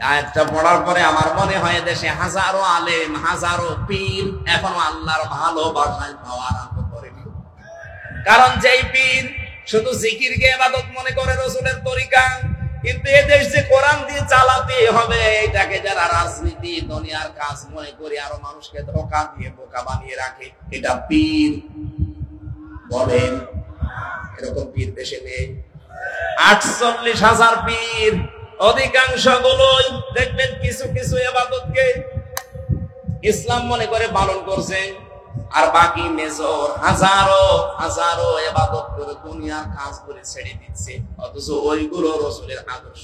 আয়াতটা পড়ার পরে আমার মনে হয় দেশে হাজারো আলেম, হাজারো পীর এখনো আল্লাহর ভালোবাসায় পাওয়া আরম্ভ করেনি। কারণ যেই পীর শুধু জিকিরকে ইবাদত মনে করে রসুলের তরিকা, কিন্তু এদেশ যে কোরআন দিয়ে চালাতে হবে এটাকে যারা রাজনীতি দুনিয়ার কাজ মনে করে আরো মানুষকে ধোঁকা দিয়ে বোকা বানিয়ে রাখে, এটা পীর বলেন। এরকম পীর দেশে নেই। 48,000 পীর, অধিকাংশ গুলোই দেখবেন কিছু কিছু ইবাদতকে ইসলাম মনে করে পালন করছে, আর বাকি মেজর হাজারো হাজারো ইবাদত করে দুনিয়ার কাজ করে ছেড়ে দিচ্ছে, অথচ ওইগুলো রাসূলের আদর্শ।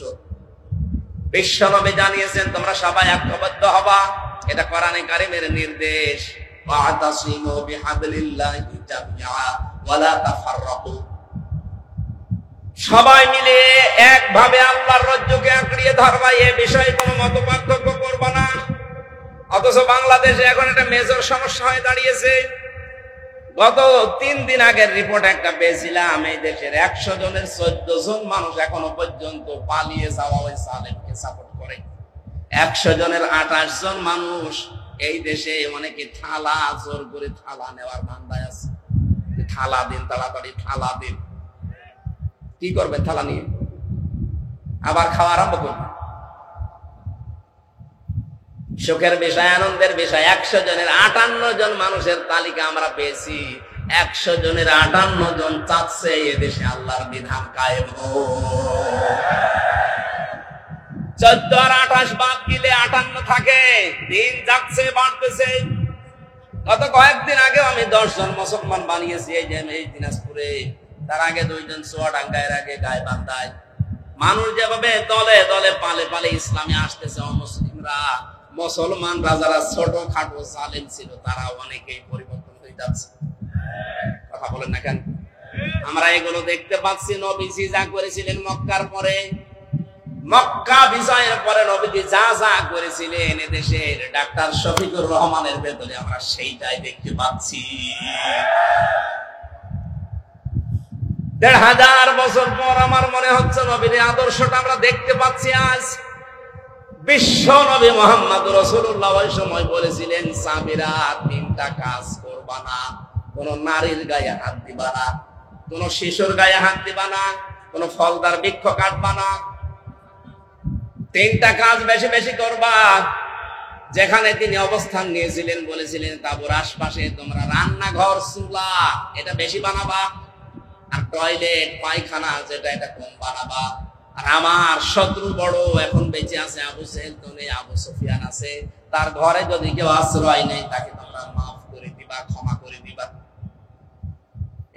বিশ্বনবী জানিয়েছেন তোমরা সবাই ঐক্যবদ্ধ হবা, এটা কোরআনে কারীমের নির্দেশ। ওয়াতাসিমু বিহাবলিল্লাহি জামিআ ওয়ালা তাফাররাকু, সবাই মিলে একভাবে আল্লাহর রজ্জুকে আঁকড়িয়ে ধরবা, এ বিষয়ে কোনো মত পার্থক্য করবা না। অথচ বাংলাদেশে এখন একটা মেজর সমস্যা হয়ে দাঁড়িয়েছে। গত 3 দিন আগের রিপোর্ট একটা পেয়েছিলাম, এই দেশের 100 জনের 14 জন মানুষ এখনো পর্যন্ত পালিয়ে যাওয়া ওই সালেমকে সাপোর্ট করে। 100 জনের 28 জন মানুষ এই দেশে অনেকে থালা জোর করে থালা নেওয়ার ধান্দায় আছে। থালা দিন, তাড়াতাড়ি থালা দিন। কি করবে থালা নিয়ে? আবার খাওয়া আরম্ভ করবে। সুখের বিষয়, আনন্দের বিষয়, 100 জনের 58 জন মানুষের তালিকা আমরা পেয়েছি। 100 জনের 58 জন চাচ্ছে এদেশে আল্লাহর বিধান কায়েম হোক। 14 আর 28 বাদ দিলে 58 থাকে। দিন যাচ্ছে, বাড়তেছে। গত কয়েকদিন আগে আমি 10 জন মুসলমান বানিয়েছি এই যে এই দিনাজপুরে। তার আগে 2 জন চুয়াডাঙ্গা, এর আগে গাইবান্ধায়। মানুষ যেভাবে দলে দলে পালে পালে ইসলামে আসতেছে, অমুসলিমরা, মুসলমানরা যারা ছোট খাটো জালেম ছিল তারা অনেকেই পরিবর্তন হয়ে যাচ্ছে। কথা বলেন না কেন? আমরা এগুলো দেখতে পাচ্ছি। নবীজি যা করেছিলেন মক্কার পরে, মক্কা বিজয়ের পরে নবীজি যা যা করেছিলেন এদেশের ডাক্তার শফিকুর রহমানের ভেতরে আমরা সেইটাই দেখতে পাচ্ছি। 1500 বছর পর আমার মনে হচ্ছে নবীর আদর্শটা আমরা দেখতে পাচ্ছি আজ। বিশ্ব নবী মুহাম্মদ রাসূলুল্লাহ ওই সময় বলেছিলেন, সাবিরা 3টা কাজ করবা না। কোন নারীর গায়ে হাত দিবা না, কোন শিশুর গায়ে হাত দিবা না, কোন ফলদার বৃক্ষ কাটবা না। 3টা কাজ বেশি বেশি করবা। যেখানে তিনি অবস্থান নিয়েছিলেন বলেছিলেন তাবুর আশপাশে তোমরা রান্নাঘর, চুলা এটা বেশি বানাবা, আর টয়লেট পায়খানা যেটা এটা কম বানাবা। আর আমার শত্রু বড় এখন বেঁচে আছে আবু জেহেল, তুমি আবু সুফিয়ান আছে, তার ঘরে যদি কেউ আশ্রয় নেই তাকে তোমরা মাফ করে দিবা, ক্ষমা করে দিবা।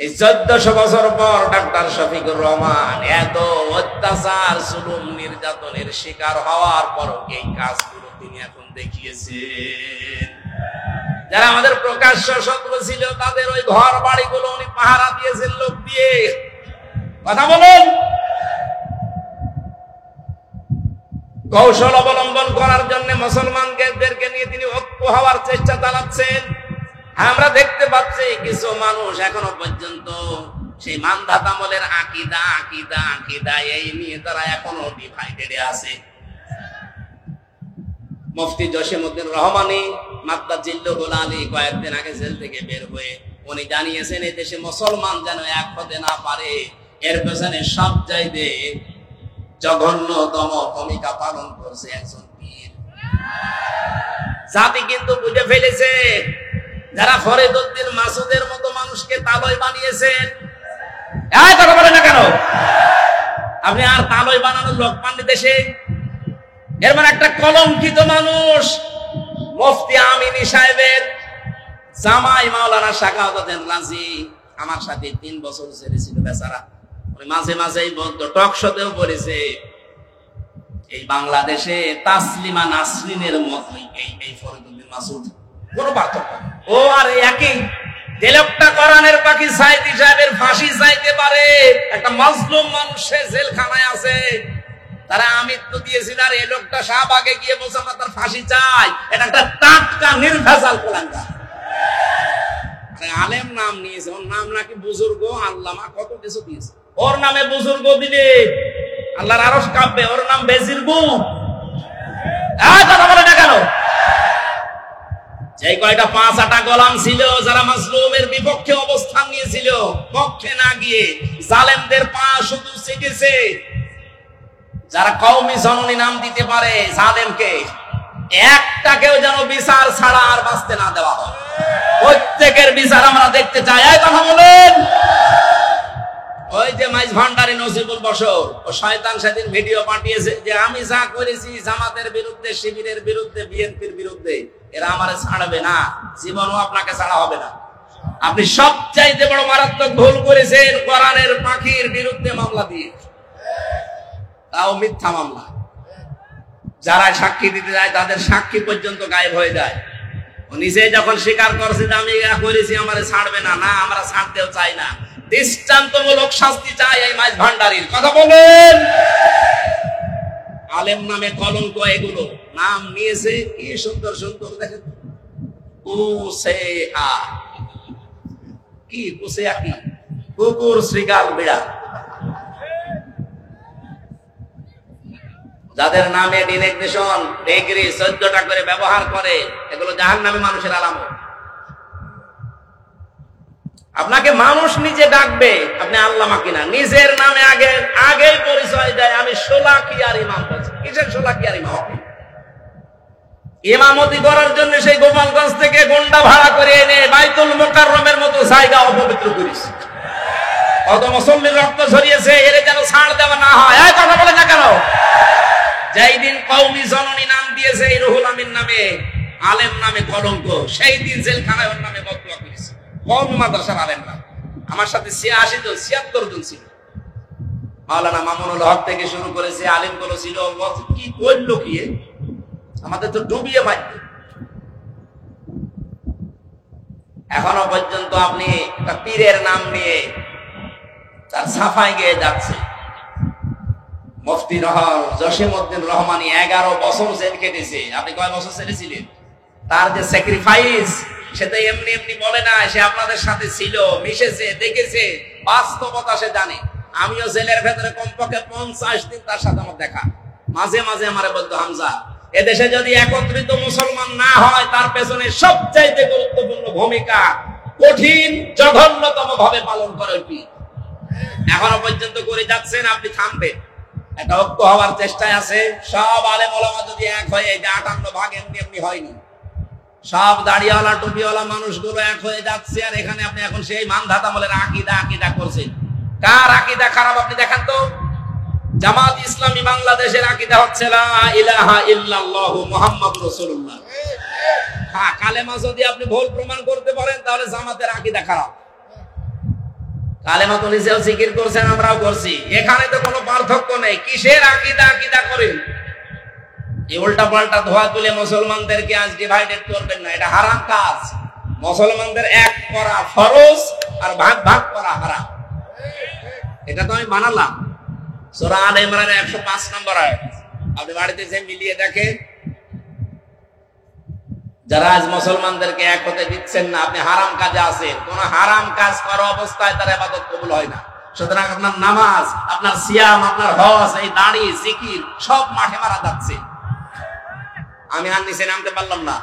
এই 1400 বছর পর ডাক্তার শফিকুর রহমান এত অত্যাচার, জুলুম, নির্যাতনের শিকার হওয়ার পর এই কাজগুলো তিনি এখন দেখিয়েছেন। যারা আমাদের প্রকাশ্য শত্রু ছিল তাদের ওই ঘর বাড়িগুলো উনি পাহারা দিয়েছেন লোক দিয়ে। কথা বলুন। কৌশল অবলম্বন করার জন্য মুসলমানদেরকে নিয়ে তিনি ঐক্য হওয়ার চেষ্টা চালাচ্ছেন। আমরা দেখতে পাচ্ছি কিছু মানুষ এখনো পর্যন্ত সেই মানধাত আমলের আকীদা আকীদা আকীদা এই নিয়ে তারা এখনো ডিভাইডেডে আছে। মুফতি জসিমউদ্দিন রহমানী মাদ্দাজিল্লুহুল আলী কয়েকদিন আগে জেল থেকে বের হয়ে উনি জানিয়েছেন এই দেশে মুসলমান যেন এক হতে না পারে, এর পেছনে সবচাইতে জঘন্যতম ভূমিকা পালন করছে একজন পীর। জাতি কিন্তু বুঝে ফেলেছে, যারা ফরিদউদ্দিন মাসুদের মতো মানুষকে তালয় বানিয়েছেন। কথা বলে না কেন? আপনি আর তালয় বানানোর লোক পাননি দেশে? এর মানে একটা কলঙ্কিত মানুষ মুফতি আমিনী সাহেবের জামাই মাওলানা শাকাওয়াত রাজি আমার সাথে 3 বছর জেলে ছিল বেচারা। উনি মাঝে মাঝেই বলতো, টক শোতেও বলেছে, এই বাংলাদেশে তাসলিমা নাসরিনের মতই এই ফরিদউদ্দিন মাসুদ, কোনো পার্থক্য। ও আর একই যে লোকটা কোরআনের পাখি সাইদি সাহেবের ফাঁসি চাইতে পারে, একটা মাজলুম মানুষ সে জেলখানায় আছে, তারা আমৃত্যু দিয়েছিল, আর এই লোকটা শাহবাগে গিয়ে বলছে আমরা তার ফাঁসি চাই। এটা একটা টাটকা নির্ভেজাল কোলাঙ্গার। আলেম নাম নিয়েছে, ওর নাম নাকি বুজুর্গ আল্লামা, কত কিছু দিয়েছে। ওর নামে বুজুর্গ দিলে আল্লাহর আরশ কাঁপবে, ওর নাম বেজিরগু। কথা বলে না কেন? যে কয়টা 5-8টা গোলাম ছিল যারা মাজলুমের বিপক্ষে অবস্থান নিয়েছিল, পক্ষে না গিয়ে জালেমদের পা শুধু চেটেছে, যারা কওমি জননী নাম দিতে পারে জালেমকে, একটাকেও যেন বিচার ছাড়া আর বাঁচতে না দেওয়া হয়। প্রত্যেকের বিচার আমরা দেখতে চাই। এই কথা বলেন। ওই যে মাইজ ভান্ডারী নজিবুল বশর, ও শয়তান সেদিন ভিডিও পাঠিয়েছে যে আমি যা করেছি জামাতের বিরুদ্ধে, শিবিরের বিরুদ্ধে, বিএনপির বিরুদ্ধে, এরা আমারে ছাড়বে না, জীবনও আপনাকে ছাড়া হবে না। আপনি সবচাইতে বড় মারাত্মক ভুল করেছেন কোরআনের পাখির বিরুদ্ধে মামলা দিয়ে, তাও মিথ্যা মামলা। যারা সাক্ষী দিতে যায় তাদের সাক্ষী পর্যন্ত গায়েব হয়ে যায়। ও নিজে যখন স্বীকার করছে যে আমি এটা করেছি, আমারে ছাড়বে না, না আমরা ছাড়তেও চাই না, দৃষ্টান্তমূলক শাস্তি চাই এই মাইজ ভান্ডারীর। কথা বলেন। আলেম নামে কলঙ্ক, এগুলো নাম নিয়েছে কি সুন্দর সুন্দর, দেখেন কি কুকুর, শ্রীগাল, বিড়াল, যাদের নামে ডিরেকশন, ডিগ্রি 14টা করে ব্যবহার করে, এগুলো জাহান্নামী মানুষের আলামত। আপনাকে মানুষ নিজে ডাকবে, আপনি আল্লামা কিনা, নিজের নামে আগেই পরিচয় দেয় আমি শোলাকিয়ার ইমাম। কিসের শোলাকিয়ার ইমাম? ইমামতি করার জন্য সেই গোপালগঞ্জ থেকে গন্ডা ভাড়া করে এনে বাইতুল মুকাররমের মতো জায়গা অপবিত্র করেছে। কত মুসল্লির রক্ত ঝরিয়েছে, এর যেন ছাড় দেওয়া না হয়। এই কথা বলে না কেন? যেই দিন কওমি জননী নাম দিয়েছে এই রুহুল আমিন নামে, আলেম নামে কলঙ্ক, সেই দিন জেলখানায় ওর নামে বদদুয়া করেছে কওমি মাদ্রাসার আলেমরা। আমার সাথে 86 জন 76 জন ছিল। মাওলানা মামুনুল হক থেকে শুরু করেছে, আলেমগুলো ছিল। কি করলো কি, আমাদের তো ডুবিয়ে মারবে। এখনো পর্যন্ত আপনি একটা পীরের নাম নিয়ে তার সাফাই গিয়ে যাচ্ছে। মুফতি জসিমউদ্দিন রহমানী 11 বছর জেল কেটেছে। আপনি কয় বছর ছেড়েছিলেন? তার যে স্যাক্রিফাইস, সেটা এমনি এমনি বলে না, সে আপনাদের সাথে ছিল, মিশেছে, দেখেছে, বাস্তবতা সে জানে। আমিও জেলের ভেতরে কমপক্ষে 50 দিন তার সাথে আমার দেখা। মাঝে মাঝে আমারে বলতো, হামজা, এদেশে যদি একত্রিত মুসলমান না হয়, তার পেছনে সবচাইতে গুরুত্বপূর্ণ ভূমিকা কঠিন জঘন্যতম ভাবে পালন করে পীর। এখনো পর্যন্ত করে যাচ্ছেন, আপনি থামবেন। একটা ঐক্য হওয়ার চেষ্টায় আছে। সব আলেম ওলামা যদি এক হয়ে, যে 58 ভাগ এমনি এমনি হয়নি, সব দাড়িওয়ালা টুপিওয়ালা মানুষগুলো এক হয়ে যাচ্ছে। আর এখানে আপনি এখন সেই মানধাতা বলে আকিদা করছেন। কার আকিদা খারাপ আপনি দেখেন তো। জামাত ইসলামী বাংলাদেশের আকিদা হচ্ছে লা ইলাহা ইল্লাল্লাহু মুহাম্মাদুর রাসূলুল্লাহ। হ্যাঁ, কালেমা যদি আপনি ভুল প্রমাণ করতে পারেন, তাহলে জামাতের আকিদা খারাপ। কালেমা তো নিজেও জিকির করছেন, আমরাও করছি, এখানে তো কোনো পার্থক্য নেই। কিসের আকিদা করেন? এই উল্টা পাল্টা ধোয়া তুলে মুসলমানদেরকে আজ ডিভাইডেড করবেন না, এটা হারাম কাজ। মুসলমানদের এক করা ফরজ, আর ভাগ ভাগ করা হারাম। এটা তো আমি বানালাম। সূরা আলে ইমরানের 105 নম্বর আয়াত। আপনি বাড়িতে যে মিলিয়ে দেখেন, যারা আজ মুসলমানদেরকে এক হতে দিচ্ছেন না, আপনি হারাম কাজে আছেন। কোন হারাম কাজ করা অবস্থায় তার ইবাদত কবুল হয় না। সুতরাং আপনার নামাজ, আপনার সিয়াম, আপনার হজ, এই দাড়ি, জিকির সব মাঠে মারা যাচ্ছে। আমি আর নিচে নামতে পারলাম না।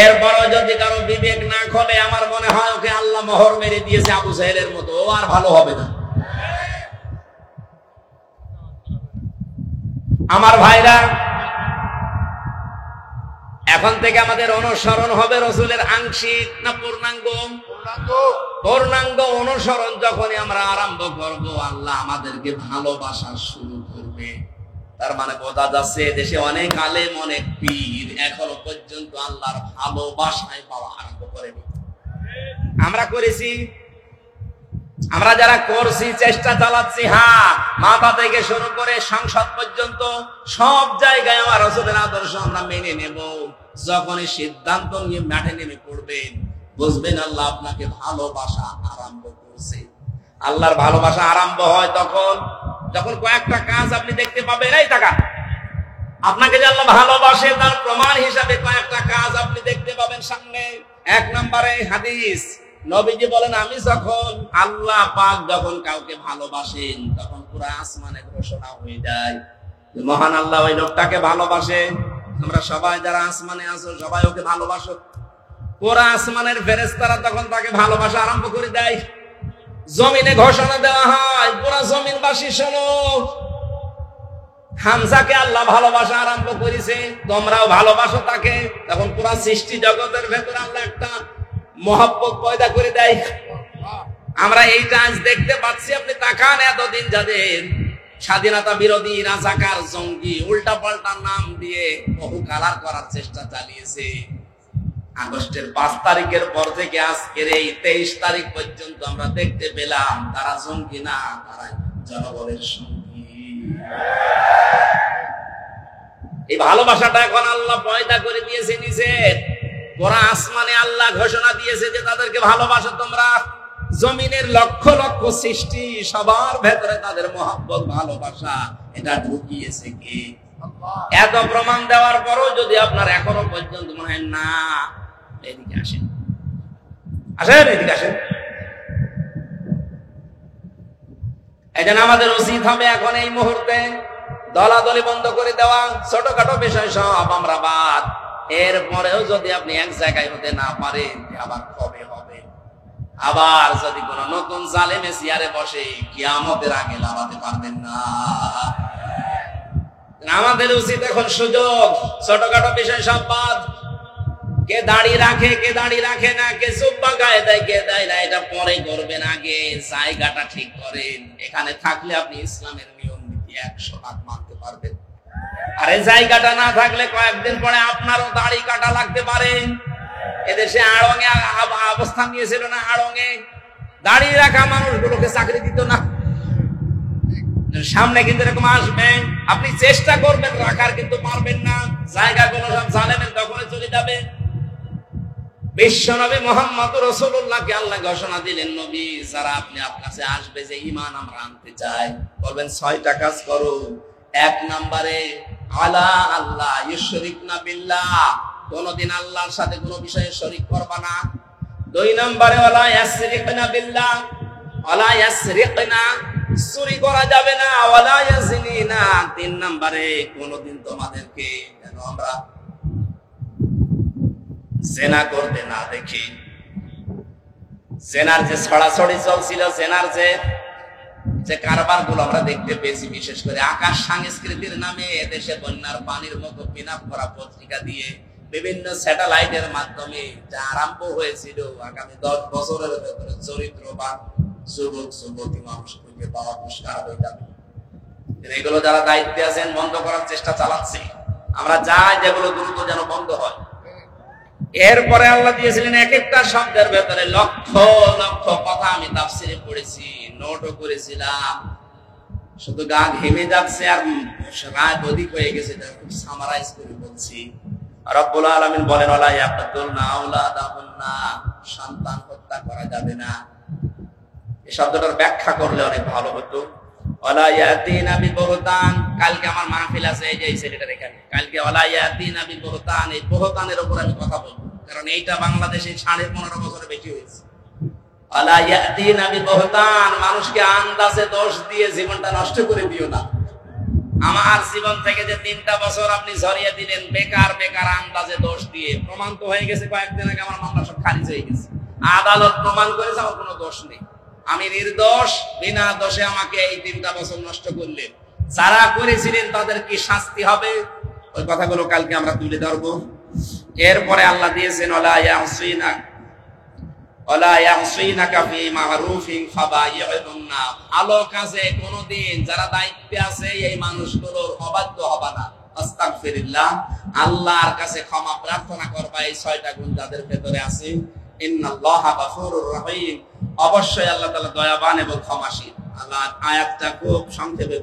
এরপরও যদি কারো বিবেক না খোলে, আমার মনে হয় ওকে আল্লাহ মোহর মেরে দিয়েছে আবু জাহেলের মতো, ও আর ভালো হবে না। আমার ভাইরা, এখন থেকে আমাদের অনুসরণ হবে রাসূলের আংশিক না পূর্ণাঙ্গ? পূর্ণাঙ্গ অনুসরণ যখনই আমরা আরম্ভ করব, আল্লাহ আমাদেরকে ভালোবাসা শুরু করবে। তার মানে বোঝা যাচ্ছে, দেশে অনেক আলেম, অনেক পীর এখনো পর্যন্ত আল্লাহর ভালোবাসায় পাওয়া আরম্ভ করেনি। আমরা করেছি, আমরা যারা করছি, চেষ্টা চালাচ্ছি। হ্যাঁ, মাথা থেকে শুরু করে সংসদ পর্যন্ত সব জায়গায় আমার রাসূলের আদর্শ আমরা মেনে নেব। যখনই সিদ্ধান্ত নিয়ে মাঠে নেমে পড়বেন, বুঝবেন আল্লাহ আপনাকে ভালোবাসা আরম্ভ করছে। আল্লাহর ভালোবাসা আরম্ভ হয় তখন যখন কয়েকটা কাজ আপনি দেখতে পাবেন। এই টাকা আপনাকে যে আল্লাহ ভালোবাসে, তার প্রমাণ হিসাবে কয়েকটা কাজ আপনি দেখতে পাবেন সামনে। 1 নম্বরে হাদিস, নবীজি বলেন, আমি যখন, আল্লাহ পাক যখন কাউকে ভালোবাসেন, তখন পুরো আসমানে ঘোষণা হয়ে যায়, মহান আল্লাহ ওই লোকটাকে ভালোবাসে। আমরা সবাই যারা আসমানে আছো সবাই ওকে ভালোবাসো। পুরা আসমানের ফেরেশতারা তখন তাকে ভালোবাসা আরম্ভ করে দেয়। জমিনে ঘোষণা দেওয়া হয়, পুরা জমিনবাসী শোনো, হামজাকে আল্লাহ ভালোবাসা আরম্ভ করেছে, তোমরাও ভালোবাসো তাকে। তখন পুরা সৃষ্টি জগতের ভেতরে আল্লাহ একটা মহব্বত পয়দা করে দেয়। আমরা এইটা আজ দেখতে পাচ্ছি। আপনি তাকান, এতদিন যাদের স্বাধীনতা বিরোধী, রাজাকার, জঙ্গি, উল্টা পাল্টা নাম দিয়ে বহু কালার করার চেষ্টা চালিয়েছে, আগস্টের 5 তারিখের পর থেকে আজকের এই 23 তারিখ পর্যন্ত আমরা দেখতে পেলাম তারা জঙ্গি না, তারা জনগণের সঙ্গী। এই ভালোবাসাটা এখন আল্লাহ পয়দা করে দিয়েছে নিচে। পুরা আসমানে আল্লাহ ঘোষণা দিয়েছে যে তাদেরকে ভালোবাসো তোমরা। জমিনের লক্ষ লক্ষ সৃষ্টি সবার ভেতরে তাদের মহব্বত, ভালোবাসা এটা ঢুকিয়েছে কে? এত প্রমাণ দেওয়ার পরও যদি আপনার এখনো পর্যন্ত মনে হয় না, এদিকে আসেন, আসেন, এদিকে আসেন। এই জন্য আমাদের উচিত হবে এখন এই মুহূর্তে দলাদলি বন্ধ করে দেওয়া, ছোটখাটো বিষয় সব আমরা বাদ। এরপরেও যদি আপনি এক জায়গায় হতে না পারেন, আবার কবে হবে? আবার যদি কোন নতুন জালেমে চেয়ারে বসে, কিয়ামতের আগে লাগাতে পারবেন না। আমাদের উচিত এখন সুযোগ, ছোটখাটো বিষয় সব বাদ। কে দাড়ি রাখে, কে দাড়ি রাখে না, কে সুব্বা গায়ে দেয়, কে দেয় না, এটা পরে করবেন, আগে জায়গাটা ঠিক করেন। এখানে থাকলে আপনি ইসলামের নিয়ম নীতি 100 মানতে পারবেন। আর এই জায়গাটা না থাকলে কয়েকদিন পরে আপনারও দাড়ি কাটা লাগতে পারে। এদেশে আড়ঙে অবস্থান নিয়েছিল না, আড়ঙে দাড়ি রাখা মানুষগুলোকে চাকরি দিত না। সামনে কিন্তু এরকম আসবে, আপনি চেষ্টা করবেন রাখার, কিন্তু পারবেন না। জায়গাগুলো সব জালেমের দখলে চলে যাবে। বিশ্বনবী মুহাম্মদ রাসূলুল্লাহকে আল্লাহ ঘোষণা দিলেন, নবী যারা আপনি আপনার কাছে আসবে, যে ঈমান আমরা আনতে চাই, বলবেন 6টা কাজ করো। 1 নম্বরে আলা আল্লাহ ইউশরিকনা বিল্লাহ, কোনদিন আল্লাহর সাথে কোনো বিষয়ে শরীক করবা না। 2 নম্বরে ওয়ালা ইয়াসরিকনা বিল্লাহ, ওয়ালা ইয়াসরিকনা, চুরি করা যাবে না। ওয়ালা ইয়াজিনিনা, 3 নম্বরে কোনদিন তোমাদেরকে যেন আমরা জেনা করতে না দেখি। জেনার যে ছড়াছড়ি চলছিল, জেনার যে কারবার গুলো আমরা দেখতে পেয়েছি, বিশেষ করে আকাশ সংস্কৃতির নামে এদেশে বন্যার পানির মতো পিনাপ করা পত্রিকা দিয়ে বিভিন্ন স্যাটেলাইটের মাধ্যমে যা আরম্ভ হয়েছিল, আগামী 10 বছরের ভেতরে চরিত্রবান যুবক যুবতী মানুষ খুঁজে পাওয়া মুশকিল হয়ে যাবে। এগুলো যারা দায়িত্বে আছেন বন্ধ করার চেষ্টা চালাচ্ছে। আমরা চাই যেগুলো দ্রুত যেন বন্ধ হয়। এরপরে আল্লাহ দিয়েছিলেন এক একটা শব্দের ভেতরে লক্ষ লক্ষ কথা। আমি তাফসিরে পড়েছি, নোটও করেছিলাম, শুধু গা ঘেমে যাচ্ছে আর রাত অধিক হয়ে গেছে, খুব সামারাইজ করে বলছি। রব্বুল আলামিন বলেন, ওয়ালা ইয়াকতুলনা আওলাদাহুন্না, সন্তান হত্যা করা যাবে না। এই শব্দটার ব্যাখ্যা করলে অনেক ভালো হতো। ওয়ালা ইয়াতিনা বিবহতান, কালকে আমার মাহফিল আছে, এই যে এই ছেলেটার এখানে, কালকে ওয়ালা ইয়াতিনা বিবহতান, এই বহতানের উপর আমি কথা বলবো, কারণ এইটা বাংলাদেশে 15.5 বছরে বেশি হয়েছে। ওয়ালা ইয়াতিনা বিবহতান, মানুষকে আন্দাজে দোষ দিয়ে জীবনটা নষ্ট করে দিও না। আমার জীবন থেকে যে 3টা বছর আপনি ঝরিয়ে দিলেন বেকার বেকার আন্দাজে দোষ দিয়ে, প্রমাণ তো হয়ে গেছে কয়েকদিন আগে আমার মামলা সব খারিজ হয়ে গেছে। আদালত প্রমাণ করেছে আমার কোনো দোষ নেই, আমি নির্দোষ। বিনা দোষে আমাকে এই 3টা বছর নষ্ট করলেন। যারা করেছিলেন তাদের কি শাস্তি হবে, ওই কথাগুলো কালকে আমরা তুলে ধরবো। এরপরে আল্লাহ দিয়েছেন, ওয়ালা ইয়াসিনা ওয়ালা ইয়াসিনাকা ফি মারুফিন ফাবাইউনা, ভালো কাজে কোনদিন যারা দায়িত্বে আছে এই মানুষগুলোর অবাধ্য হবে না। আস্তাগফিরুল্লাহ, আল্লাহর কাছে ক্ষমা প্রার্থনা করবা এই 6টা গুণ যাদের ভেতরে আছে। ইন্নাল্লাহা গফুরুর রহিম, অবশ্যই আল্লাহ তাআলা দয়াবান এবং ক্ষমাশীল। আল্লাহ আয়াতটা খুব সংক্ষেপে